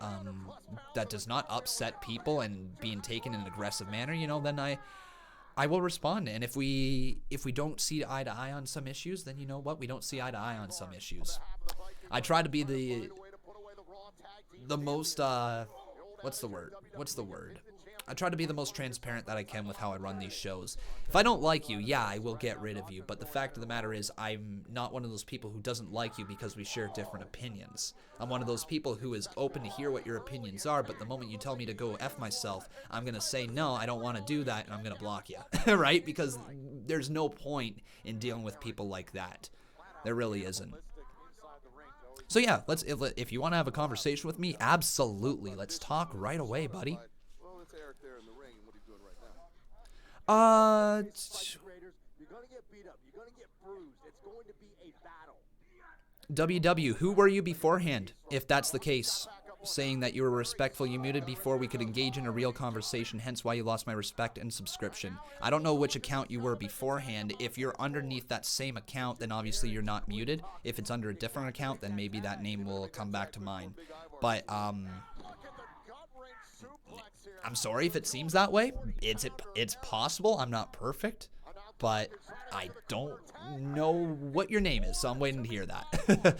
upset people and being taken in an aggressive manner, you know, then I will respond. And if we don't see eye to eye on some issues, then you know what, we don't see eye to eye on some issues. I try to be the most what's the word? I try to be the most transparent that I can with how I run these shows. If I don't like you, yeah, I will get rid of you. But the fact of the matter is, I'm not one of those people who doesn't like you because we share different opinions. I'm one of those people who is open to hear what your opinions are, but the moment you tell me to go F myself, I'm going to say, no, I don't want to do that, and I'm going to block you, right? Because there's no point in dealing with people like that. There really isn't. So yeah, if you want to have a conversation with me, absolutely. Let's talk right away, buddy. WW, who were you beforehand, if that's the case? Saying that you were respectful, you muted before we could engage in a real conversation, hence why you lost my respect and subscription. I don't know which account you were beforehand. If you're underneath that same account, then obviously you're not muted. If it's under a different account, then maybe that name will come back to mine. But, I'm sorry if it seems that way. It's possible. I'm not perfect, but I don't know what your name is, so I'm waiting to hear that.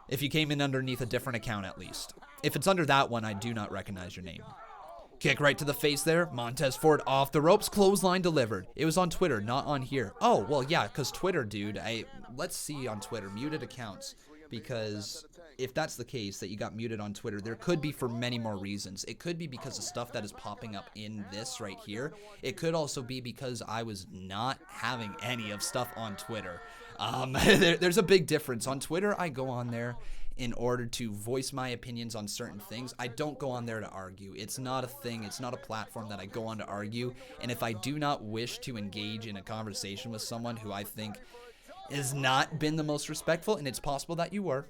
If you came in underneath a different account, at least. If it's under that one, I do not recognize your name. Kick right to the face there. Montez Ford off the ropes. Clothesline delivered. It was on Twitter, not on here. Oh, well, yeah, because Twitter, dude. Let's see on Twitter. Muted accounts. Because if that's the case, that you got muted on Twitter, there could be for many more reasons. It could be because of stuff that is popping up in this right here. It could also be because I was not having any of stuff on Twitter. There's a big difference. On Twitter, I go on there in order to voice my opinions on certain things. I don't go on there to argue. It's not a thing. It's not a platform that I go on to argue. And if I do not wish to engage in a conversation with someone who I think has not been the most respectful, and it's possible that you were,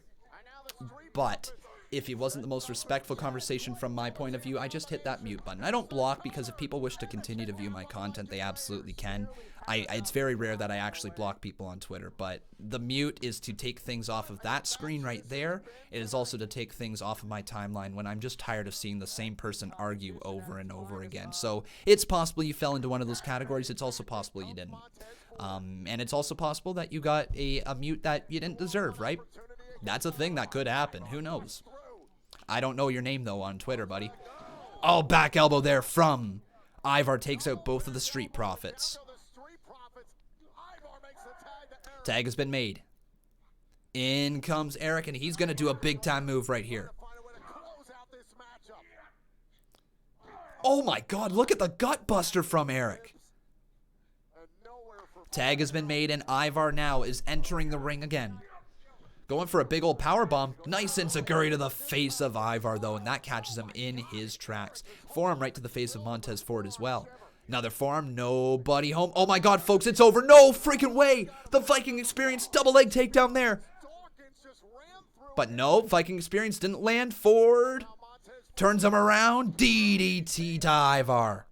but if it wasn't the most respectful conversation from my point of view, I just hit that mute button. I don't block, because if people wish to continue to view my content, they absolutely can. It's very rare that I actually block people on Twitter, but the mute is to take things off of that screen right there. It is also to take things off of my timeline when I'm just tired of seeing the same person argue over and over again. So it's possible you fell into one of those categories. It's also possible you didn't. And it's also possible that you got a mute that you didn't deserve, right? That's a thing that could happen. Who knows? I don't know your name, though, on Twitter, buddy. Oh, back elbow there from Ivar. Takes out both of the Street Profits. Tag has been made. In comes Eric, and he's going to do a big-time move right here. Oh, my God. Look at the gut buster from Eric. Tag has been made, and Ivar now is entering the ring again. Going for a big old powerbomb. Nice enziguri to the face of Ivar, though, and that catches him in his tracks. Forearm right to the face of Montez Ford as well. Another forearm. Nobody home. Oh, my God, folks. It's over. No freaking way. The Viking Experience double leg takedown there. But no, Viking Experience didn't land. Ford turns him around. DDT to Ivar.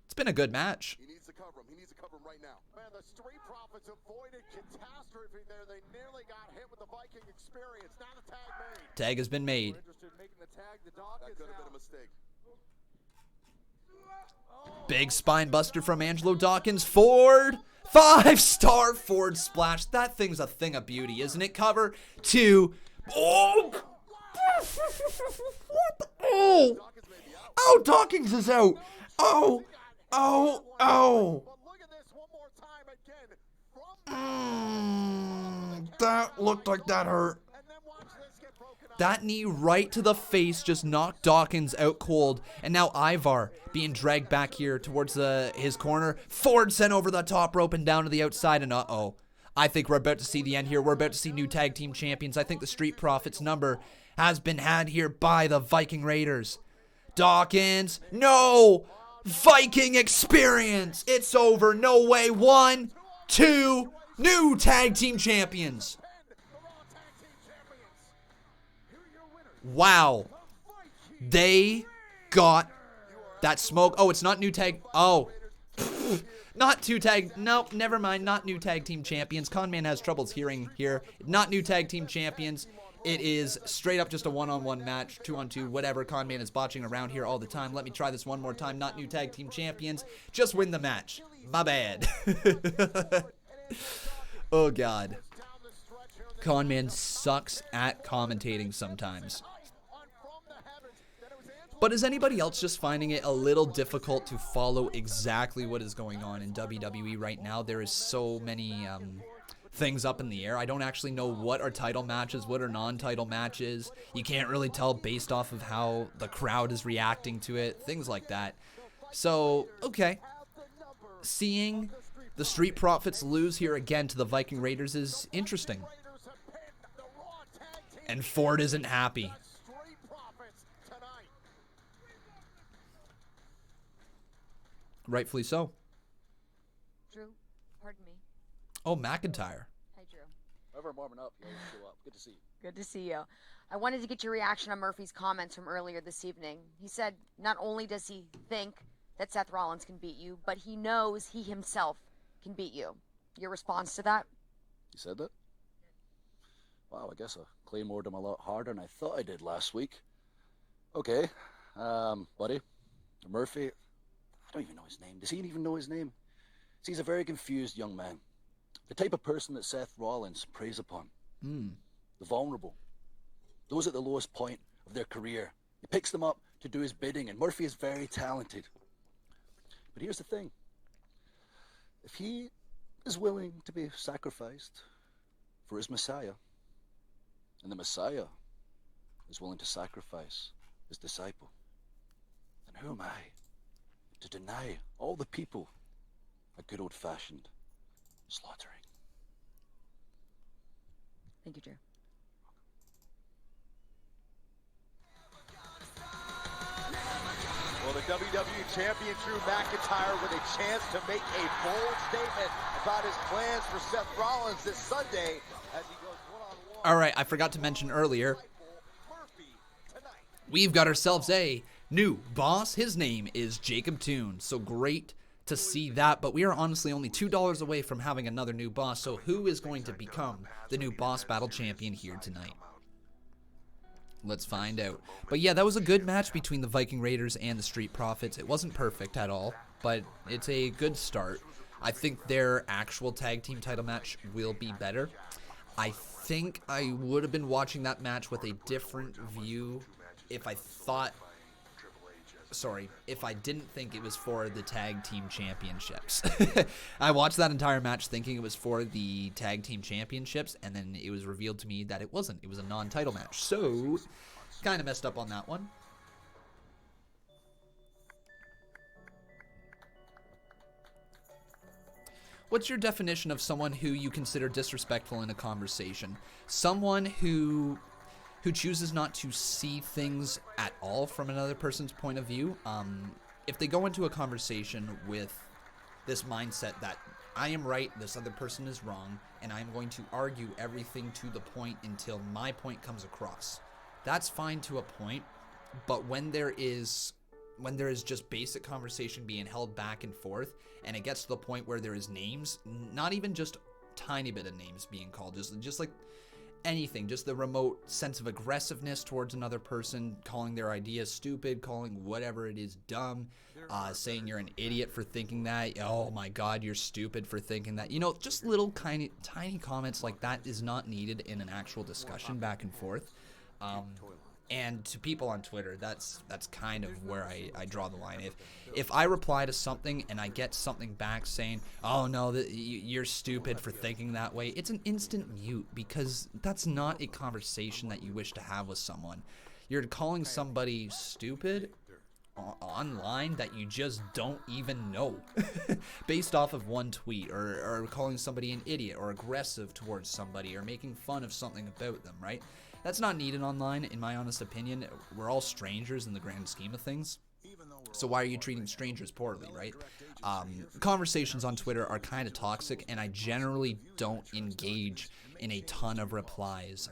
It's been a good match. He needs to cover him. He needs to cover him right now. Man, the Street Profits avoided catastrophe there. They nearly got hit with the Viking Experience. Now the tag made. Tag has been made. That could have been a mistake. Big spine buster from Angelo Dawkins. Ford. 5-star Ford splash. That thing's a thing of beauty, isn't it? Cover 2. Oh! Oh! Oh, Dawkins is out. Oh! Oh! Oh! That looked like that hurt. That knee right to the face just knocked Dawkins out cold. And now Ivar being dragged back here towards his corner. Ford sent over the top rope and down to the outside. And uh-oh. I think we're about to see the end here. We're about to see new tag team champions. I think the Street Profits number has been had here by the Viking Raiders. Dawkins. No! Viking Experience. It's over. No way. 1, 2, new tag team champions. Wow. They got that smoke. Oh, it's not new tag. Oh. Not two tag. Nope, never mind. Not new tag team champions. Conman has troubles hearing here. Not new tag team champions. It is straight up just a one-on-one match, 2-on-2, whatever. Conman is botching around here all the time. Let me try this one more time. Not new tag team champions. Just win the match. My bad. Oh, God. Conman sucks at commentating sometimes. But is anybody else just finding it a little difficult to follow exactly what is going on in WWE right now? There is so many things up in the air. I don't actually know what are title matches, what are non-title matches. You can't really tell based off of how the crowd is reacting to it, things like that. So, okay. Seeing the Street Profits lose here again to the Viking Raiders is interesting. And Ford isn't happy. Rightfully so. Drew, pardon me. Oh, McIntyre. Hi, Drew. Whoever I'm warming up, you always show up. Good to see you. Good to see you. I wanted to get your reaction on Murphy's comments from earlier this evening. He said not only does he think that Seth Rollins can beat you, but he knows he himself can beat you. Your response to that? You said that? Wow, I guess I claymored him a lot harder than I thought I did last week. Okay, buddy, Murphy, I don't even know his name. Does he even know his name? See, he's a very confused young man. The type of person that Seth Rollins preys upon. The vulnerable. Those at the lowest point of their career. He picks them up to do his bidding, and Murphy is very talented. But here's the thing. If he is willing to be sacrificed for his Messiah, and the Messiah is willing to sacrifice his disciple, then who am I to deny all the people a good old-fashioned slaughtering? Thank you, Drew. Well, the WWE Champion Drew McIntyre with a chance to make a bold statement about his plans for Seth Rollins this Sunday as he goes one-on-one. All right, I forgot to mention earlier, we've got ourselves a new boss. His name is Jacob Toon. So great to see that, but we are honestly only $2 away from having another new boss. So who is going to become the new boss battle champion here tonight? Let's find out. But yeah, that was a good match between the Viking Raiders and the Street Profits. It wasn't perfect at all, but it's a good start. I think their actual tag team title match will be better. I think I would have been watching that match with a different view if I didn't think it was for the tag team championships. I watched that entire match thinking it was for the tag team championships, and then it was revealed to me that it wasn't. It was a non-title match. So, kind of messed up on that one. What's your definition of someone who you consider disrespectful in a conversation? Someone who chooses not to see things at all from another person's point of view. If they go into a conversation with this mindset that I am right, this other person is wrong, and I'm going to argue everything to the point until my point comes across, that's fine to a point. But when there is just basic conversation being held back and forth, and it gets to the point where there is names, not even just tiny bit of names being called, just like anything, just the remote sense of aggressiveness towards another person, calling their ideas stupid, calling whatever it is dumb, saying you're an idiot for thinking that, oh my god, you're stupid for thinking that, you know, just little tiny comments like that is not needed in an actual discussion back and forth. And to people on Twitter, that's kind of where I draw the line. If I reply to something and I get something back saying, oh no, you're stupid for thinking that way, it's an instant mute, because that's not a conversation that you wish to have with someone. You're calling somebody stupid online that you just don't even know based off of one tweet, or calling somebody an idiot or aggressive towards somebody or making fun of something about them, right? That's not needed online, in my honest opinion. We're all strangers in the grand scheme of things. So why are you treating strangers poorly, right? Conversations on Twitter are kind of toxic, and I generally don't engage in a ton of replies.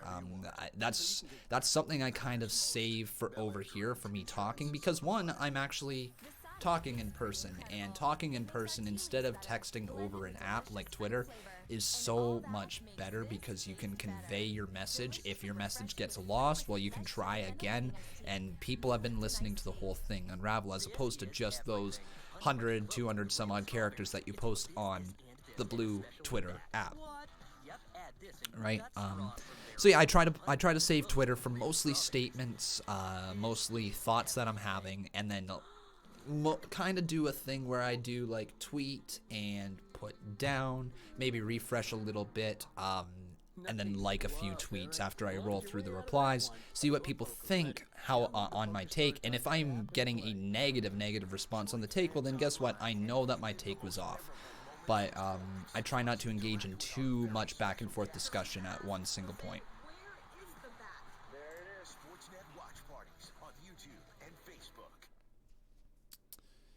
That's something I kind of save for over here for me talking, because one, I'm actually talking in person, and talking in person instead of texting over an app like Twitter is so much better, because you can convey your message. If your message gets lost, well, you can try again, and people have been listening to the whole thing unravel, as opposed to just those 100, 200 some odd characters that you post on the blue Twitter app, right? So yeah, I try to save Twitter for mostly statements, mostly thoughts that I'm having, and then kind of do a thing where I do like tweet and put down, maybe refresh a little bit, and then like a few tweets after I roll through the replies, see what people think on my take. And if I'm getting a negative response on the take, well then guess what? I know that my take was off. But I try not to engage in too much back and forth discussion at one single point.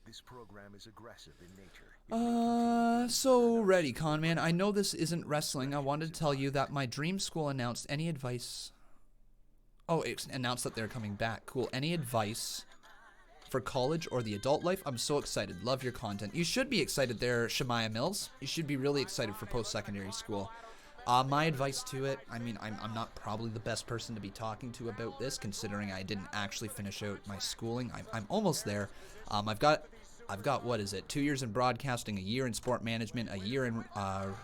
This program is aggressive in nature. So ready, Conman. I know this isn't wrestling. I wanted to tell you that my dream school announced any advice. Oh, it announced that they're coming back. Cool. Any advice for college or the adult life? I'm so excited. Love your content. You should be excited there, Shemaya Mills. You should be really excited for post-secondary school. My advice to it, I mean, I'm not probably the best person to be talking to about this, considering I didn't actually finish out my schooling. I'm almost there. I've got, what is it, 2 years in broadcasting, a year in sport management, a year in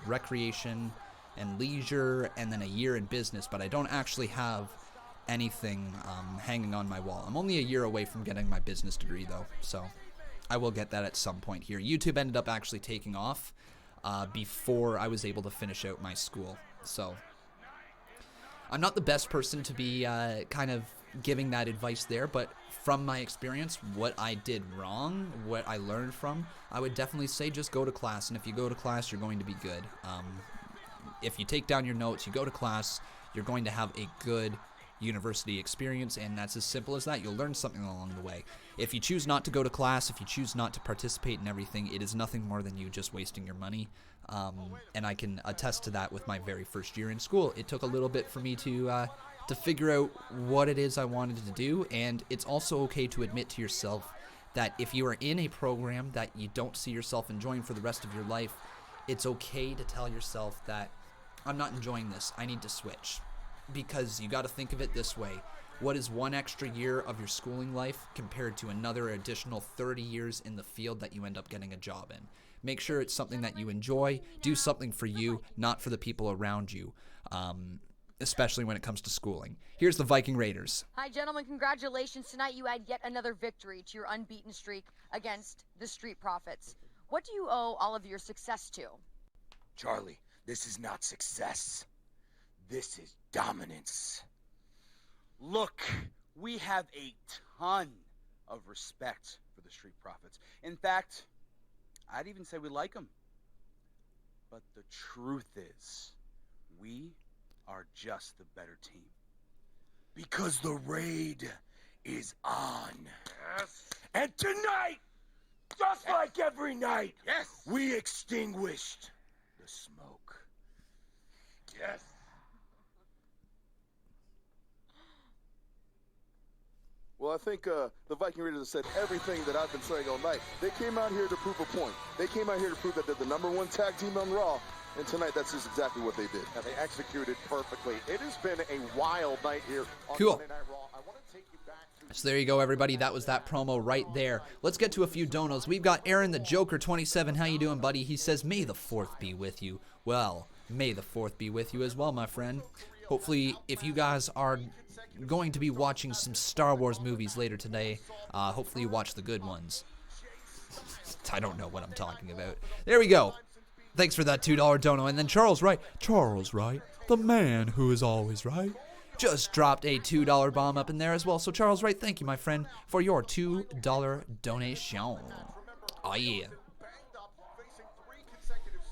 recreation and leisure, and then a year in business, but I don't actually have anything hanging on my wall. I'm only a year away from getting my business degree, though, so I will get that at some point here. YouTube ended up actually taking off before I was able to finish out my school, so I'm not the best person to be kind of giving that advice there, but from my experience, what I did wrong, what I learned from, I would definitely say just go to class, and if you go to class, you're going to be good. If you take down your notes, you go to class, you're going to have a good university experience, and that's as simple as that. You'll learn something along the way. If you choose not to go to class, if you choose not to participate in everything, it is nothing more than you just wasting your money, and I can attest to that with my very first year in school. It took a little bit for me to figure out what it is I wanted to do, and it's also okay to admit to yourself that if you are in a program that you don't see yourself enjoying for the rest of your life, it's okay to tell yourself that I'm not enjoying this, I need to switch. Because you got to think of it this way: what is one extra year of your schooling life compared to another additional 30 years in the field that you end up getting a job in? Make sure it's something that you enjoy. Do something for you, not for the people around you, especially when it comes to schooling. Here's the Viking Raiders. Hi, gentlemen. Congratulations. Tonight you add yet another victory to your unbeaten streak against the Street Profits. What do you owe all of your success to? Charlie, this is not success. This is dominance. Look, we have a ton of respect for the Street Profits. In fact, I'd even say we like them. But the truth is, we are just the better team. Because the raid is on. Yes. And tonight, just like every night, we extinguished the smoke. Yes. Well, I think the Viking Raiders have said everything that I've been saying all night. They came out here to prove a point. They came out here to prove that they're the #1 tag team on Raw, and tonight that's just exactly what they did. And they executed perfectly. It has been a wild night here on Cool. Monday Night Raw. I want to take you back to... So there you go, everybody. That was that promo right there. Let's get to a few donos. We've got Aaron the Joker 27. How you doing, buddy? He says, "May the 4th be with you." Well, may the 4th be with you as well, my friend. Hopefully, if you guys are going to be watching some Star Wars movies later today, hopefully you watch the good ones. I don't know what I'm talking about. There we go. Thanks for that $2 dono. And then Charles Wright, the man who is always right, just dropped a $2 bomb up in there as well. So Charles Wright, thank you, my friend, for your $2 donation. Oh yeah.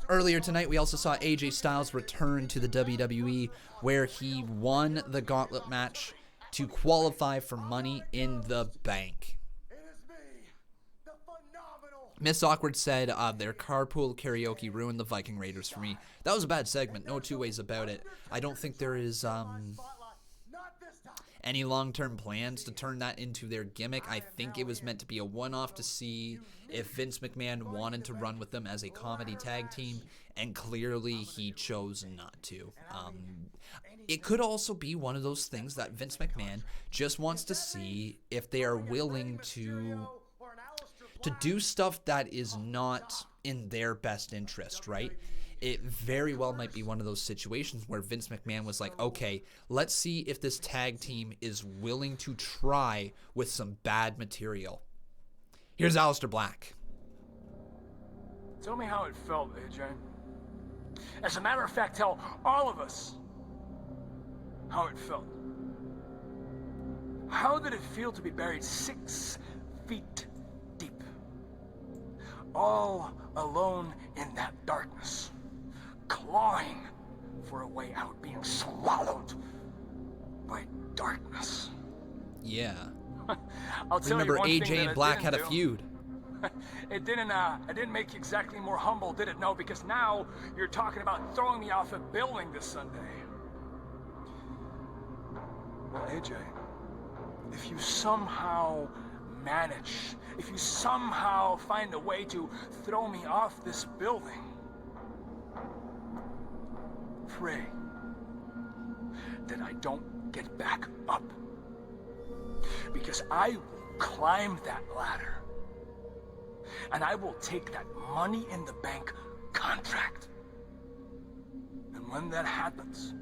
Earlier tonight, we also saw AJ Styles return to the WWE, where he won the gauntlet match to qualify for Money in the Bank. Miss Awkward said their carpool karaoke ruined the Viking Raiders for me. That was a bad segment, no two ways about it. I don't think there is any long-term plans to turn that into their gimmick. I think it was meant to be a one-off to see if Vince McMahon wanted to run with them as a comedy tag team, and clearly he chose not to. It could also be one of those things that Vince McMahon just wants to see if they are willing to do stuff that is not in their best interest, right? It very well might be one of those situations where Vince McMahon was like, okay, let's see if this tag team is willing to try with some bad material. Here's Alistair Black. Tell me how it felt, AJ. As a matter of fact, tell all of us how it felt. How did it feel to be buried 6 feet deep? All alone in that darkness. Clawing for a way out, being swallowed by darkness. Yeah. I'll tell Remember, you one AJ thing and that Black it had a didn't do. feud. It didn't make you exactly more humble, did it? No, because now you're talking about throwing me off a building this Sunday. Well, AJ, if you somehow manage, if you somehow find a way to throw me off this building, pray that I don't get back up. Because I will climb that ladder. And I will take that Money in the Bank contract. And when that happens,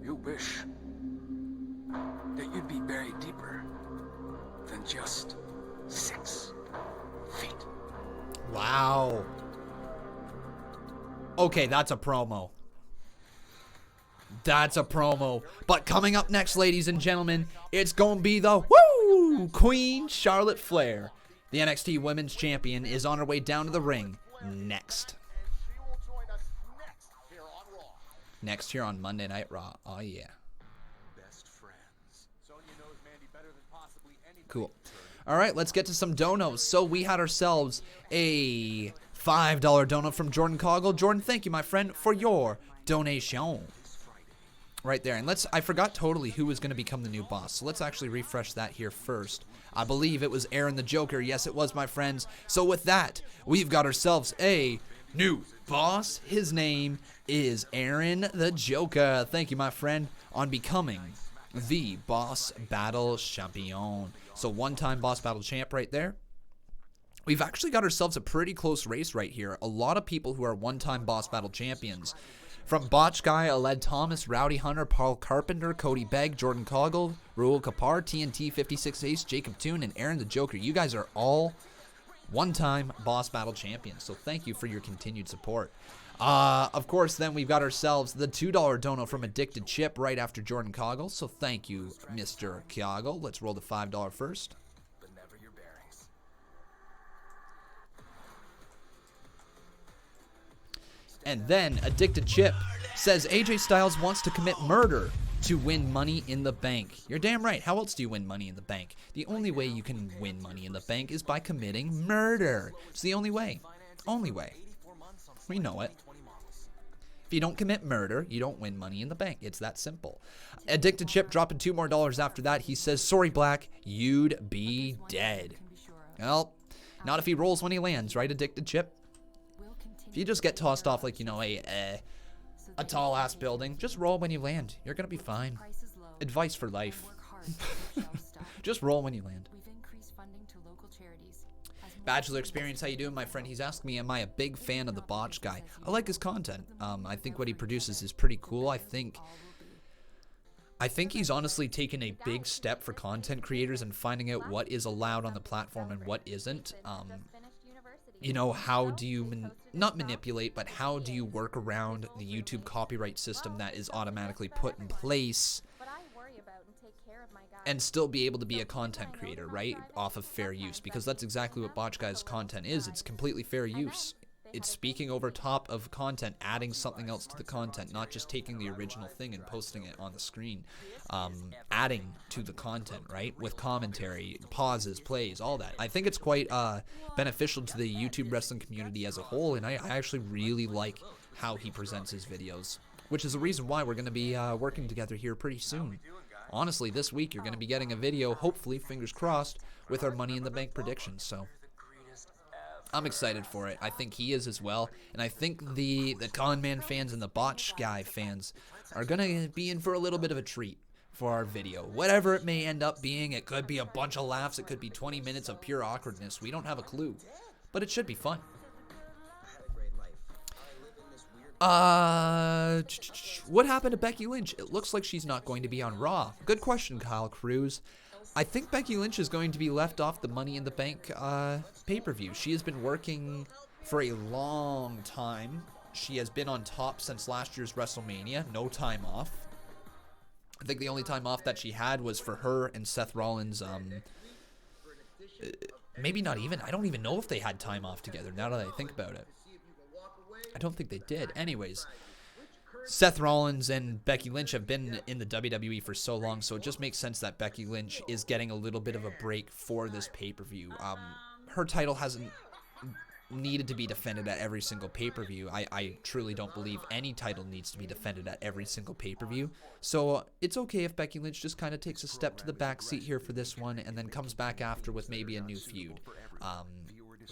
you wish that you'd be buried deeper than just 6 feet. Wow. Okay, that's a promo. That's a promo. But coming up next, ladies and gentlemen, it's going to be the Queen Charlotte Flair. The NXT Women's Champion is on her way down to the ring next. Next here on Monday Night Raw. Oh, yeah. Cool. All right, let's get to some donos. So we had ourselves a $5 dono from Jordan Coggle. Jordan, thank you, my friend, for your donation. Right there. And I forgot totally who was going to become the new boss. So let's actually refresh that here first. I believe it was Aaron the Joker. Yes, it was, my friends. So with that, we've got ourselves a new boss. His name is Aaron the Joker. Thank you, my friend, on becoming the Boss Battle Champion. So one-time Boss Battle Champ right there. we've actually got ourselves a pretty close race right here. A lot of people who are one-time Boss Battle champions. From Botch Guy, Aled Thomas, Rowdy Hunter, Paul Carpenter, Cody Begg, Jordan Coggle, Raul Kapar, TNT 56 Ace, Jacob Toon, and Aaron the Joker. You guys are all one-time Boss Battle champions, so thank you for your continued support. Of course, then we've got ourselves the $2 dono from Addicted Chip right after Jordan Coggle, so thank you, Mr. Coggle. Let's roll the $5 first. And then Addicted Chip says AJ Styles wants to commit murder to win Money in the Bank. You're damn right. How else do you win Money in the Bank? The only way you can win Money in the Bank is by committing murder. It's the only way. Only way. We know it. If you don't commit murder, you don't win Money in the Bank. It's that simple. Addicted Chip dropping $2 more after that. He says, sorry, Black, you'd be dead. Well, not if he rolls when he lands, right, Addicted Chip? If you just get tossed off like, you know, a tall-ass building, just roll when you land. You're going to be fine. Advice for life. Just roll when you land. Bachelor Experience, how you doing, my friend? He's asked me, am I a big fan of the Botch Guy? I like his content. I think what he produces is pretty cool. I think he's honestly taken a big step for content creators and finding out what is allowed on the platform and what isn't. You know, how do you, not manipulate, but how do you work around the YouTube copyright system that is automatically put in place and still be able to be a content creator, right? Off of fair use, because that's exactly what Botch Guy's content is. It's completely fair use. It's speaking over top of content, adding something else to the content, not just taking the original thing and posting it on the screen. Adding to the content, right? With commentary, pauses, plays, all that. I think it's quite beneficial to the YouTube wrestling community as a whole, and I actually really like how he presents his videos, which is the reason why we're going to be working together here pretty soon. Honestly, this week you're going to be getting a video, hopefully, fingers crossed, with our Money in the Bank predictions, so I'm excited for it. I think he is as well, and I think the Conman fans and the Botch Guy fans are going to be in for a little bit of a treat for our video. Whatever it may end up being, it could be a bunch of laughs, it could be 20 minutes of pure awkwardness. We don't have a clue, but it should be fun. What happened to Becky Lynch? It looks like she's not going to be on Raw. Good question, Kyle Cruz. I think Becky Lynch is going to be left off the Money in the Bank pay-per-view. She has been working for a long time. She has been on top since last year's WrestleMania. No time off. I think the only time off that she had was for her and Seth Rollins. Maybe not even. I don't even know if they had time off together now that I think about it. I don't think they did. Anyways, Seth Rollins and Becky Lynch have been in the WWE for so long, so it just makes sense that Becky Lynch is getting a little bit of a break for this pay-per-view. Her title hasn't needed to be defended at every single pay-per-view. I truly don't believe any title needs to be defended at every single pay-per-view. So it's okay if Becky Lynch just kind of takes a step to the back seat here for this one and then comes back after with maybe a new feud.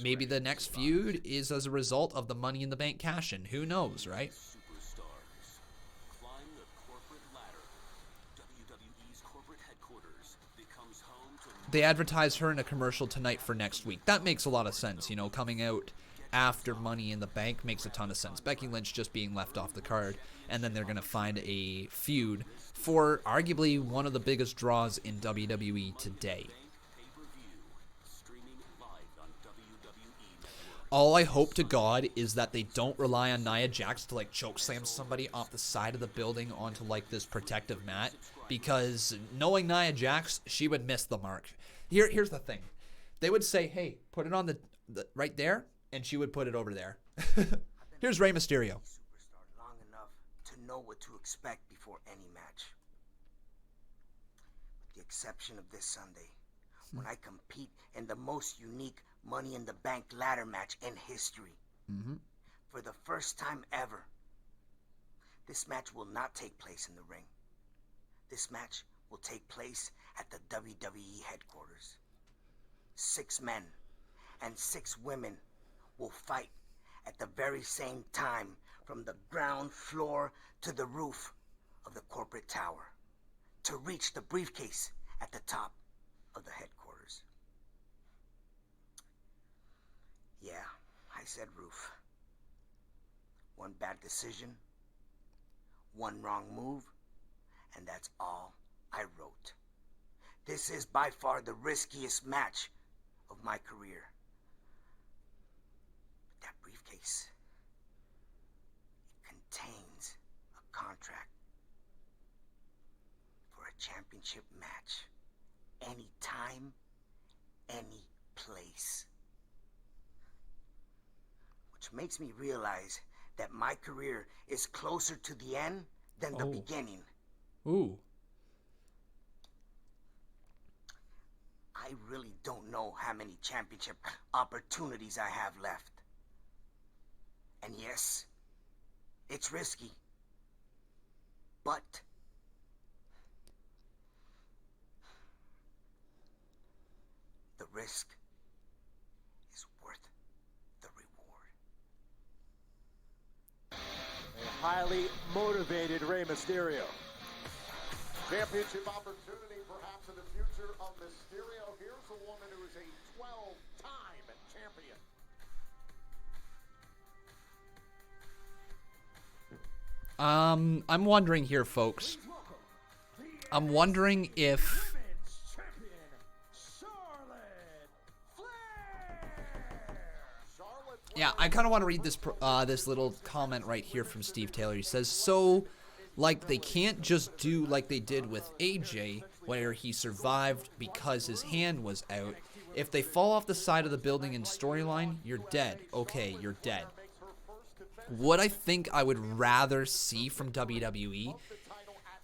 Maybe the next feud is as a result of the Money in the Bank cash-in. Who knows, right? They advertised her in a commercial tonight for next week. That makes a lot of sense, you know, coming out after Money in the Bank makes a ton of sense. Becky Lynch just being left off the card, and then they're going to find a feud for arguably one of the biggest draws in WWE today. All I hope to God is that they don't rely on Nia Jax to like chokeslam somebody off the side of the building onto like this protective mat, because knowing Nia Jax, she would miss the mark. Here's the thing. They would say, hey, put it on the right there, and she would put it over there. Here's Rey Mysterio. Long enough to know what to expect before any match. With the exception of this Sunday, when I compete in the most unique Money in the Bank ladder match in history. For the first time ever, this match will not take place in the ring. This match will take place at the WWE headquarters. 6 men and 6 women will fight at the very same time from the ground floor to the roof of the corporate tower to reach the briefcase at the top of the headquarters. Yeah, I said roof. One bad decision, one wrong move, and that's all I wrote. This is by far the riskiest match of my career. But that briefcase, it contains a contract for a championship match. Anytime, any place. Which makes me realize that my career is closer to the end than the beginning. Ooh. I really don't know how many championship opportunities I have left. And yes, it's risky. But the risk is worth the reward. A highly motivated Rey Mysterio. Championship opportunity perhaps in the future of Mysterio. Here's a woman who is a 12-time champion. I'm wondering here, folks. I'm wondering if... Yeah, I kind of want to read this this little comment right here from Steve Taylor. He says, so, like, they can't just do like they did with AJ, where he survived because his hand was out. If they fall off the side of the building in storyline, you're dead. Okay, you're dead. What I think I would rather see from WWE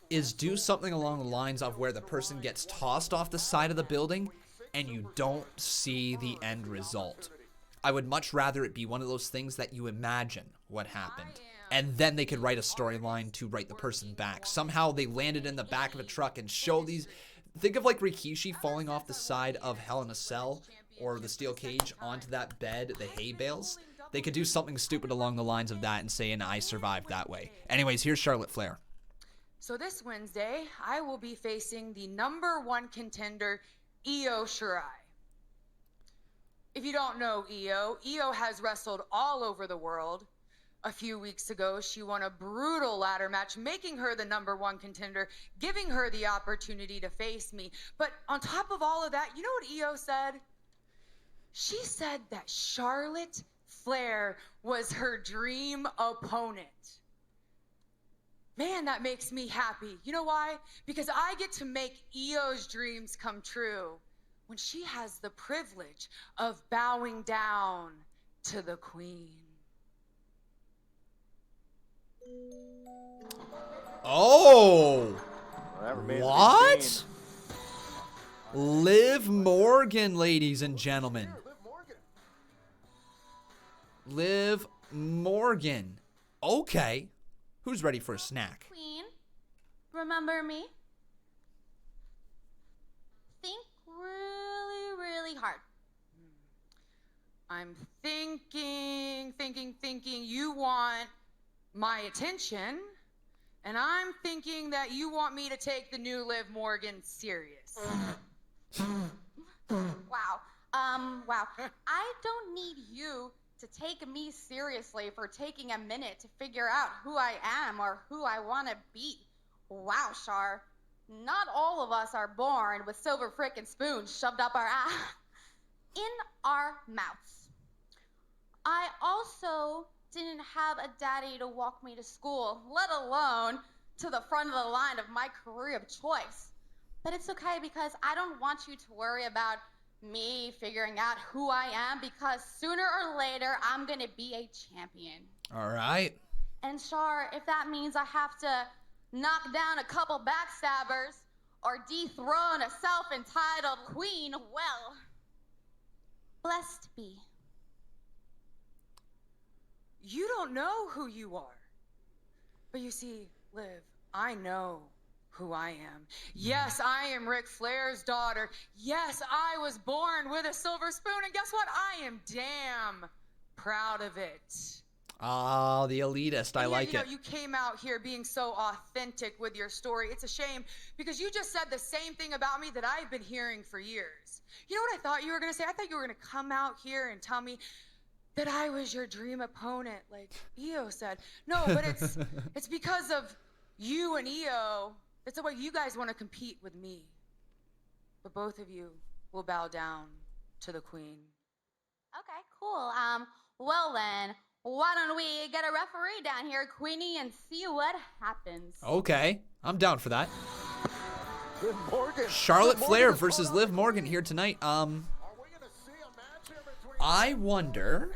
is do something along the lines of where the person gets tossed off the side of the building and you don't see the end result. I would much rather it be one of those things that you imagine what happened. And then they could write a storyline to write the person back. Somehow they landed in the back of a truck and show these... Think of like Rikishi falling off the side of Hell in a Cell or the steel cage onto that bed, the hay bales. They could do something stupid along the lines of that and say, and I survived that way. Anyways, here's Charlotte Flair. So this Wednesday, I will be facing the #1 contender, Io Shirai. If you don't know Io has wrestled all over the world. A few weeks ago, she won a brutal ladder match, making her the #1 contender, giving her the opportunity to face me. But on top of all of that, you know what Io said? She said that Charlotte Flair was her dream opponent. Man, that makes me happy. You know why? Because I get to make Io's dreams come true when she has the privilege of bowing down to the queen. Oh! What? Liv Morgan, ladies and gentlemen. Liv Morgan. Okay. Who's ready for a snack? Queen, remember me? Think really, really hard. I'm thinking. You want my attention, and I'm thinking that you want me to take the new Liv Morgan serious. Wow. Wow. I don't need you to take me seriously for taking a minute to figure out who I am or who I want to be. Wow, Char. Not all of us are born with silver frickin' spoons shoved up our ass. In our mouths. I also didn't have a daddy to walk me to school, let alone to the front of the line of my career of choice. But it's okay because I don't want you to worry about me figuring out who I am because sooner or later I'm gonna be a champion. All right. And Char, if that means I have to knock down a couple backstabbers or dethrone a self-entitled queen, well, blessed be. You don't know who you are. But you see, Liv, I know who I am. Yes, I am Ric Flair's daughter. Yes, I was born with a silver spoon. And guess what? I am damn proud of it. Ah, the elitist. I like it. You came out here being so authentic with your story. It's a shame because you just said the same thing about me that I've been hearing for years. You know what I thought you were going to say? I thought you were going to come out here and tell me that I was your dream opponent, like Io said. No, but it's because of you and Io. It's the way you guys want to compete with me. But both of you will bow down to the queen. Okay, cool. Well then, why don't we get a referee down here, Queenie, and see what happens? Okay, I'm down for that. Liv Morgan. Charlotte Flair versus Liv Morgan here tonight. I wonder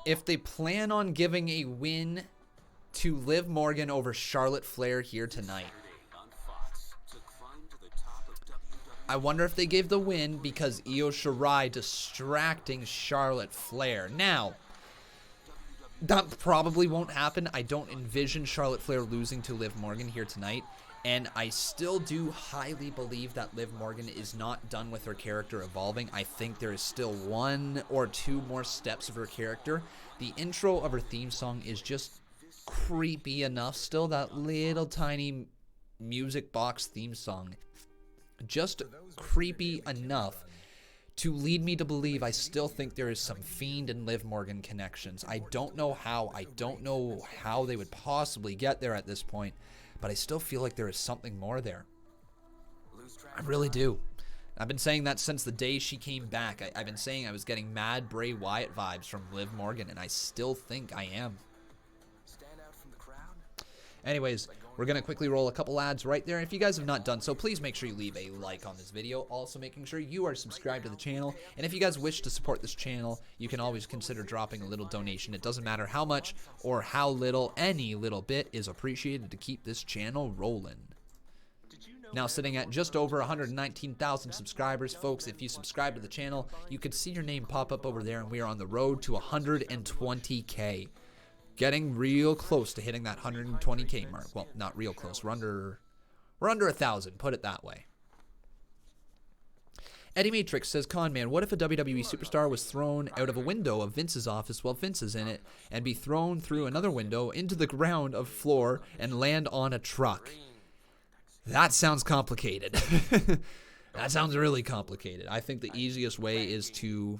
if they plan on giving a win to Liv Morgan over Charlotte Flair here tonight. I wonder if they gave the win because Io Shirai distracting Charlotte Flair. Now, that probably won't happen. I don't envision Charlotte Flair losing to Liv Morgan here tonight. And I still do highly believe that Liv Morgan is not done with her character evolving. I think there is still 1 or 2 more steps of her character. The intro of her theme song is just creepy enough. Still that little tiny music box theme song. Just creepy enough to lead me to believe I still think there is some Fiend and Liv Morgan connections. I don't know how. I don't know how they would possibly get there at this point. But I still feel like there is something more there. I really do. I've been saying that since the day she came back. I've been saying I was getting mad Bray Wyatt vibes from Liv Morgan, and I still think I am. Anyways, we're going to quickly roll a couple ads right there. If you guys have not done so, please make sure you leave a like on this video. Also, making sure you are subscribed to the channel. And if you guys wish to support this channel, you can always consider dropping a little donation. It doesn't matter how much or how little, any little bit is appreciated to keep this channel rolling. Now sitting at just over 119,000 subscribers. Folks, if you subscribe to the channel, you could see your name pop up over there, and we are on the road to 120K. Getting real close to hitting that 120K mark. Well, not real close. We're under 1,000, put it that way. Eddie Matrix says, Conman, what if a WWE superstar was thrown out of a window of Vince's office while Vince is in it and be thrown through another window into the ground of floor and land on a truck? That sounds complicated. That sounds really complicated. I think the easiest way is to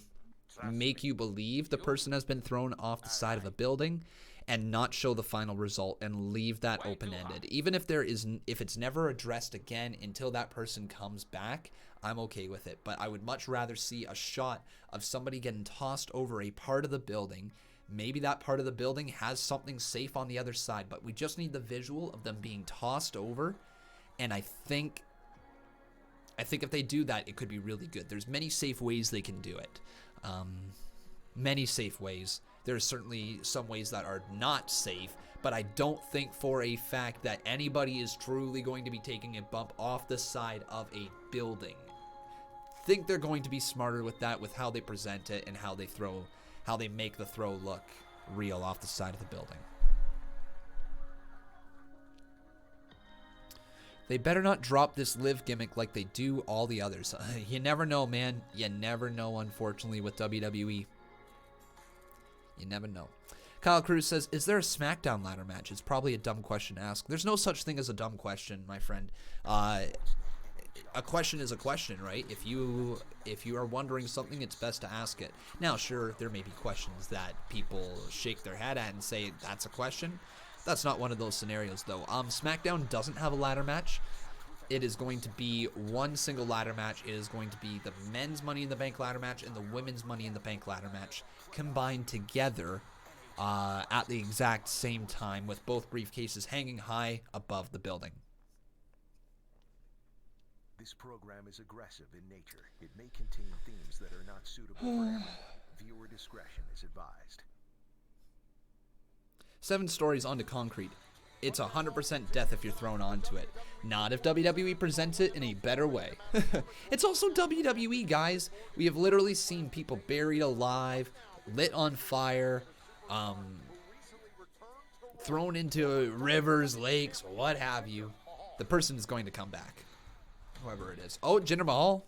make you believe the person has been thrown off the side of a building and not show the final result and leave that open-ended. Even if it's never addressed again until that person comes back, I'm okay with it. But I would much rather see a shot of somebody getting tossed over a part of the building. Maybe that part of the building has something safe on the other side, but we just need the visual of them being tossed over. And I think if they do that, it could be really good. There's many safe ways they can do it. Many safe ways. There's certainly some ways that are not safe, but I don't think for a fact that anybody is truly going to be taking a bump off the side of a building. I think they're going to be smarter with that, with how they present it and how they make the throw look real off the side of the building. They better not drop this Liv gimmick like they do all the others. You never know, man. You never know, unfortunately, with WWE. You never know. Kyle Cruz says, is there a SmackDown ladder match? It's probably a dumb question to ask. There's no such thing as a dumb question, my friend. A question is a question, right? If you are wondering something, it's best to ask it. Now, sure, there may be questions that people shake their head at and say, that's a question. That's not one of those scenarios, though. SmackDown doesn't have a ladder match. It is going to be one single ladder match. It is going to be the men's Money in the Bank ladder match and the women's Money in the Bank ladder match combined together at the exact same time, with both briefcases hanging high above the building. This program is aggressive in nature. It may contain themes that are not suitable for everyone. Viewer discretion is advised. 7 stories onto concrete. It's 100% death if you're thrown onto it. Not if WWE presents it in a better way. It's also WWE, guys. We have literally seen people buried alive, lit on fire, thrown into rivers, lakes, what have you. The person is going to come back. Whoever it is. Oh, Jinder Mahal.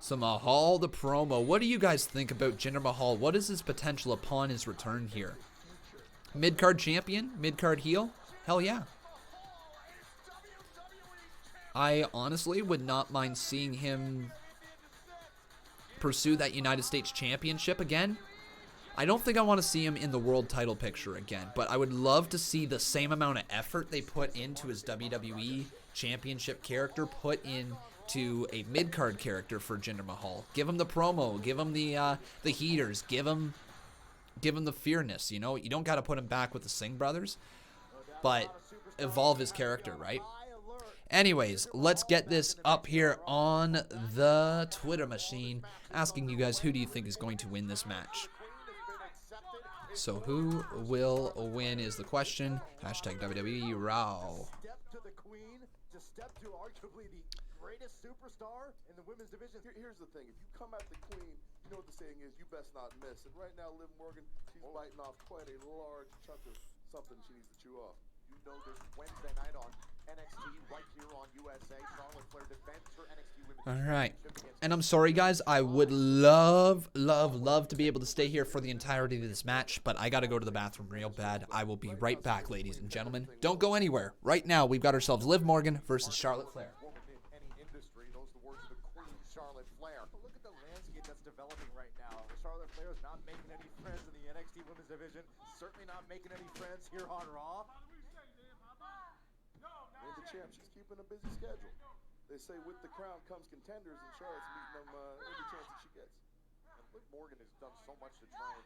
So Mahal, the promo. What do you guys think about Jinder Mahal? What is his potential upon his return here? Mid-card champion? Mid-card heel? Hell yeah. I honestly would not mind seeing him pursue that United States Championship again. I don't think I want to see him in the world title picture again, but I would love to see the same amount of effort they put into his WWE Championship character put into a mid-card character for Jinder Mahal. Give him the promo, give him the heaters, give him the fearness, you know? You don't got to put him back with the Singh brothers, but evolve his character, right? Anyways, let's get this up here on the Twitter machine, asking you guys, who do you think is going to win this match? So who will win is the question. Hashtag WWE RAW. Step to the queen, to step to arguably the greatest superstar in the women's division. Here's the thing. If you come at the queen, you know what the saying is, you best not miss. And right now, Liv Morgan, she's biting off quite a large chunk of something she needs to chew off. You know this Wednesday night on NXT right here on USA. Charlotte Flair defends her NXT Women's All right. And I'm sorry, guys. I would love to be able to stay here for the entirety of this match, but I got to go to the bathroom real bad. I will be right back, ladies and gentlemen. Don't go anywhere. Right now, we've got ourselves Liv Morgan versus Charlotte Flair. Any industry, those are the words of the Queen, Charlotte Flair. Look at the landscape that's developing right now. Charlotte Flair is not making any friends in the NXT Women's Division. Certainly not making any friends here on Raw. And the champ, she's keeping a busy schedule. They say with the crown comes contenders, and Charlotte's meeting them every chance that she gets. And Liv Morgan has done so much to try and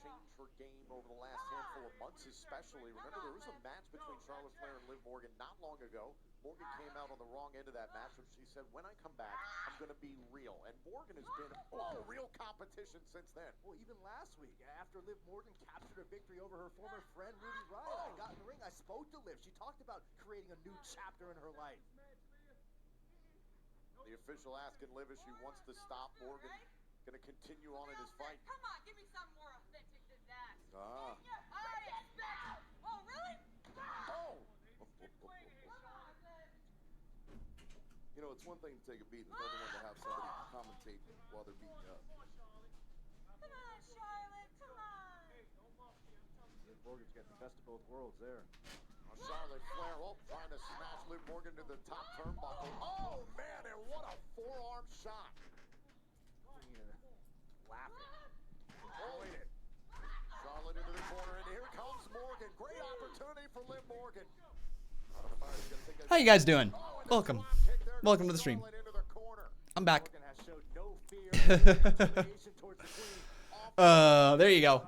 change her game over the last handful of months, especially. Remember, there was a match between Charlotte Flair and Liv Morgan not long ago. Morgan came out on the wrong end of that match, and she said, when I come back, I'm going to be real. And Morgan has been real competition since then. Well, even last week, after Liv Morgan captured a victory over her former friend, Ruby Riott, I got in the ring, I spoke to Liv. She talked about creating a new chapter in her life. The official asking Liv if she wants to stop Morgan. Going to continue on in his fight. Come on, give me something more authentic than that. Ah. Oh, really? Oh! You know, it's one thing to take a beat, and another one to have somebody commentate while they're beating you up. Come on, Charlotte, come on. Liv Morgan's got the best of both worlds there. Charlotte Flair, trying to smash Liv Morgan to the top turnbuckle. Oh, man, and what a forearm shot. Laughing. Pulling it. Charlotte into the corner, and here comes Morgan. Great opportunity for Liv Morgan. How you guys doing? Welcome. Welcome to the stream. I'm back. There you go.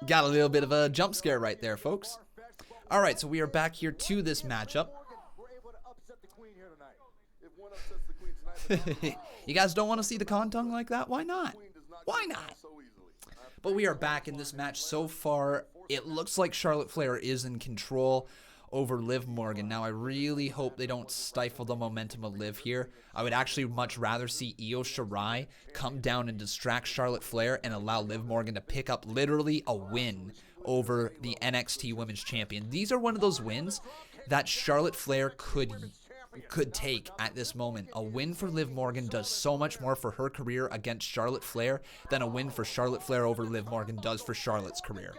Got a little bit of a jump scare right there, folks. All right, so we are back here to this matchup. You guys don't want to see the contung like that? Why not? Why not? But we are back in this match. So far, it looks like Charlotte Flair is in control over Liv Morgan. Now, I really hope they don't stifle the momentum of Liv here. I would actually much rather see Io Shirai come down and distract Charlotte Flair and allow Liv Morgan to pick up literally a win over the NXT Women's Champion. These are one of those wins that Charlotte Flair could take at this moment. A win for Liv Morgan does so much more for her career against Charlotte Flair than a win for Charlotte Flair over Liv Morgan does for Charlotte's career.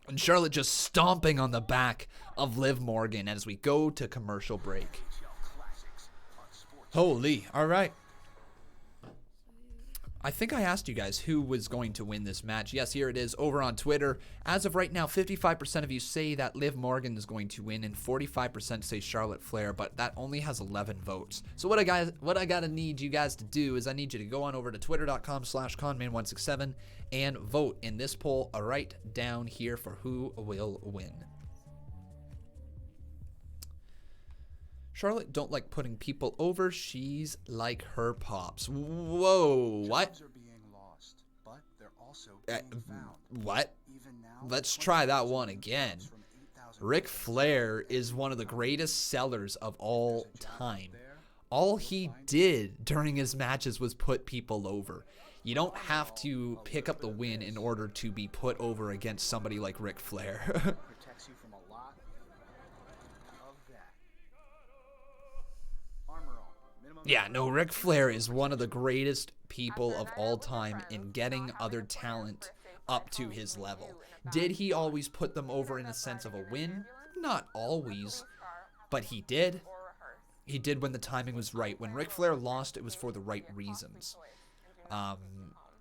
And Charlotte just stomping on the back of Liv Morgan as we go to commercial break. Holy, all right. I think I asked you guys who was going to win this match. Yes, here it is over on Twitter. As of right now, 55% of you say that Liv Morgan is going to win and 45% say Charlotte Flair, but that only has 11 votes. So what I gotta need you guys to do is I need you to go on over to twitter.com/Conman167 and vote in this poll right down here for who will win. Charlotte don't like putting people over. She's like her pops. Whoa, what? Jobs are being lost, but they're also being found. What? Even now, let's try that one again. Ric Flair is one of the greatest sellers of all time. All he did during his matches was put people over. You don't have to pick up the win in order to be put over against somebody like Ric Flair. Protects you from a lot of that. Armor all. Minimum. Yeah, no, Ric Flair is one of the greatest people of all time in getting other talent up to his level. Did he always put them over in a sense of a win? Not always, but he did. He did when the timing was right. When Ric Flair lost, it was for the right reasons.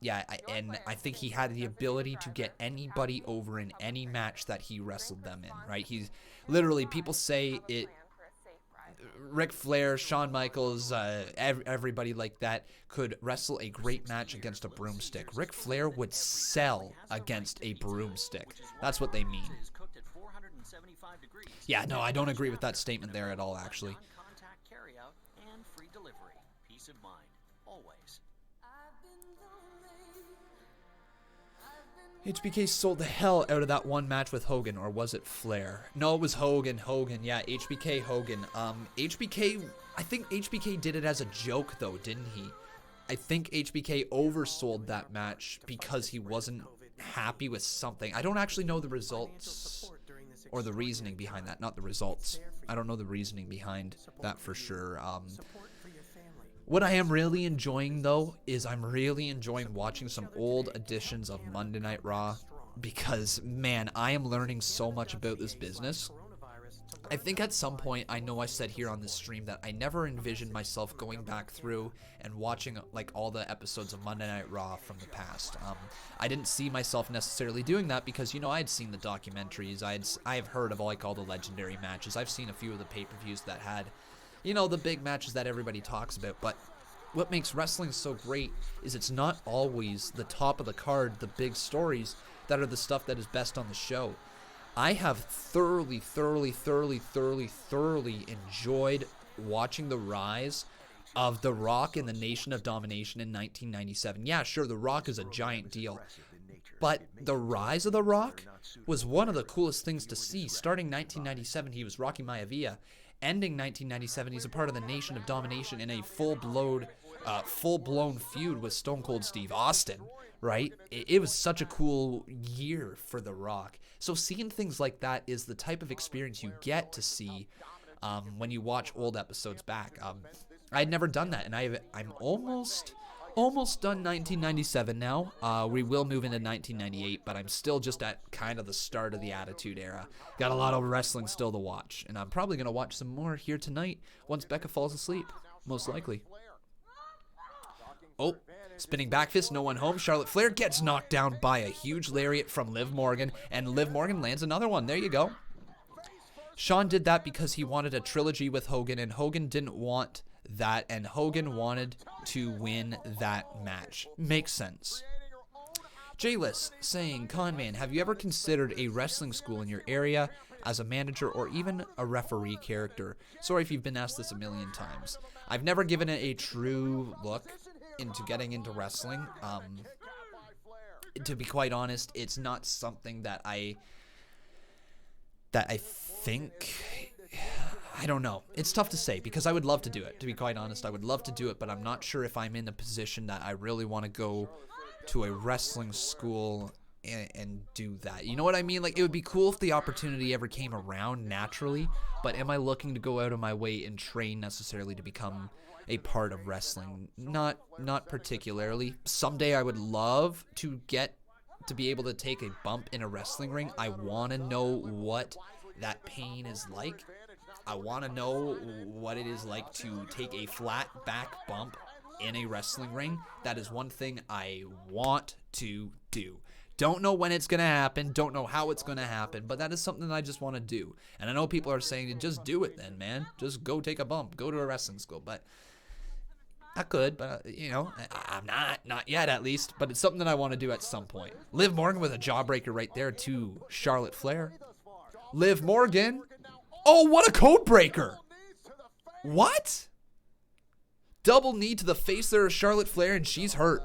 Yeah, and I think he had the ability to get anybody over in any match that he wrestled them in, right? He's literally, people say it, Ric Flair, Shawn Michaels, everybody like that could wrestle a great match against a broomstick. Ric Flair would sell against a broomstick. That's what they mean. Yeah, no, I don't agree with that statement there at all, actually. HBK sold the hell out of that one match with Hogan, or was it Flair? No, it was Hogan, yeah, HBK, Hogan. HBK, I think HBK did it as a joke, though, didn't he? I think HBK oversold that match because he wasn't happy with something. I don't actually know the results or the reasoning behind that, not the results. I don't know the reasoning behind that for sure. What I am really enjoying, though, is I'm really enjoying watching some old editions of Monday Night Raw because, man, I am learning so much about this business. I think at some point, I know I said here on this stream that I never envisioned myself going back through and watching like all the episodes of Monday Night Raw from the past. I didn't see myself necessarily doing that because, you know, I had seen the documentaries. I have heard of like all the legendary matches. I've seen a few of the pay-per-views that had, you know, the big matches that everybody talks about. But what makes wrestling so great is it's not always the top of the card, the big stories that are the stuff that is best on the show. I have thoroughly enjoyed watching the rise of The Rock in the Nation of Domination in 1997. Yeah, sure, The Rock is a giant deal. But the rise of The Rock was one of the coolest things to see. Starting 1997, he was Rocky Maivia. Ending 1997, he's a part of the Nation of Domination in a full-blown feud with Stone Cold Steve Austin, right? It was such a cool year for The Rock. So seeing things like that is the type of experience you get to see when you watch old episodes back. I had never done that, and I'm almost done 1997 now. We will move into 1998, but I'm still just at kind of the start of the Attitude Era. Got a lot of wrestling still to watch, and I'm probably going to watch some more here tonight once Becca falls asleep, most likely. Oh, spinning back fist, no one home. Charlotte Flair gets knocked down by a huge lariat from Liv Morgan, and Liv Morgan lands another one. There you go. Shawn did that because he wanted a trilogy with Hogan, and Hogan didn't want that, and Hogan wanted to win that match. Makes sense. Jayless saying, Conman, have you ever considered a wrestling school in your area as a manager or even a referee character? Sorry if you've been asked this a million times. I've never given it a true look into getting into wrestling. To be quite honest, it's not something that I think, I don't know. It's tough to say because I would love to do it. To be quite honest, I would love to do it, but I'm not sure if I'm in a position that I really want to go to a wrestling school and do that. You know what I mean? Like, it would be cool if the opportunity ever came around naturally, but am I looking to go out of my way and train necessarily to become a part of wrestling? Not particularly. Someday I would love to get to be able to take a bump in a wrestling ring. I want to know what that pain is like. I want to know what it is like to take a flat back bump in a wrestling ring. That is one thing I want to do. Don't know when it's going to happen. Don't know how it's going to happen. But that is something that I just want to do. And I know people are saying, just do it then, man. Just go take a bump. Go to a wrestling school. But I could, but, you know, I'm not yet at least. But it's something that I want to do at some point. Liv Morgan with a jawbreaker right there to Charlotte Flair. Liv Morgan. Oh, what a code breaker. What? Double knee to the face there of Charlotte Flair, and she's hurt.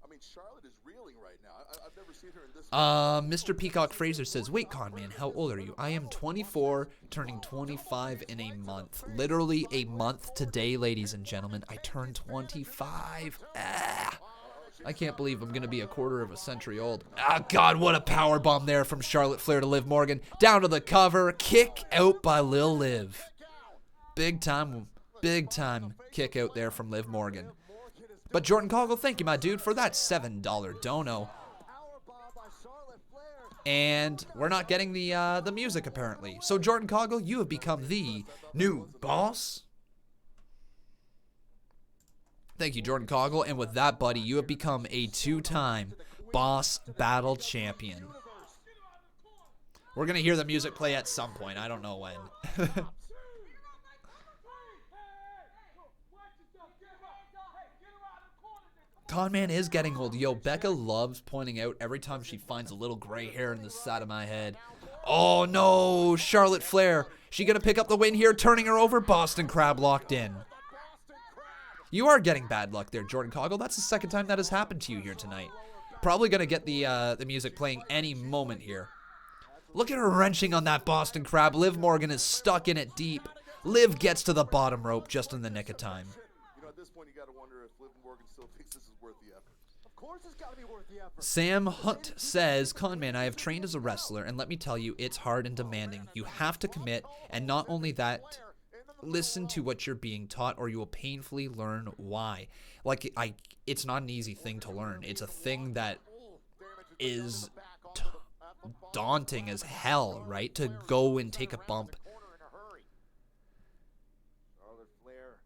I mean, Charlotte is reeling right now. I've never seen her in this. Mr. Peacock Fraser says, wait, Conman, how old are you? I am 24, turning 25 in a month. Literally a month today, ladies and gentlemen. I turned 25. I can't believe I'm going to be a quarter of a century old. Ah, God, what a power bomb there from Charlotte Flair to Liv Morgan. Down to the cover. Kick out by Lil Liv. Big time kick out there from Liv Morgan. But Jordan Coggle, thank you, my dude, for that $7 dono. And we're not getting the music, apparently. So, Jordan Coggle, you have become the new boss. Thank you, Jordan Coggle. And with that, buddy, you have become a 2-time Boss Battle Champion. We're going to hear the music play at some point. I don't know when. Conman is getting old. Yo, Becca loves pointing out every time she finds a little gray hair in the side of my head. Oh, no. Charlotte Flair. She going to pick up the win here, turning her over. Boston Crab locked in. You are getting bad luck there, Jordan Coggle. That's the second time that has happened to you here tonight. Probably going to get the music playing any moment here. Look at her wrenching on that Boston Crab. Liv Morgan is stuck in it deep. Liv gets to the bottom rope just in the nick of time. You know, at this point, you got to wonder if Liv Morgan still thinks this is worth the effort. Of course it's got to be worth the effort. Sam Hunt says, Conman, I have trained as a wrestler, and let me tell you, it's hard and demanding. You have to commit, and not only that, listen to what you're being taught, or you will painfully learn why. Like, it's not an easy thing to learn. It's a thing that is daunting as hell, right? To go and take a bump. Charlotte Flair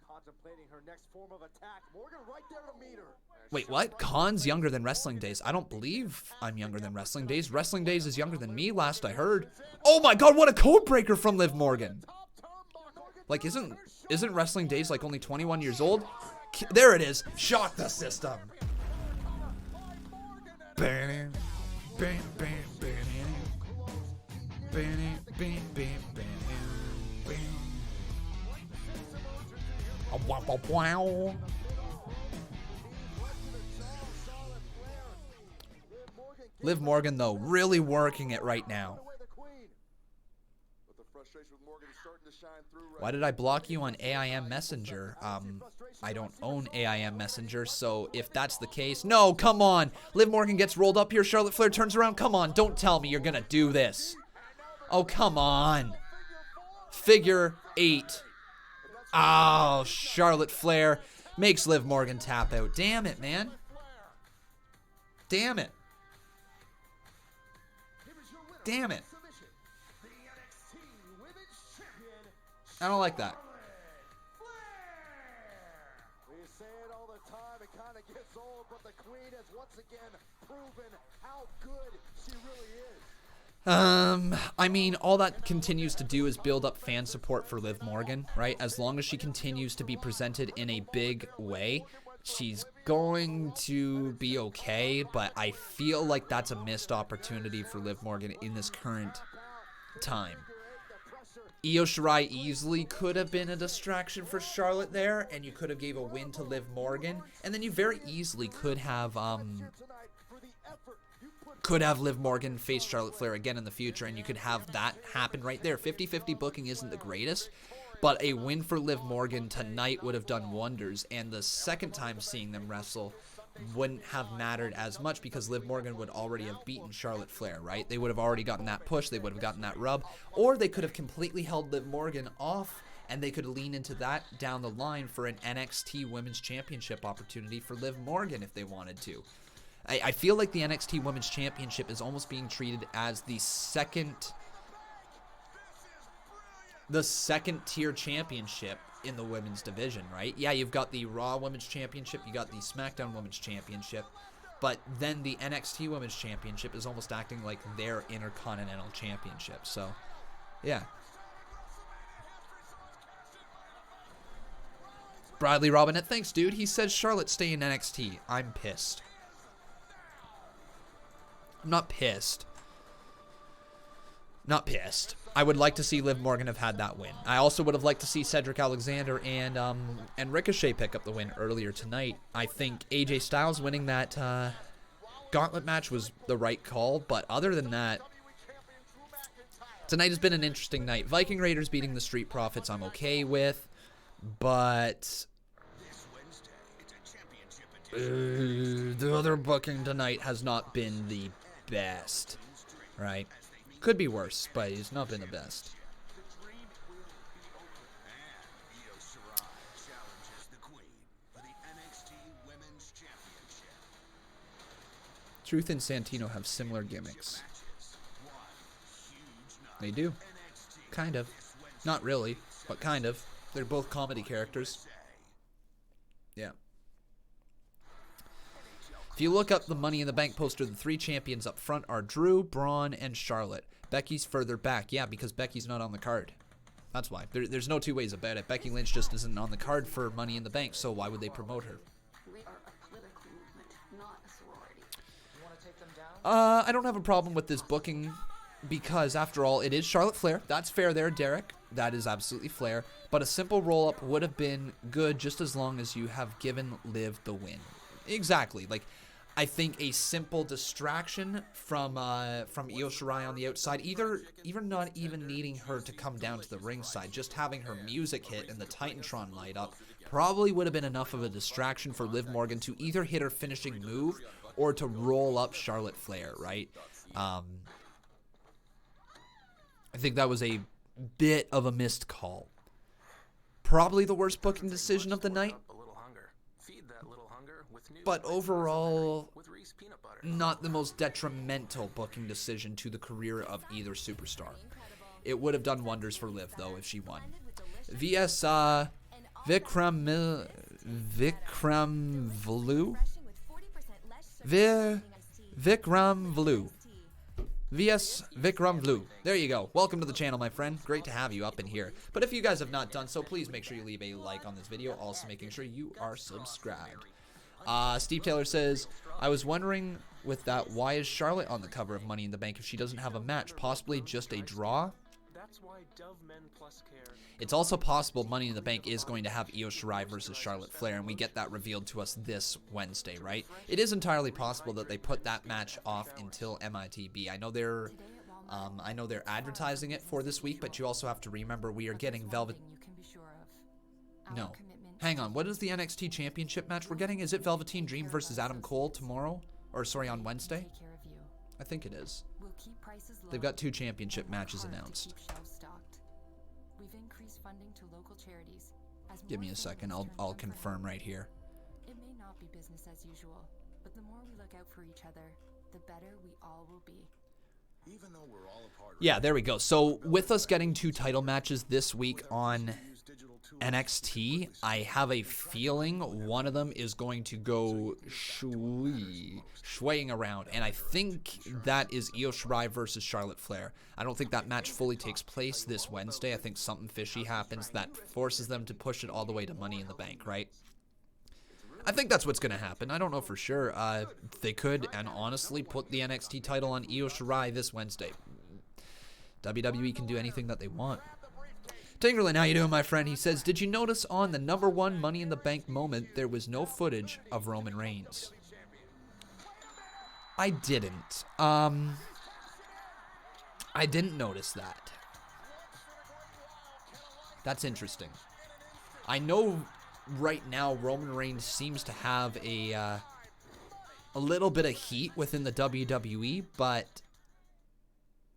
contemplating her next form of attack. Morgan right there to meet her. Wait, what? Khan's younger than Wrestling Days. I don't believe I'm younger than Wrestling Days. Wrestling Days is younger than me, last I heard. Oh my god, what a code breaker from Liv Morgan. Like, isn't Wrestling Days like only 21 years old? There it is. Shock the system. Bam, bam, bam, bam, bam, bam, bam, bam. Liv Morgan, though, really working it right now. Why did I block you on AIM Messenger? I don't own AIM Messenger, so if that's the case... No, come on! Liv Morgan gets rolled up here, Charlotte Flair turns around. Come on, don't tell me you're gonna do this. Oh, come on. Figure 8. Oh, Charlotte Flair makes Liv Morgan tap out. Damn it, man. Damn it. Damn it. I don't like that. We say it all the time, it kind of gets old, but the Queen has once again proven how good she really is. I mean, all that continues to do is build up fan support for Liv Morgan, right? As long as she continues to be presented in a big way, she's going to be okay, but I feel like that's a missed opportunity for Liv Morgan in this current time. Io Shirai easily could have been a distraction for Charlotte there, and you could have gave a win to Liv Morgan, and then you very easily could have Liv Morgan face Charlotte Flair again in the future, and you could have that happen right there. 50-50 booking isn't the greatest, but a win for Liv Morgan tonight would have done wonders, and the second time seeing them wrestle wouldn't have mattered as much because Liv Morgan would already have beaten Charlotte Flair, right? They would have already gotten that push, they would have gotten that rub, or they could have completely held Liv Morgan off, and they could lean into that down the line for an NXT Women's Championship opportunity for Liv Morgan if they wanted to. I feel like the NXT Women's Championship is almost being treated as the second tier championship in the women's division, right? Yeah, you've got the Raw Women's Championship, you got the SmackDown Women's Championship, but then the NXT Women's Championship is almost acting like their Intercontinental Championship. So, yeah. Bradley Robinette, thanks, dude. He says Charlotte stay in NXT. I'm pissed. I'm not pissed. Not pissed. I would like to see Liv Morgan have had that win. I also would have liked to see Cedric Alexander and Ricochet pick up the win earlier tonight. I think AJ Styles winning that gauntlet match was the right call, but other than that, tonight has been an interesting night. Viking Raiders beating the Street Profits I'm okay with, but the other booking tonight has not been the best, right? Could be worse, but he's not been the best. Truth and Santino have similar gimmicks. They do. Kind of. Not really, but kind of. They're both comedy characters. Yeah. If you look up the Money in the Bank poster, the 3 champions up front are Drew, Braun, and Charlotte. Becky's further back. Yeah, because Becky's not on the card. That's why. There's no two ways about it. Becky Lynch just isn't on the card for Money in the Bank, so why would they promote her? We are a political movement, not a sorority. You want to take them down? I don't have a problem with this booking because, after all, it is Charlotte Flair. That's fair there, Derek. That is absolutely Flair. But a simple roll-up would have been good just as long as you have given Liv the win. Exactly. Like, I think a simple distraction from Io Shirai on the outside, even not even needing her to come down to the ringside, just having her music hit and the Titantron light up, probably would have been enough of a distraction for Liv Morgan to either hit her finishing move or to roll up Charlotte Flair, right? I think that was a bit of a missed call. Probably the worst booking decision of the night. But overall, not the most detrimental booking decision to the career of either superstar. It would have done wonders for Liv, though, if she won. VS Vikram Vlu? Vikram Vlu. VS Vikram Vlu. There you go. Welcome to the channel, my friend. Great to have you up in here. But if you guys have not done so, please make sure you leave a like on this video. Also making sure you are subscribed. Steve Taylor says, I was wondering with that, why is Charlotte on the cover of Money in the Bank if she doesn't have a match? Possibly just a draw? It's also possible Money in the Bank is going to have Io Shirai versus Charlotte Flair, and we get that revealed to us this Wednesday, right? It is entirely possible that they put that match off until MITB. I know they're advertising it for this week, but you also have to remember we are getting Velvet. No. Hang on, what is the NXT Championship match we're getting? Is it Velveteen Dream versus Adam Cole tomorrow? Or, sorry, on Wednesday? I think it is. They've got 2 championship matches announced. Give me a second, I'll confirm right here. It may not be business as usual, but the more we look out for each other, the better we all will be. Even though we're all apart. Yeah, there we go. So, with us getting 2 title matches this week on NXT, I have a feeling one of them is going to go swaying around, and I think that is Io Shirai versus Charlotte Flair. I don't think that match fully takes place this Wednesday. I think something fishy happens that forces them to push it all the way to Money in the Bank, right? I think that's what's going to happen. I don't know for sure. They could, and honestly, put the NXT title on Io Shirai this Wednesday. WWE can do anything that they want. Tingerlin, how you doing, my friend? He says, did you notice on the #1 Money in the Bank moment, there was no footage of Roman Reigns? I didn't. I didn't notice that. That's interesting. I know right now Roman Reigns seems to have a little bit of heat within the WWE, but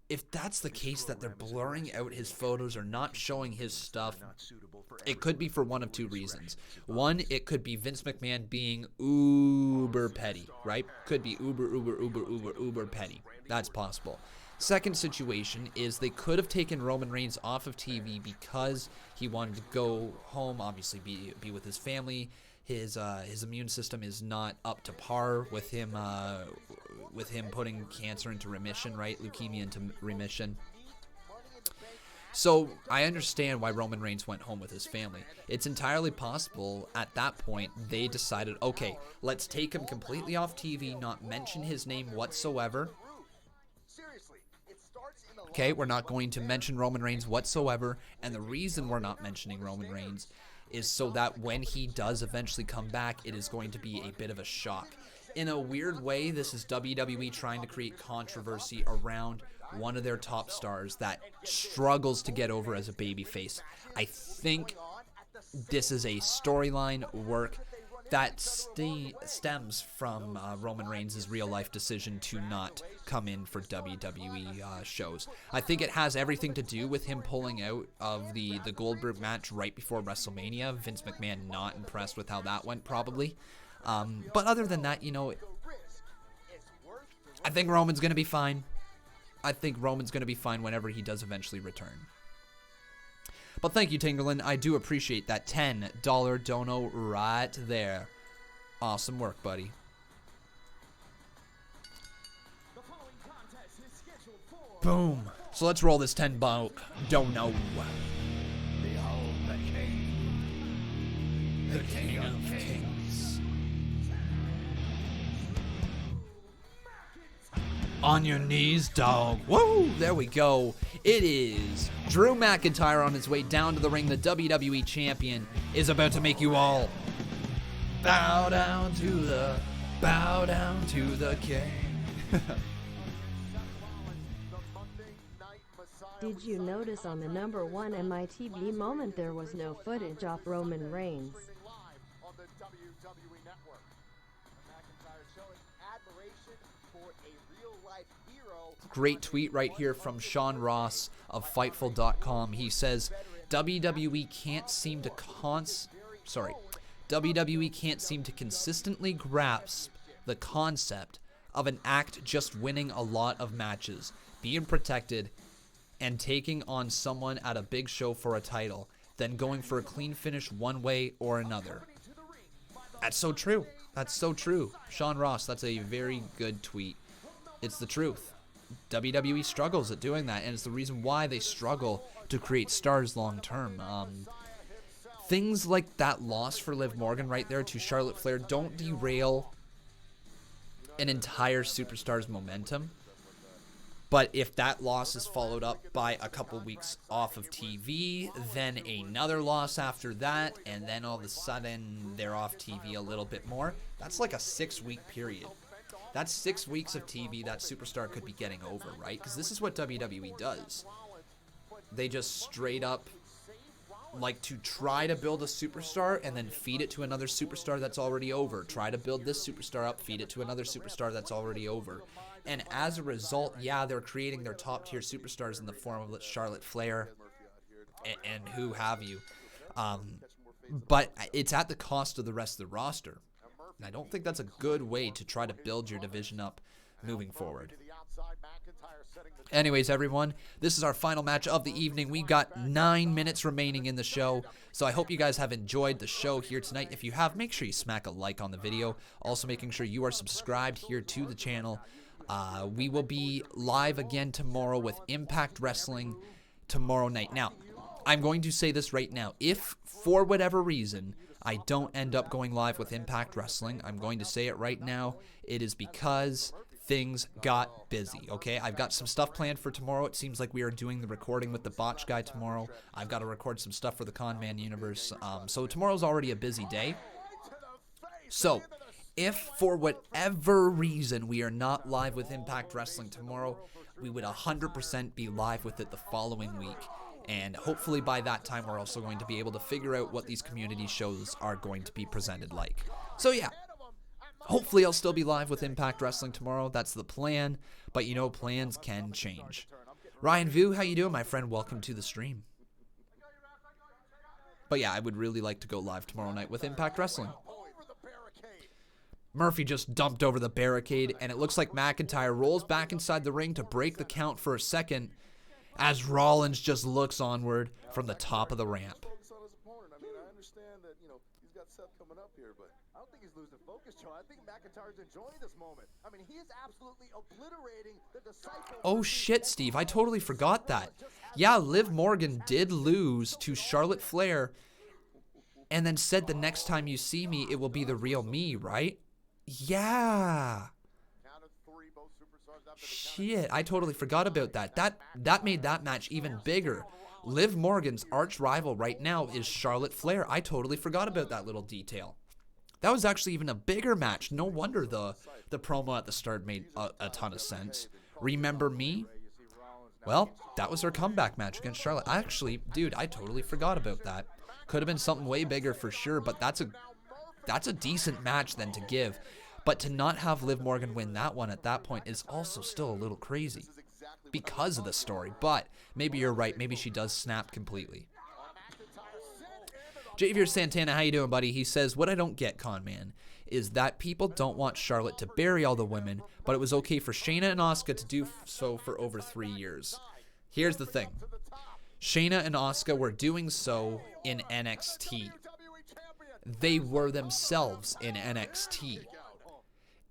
if that's the case that they're blurring out his photos or not showing his stuff, it could be for one of 2 reasons. One, it could be Vince McMahon being uber petty, right? Could be uber petty. That's possible. Second situation is they could have taken Roman Reigns off of TV because he wanted to go home, obviously be with his family. His immune system is not up to par with him putting cancer into remission, right? Leukemia into remission. So I understand why Roman Reigns went home with his family. It's entirely possible at that point they decided, okay, let's take him completely off TV, not mention his name whatsoever. Okay, we're not going to mention Roman Reigns whatsoever, and the reason we're not mentioning Roman Reigns is so that when he does eventually come back, it is going to be a bit of a shock. In a weird way, this is WWE trying to create controversy around one of their top stars that struggles to get over as a babyface. I think this is a storyline work that stems from Roman Reigns' real-life decision to not come in for WWE shows. I think it has everything to do with him pulling out of the Goldberg match right before WrestleMania. Vince McMahon not impressed with how that went, probably. But other than that, you know, I think Roman's going to be fine. I think Roman's going to be fine whenever he does eventually return. But thank you, Tingerlin. I do appreciate that $10 dono right there. Awesome work, buddy. Boom. So let's roll this 10 buck dono. Behold the king. The king of kings. On your knees, dog. Woo! There we go. It is Drew McIntyre on his way down to the ring. The WWE Champion is about to make you all bow down to the king. Did you notice on the number 1 MITV moment there was no footage of Roman Reigns? On the WWE Network. McIntyre showing admiration for a real-life hero. Great tweet right here from Sean Ross of Fightful.com. He says, WWE can't seem to consistently grasp the concept of an act just winning a lot of matches, being protected, and taking on someone at a big show for a title, then going for a clean finish one way or another. That's so true. That's so true. Sean Ross, that's a very good tweet. It's the truth. WWE struggles at doing that, and it's the reason why they struggle to create stars long term. Things like that loss for Liv Morgan right there to Charlotte Flair don't derail an entire superstar's momentum. But if that loss is followed up by a couple weeks off of TV, then another loss after that, and then all of a sudden they're off TV a little bit more, that's like a 6-week period. That's 6 weeks of TV that superstar could be getting over, right? Because this is what WWE does. They just straight up like to try to build a superstar and then feed it to another superstar that's already over. Try to build this superstar up, feed it to another superstar that's already over. And as a result, yeah, they're creating their top tier superstars in the form of Charlotte Flair and who have you. But it's at the cost of the rest of the roster. And I don't think that's a good way to try to build your division up moving forward. Anyways, everyone, this is our final match of the evening. We've got 9 minutes remaining in the show, so I hope you guys have enjoyed the show here tonight. If you have, make sure you smack a like on the video. Also, making sure you are subscribed here to the channel. We will be live again tomorrow with Impact Wrestling tomorrow night. Now, I'm going to say this right now. If, for whatever reason, I don't end up going live with Impact Wrestling, I'm going to say it right now. It is because things got busy, okay? I've got some stuff planned for tomorrow. It seems like we are doing the recording with the Botch guy tomorrow. I've got to record some stuff for the Conman Universe. So tomorrow's already a busy day. So, if for whatever reason we are not live with Impact Wrestling tomorrow, we would 100% be live with it the following week. And hopefully by that time, we're also going to be able to figure out what these community shows are going to be presented like. So yeah, hopefully I'll still be live with Impact Wrestling tomorrow. That's the plan. But you know, plans can change. Ryan Vu, how you doing, my friend? Welcome to the stream. But yeah, I would really like to go live tomorrow night with Impact Wrestling. Murphy just dumped over the barricade, and it looks like McIntyre rolls back inside the ring to break the count for a second, as Rollins just looks onward from the top of the ramp. I mean, I understand that, he's got Seth coming up here, but I don't think he's losing focus, Joe. I think McIntyre's enjoying this moment. I mean, he is absolutely obliterating the disciple. Oh shit, Steve, I totally forgot that. Yeah, Liv Morgan did lose to Charlotte Flair, and then said the next time you see me, it will be the real me, right? Yeah. Shit, I totally forgot about that. That made that match even bigger. Liv Morgan's arch rival right now is Charlotte Flair. I totally forgot about that little detail. That was actually even a bigger match. No wonder the promo at the start made a ton of sense. Remember me? Well, that was her comeback match against Charlotte. Actually, dude, I totally forgot about that. Could have been something way bigger for sure, but that's a decent match then to give. But to not have Liv Morgan win that one at that point is also still a little crazy because of the story. But maybe you're right. Maybe she does snap completely. Javier Santana, how you doing, buddy? He says, what I don't get, Conman, is that people don't want Charlotte to bury all the women, but it was okay for Shayna and Asuka to do so for over 3 years. Here's the thing. Shayna and Asuka were doing so in NXT. They were themselves in NXT.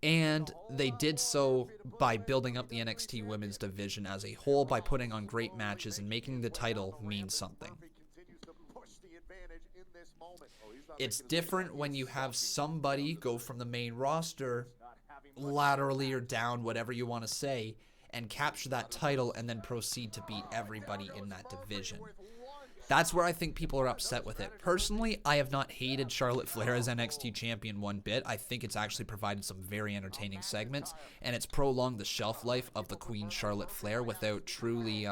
And they did so by building up the NXT women's division as a whole by putting on great matches and making the title mean something. It's different when you have somebody go from the main roster laterally or down, whatever you want to say, and capture that title and then proceed to beat everybody in that division. That's where I think people are upset with it. Personally, I have not hated Charlotte Flair as NXT champion one bit. I think it's actually provided some very entertaining segments, and it's prolonged the shelf life of the Queen Charlotte Flair without truly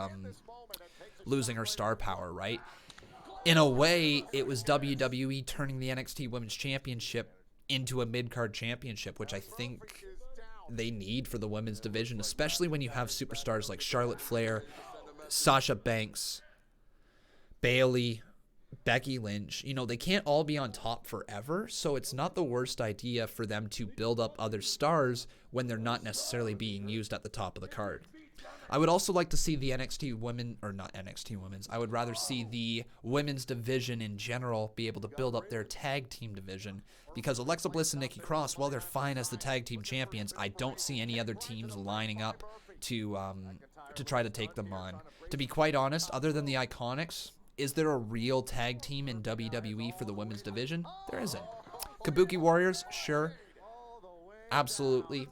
losing her star power, right? In a way, it was WWE turning the NXT Women's Championship into a mid-card championship, which I think they need for the women's division, especially when you have superstars like Charlotte Flair, Sasha Banks, Bayley, Becky Lynch. You know, they can't all be on top forever, so it's not the worst idea for them to build up other stars when they're not necessarily being used at the top of the card. I would also like to see the NXT women, or not NXT women's, I would rather see the women's division in general be able to build up their tag team division, because Alexa Bliss and Nikki Cross, while they're fine as the tag team champions, I don't see any other teams lining up to try to take them on. To be quite honest, other than the Iconics, is there a real tag team in WWE for the women's division? There isn't. Kabuki Warriors, sure. Absolutely.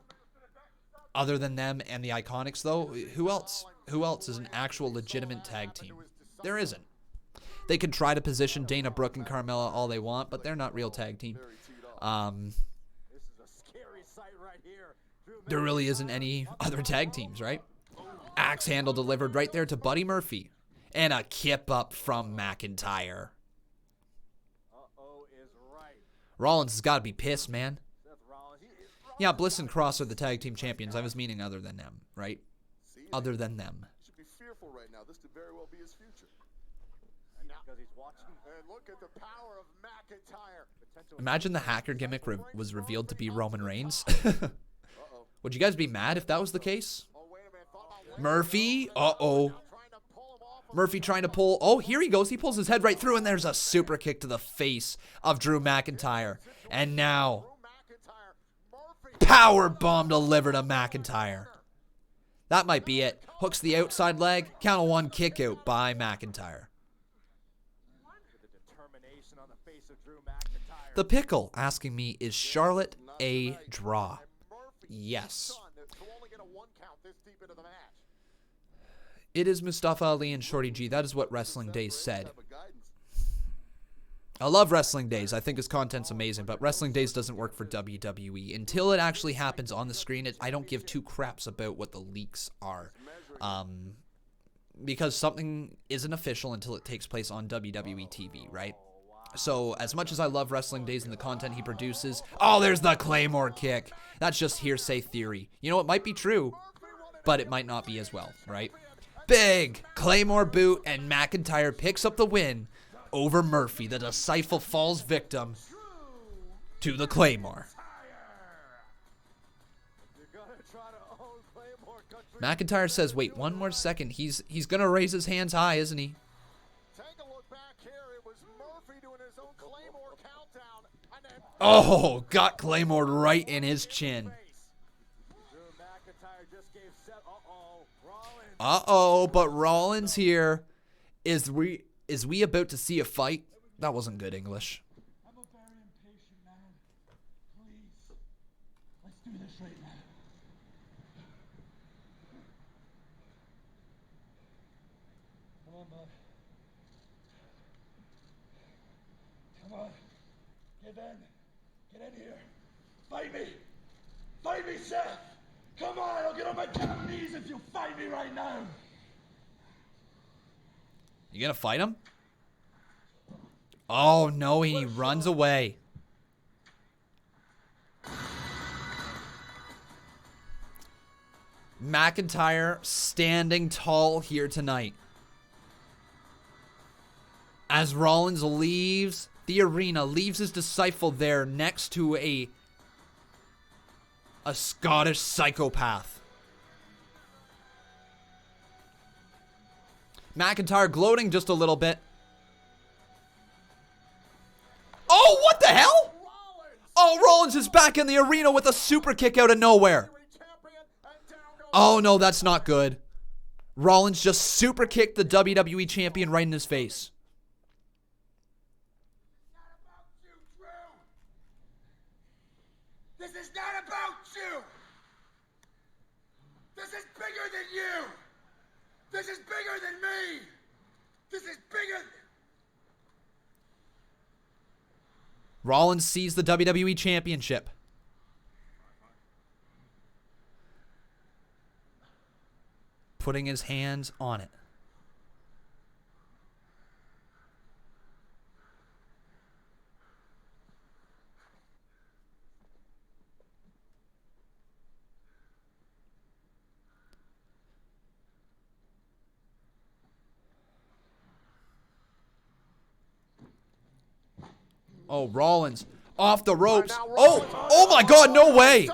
Other than them and the Iconics, though, who else? Who else is an actual legitimate tag team? There isn't. They can try to position Dana Brooke and Carmella all they want, but they're not real tag team. There really isn't any other tag teams, right? Axe handle delivered right there to Buddy Murphy. And a kip up from McIntyre. Rollins has got to be pissed, man. Yeah, Bliss and Cross are the tag team champions. I was meaning other than them, right? Other than them. Should be fearful right now. This could very well be his future. Because he's watching. And look at the power of McIntyre. Imagine the hacker gimmick was revealed to be Roman Reigns. Would you guys be mad if that was the case? Murphy? Uh-oh. Murphy trying to pull. Oh, here he goes. He pulls his head right through, and there's a super kick to the face of Drew McIntyre. And now, power bomb delivered to McIntyre. That might be it. Hooks the outside leg. Count of one, kick out by McIntyre. The Pickle asking me, is Charlotte a draw? Yes. It is Mustafa Ali and Shorty G. That is what Wrestling Days said. I love Wrestling Days. I think his content's amazing, but Wrestling Days doesn't work for WWE. Until it actually happens on the screen, I don't give two craps about what the leaks are. Because something isn't official until it takes place on WWE TV, right? So, as much as I love Wrestling Days and the content he produces, oh, there's the Claymore kick. That's just hearsay theory. You know, it might be true, but it might not be as well, right? Big Claymore boot, and McIntyre picks up the win over Murphy. The Disciple falls victim to the Claymore. McIntyre says, wait, one more second. He's going to raise his hands high, isn't he? Oh, got Claymore right in his chin. Uh-oh, but Rollins here. Is we about to see a fight? That wasn't good English. I'm a very impatient man. Please, let's do this right now. Come on, bud. Come on. Get in. Get in here. Fight me. Fight me, Seth. Come on, I'll get on my damn knees if you fight me right now. You gonna fight him? Oh no, he runs away. McIntyre standing tall here tonight. As Rollins leaves the arena, leaves his disciple there next to a A Scottish psychopath. McIntyre gloating just a little bit. Oh, what the hell? Oh, Rollins is back in the arena with a super kick out of nowhere. Oh, no, that's not good. Rollins just super kicked the WWE champion right in his face. This is not about you. This is bigger than you. This is bigger than me. This is bigger. Rollins sees the WWE Championship. Putting his hands on it. Oh, Rollins off the ropes. Oh my God, no way.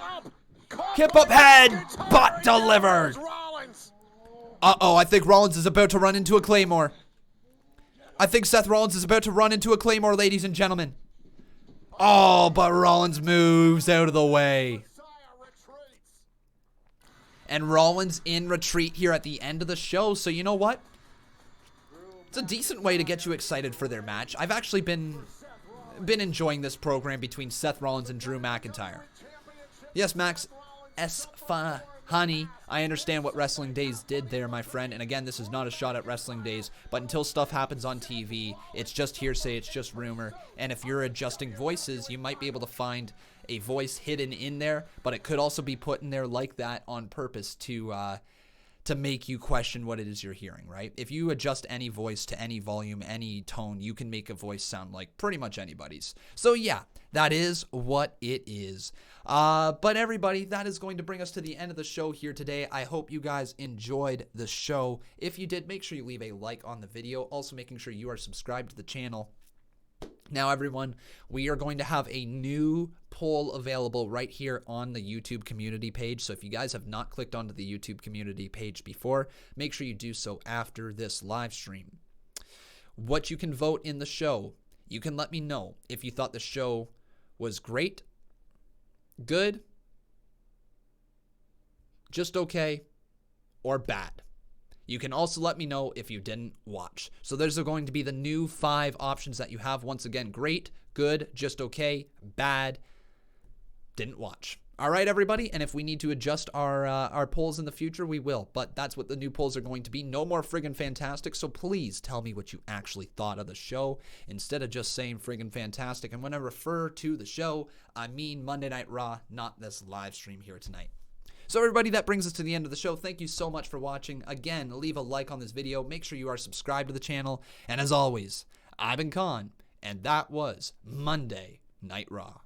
Kip up head, butt delivered. Uh-oh, I think Rollins is about to run into a Claymore. I think Seth Rollins is about to run into a Claymore, ladies and gentlemen. Oh, but Rollins moves out of the way. And Rollins in retreat here at the end of the show. So you know what? It's a decent way to get you excited for their match. I've actually been enjoying this program between Seth Rollins and Drew McIntyre. Yes, Max Esfahani, I understand what Wrestling Days did there, my friend. And again, this is not a shot at Wrestling Days, but until stuff happens on TV, it's just hearsay, it's just rumor. And if you're adjusting voices, you might be able to find a voice hidden in there, but it could also be put in there like that on purpose to make you question what it is you're hearing, right? If you adjust any voice to any volume, any tone, you can make a voice sound like pretty much anybody's. So yeah, that is what it is. But everybody, that is going to bring us to the end of the show here today. I hope you guys enjoyed the show. If you did, make sure you leave a like on the video. Also making sure you are subscribed to the channel. Now, everyone, we are going to have a new poll available right here on the YouTube community page. So if you guys have not clicked onto the YouTube community page before, make sure you do so after this live stream. What you can vote in the show, you can let me know if you thought the show was great, good, just okay, or bad. You can also let me know if you didn't watch. So those are going to be the new 5 options that you have. Once again, great, good, just okay, bad, didn't watch. All right, everybody. And if we need to adjust our polls in the future, we will. But that's what the new polls are going to be. No more friggin' fantastic. So please tell me what you actually thought of the show instead of just saying friggin' fantastic. And when I refer to the show, I mean Monday Night Raw, not this live stream here tonight. So everybody, that brings us to the end of the show. Thank you so much for watching. Again, leave a like on this video. Make sure you are subscribed to the channel. And as always, I've been Con, and that was Monday Night Raw.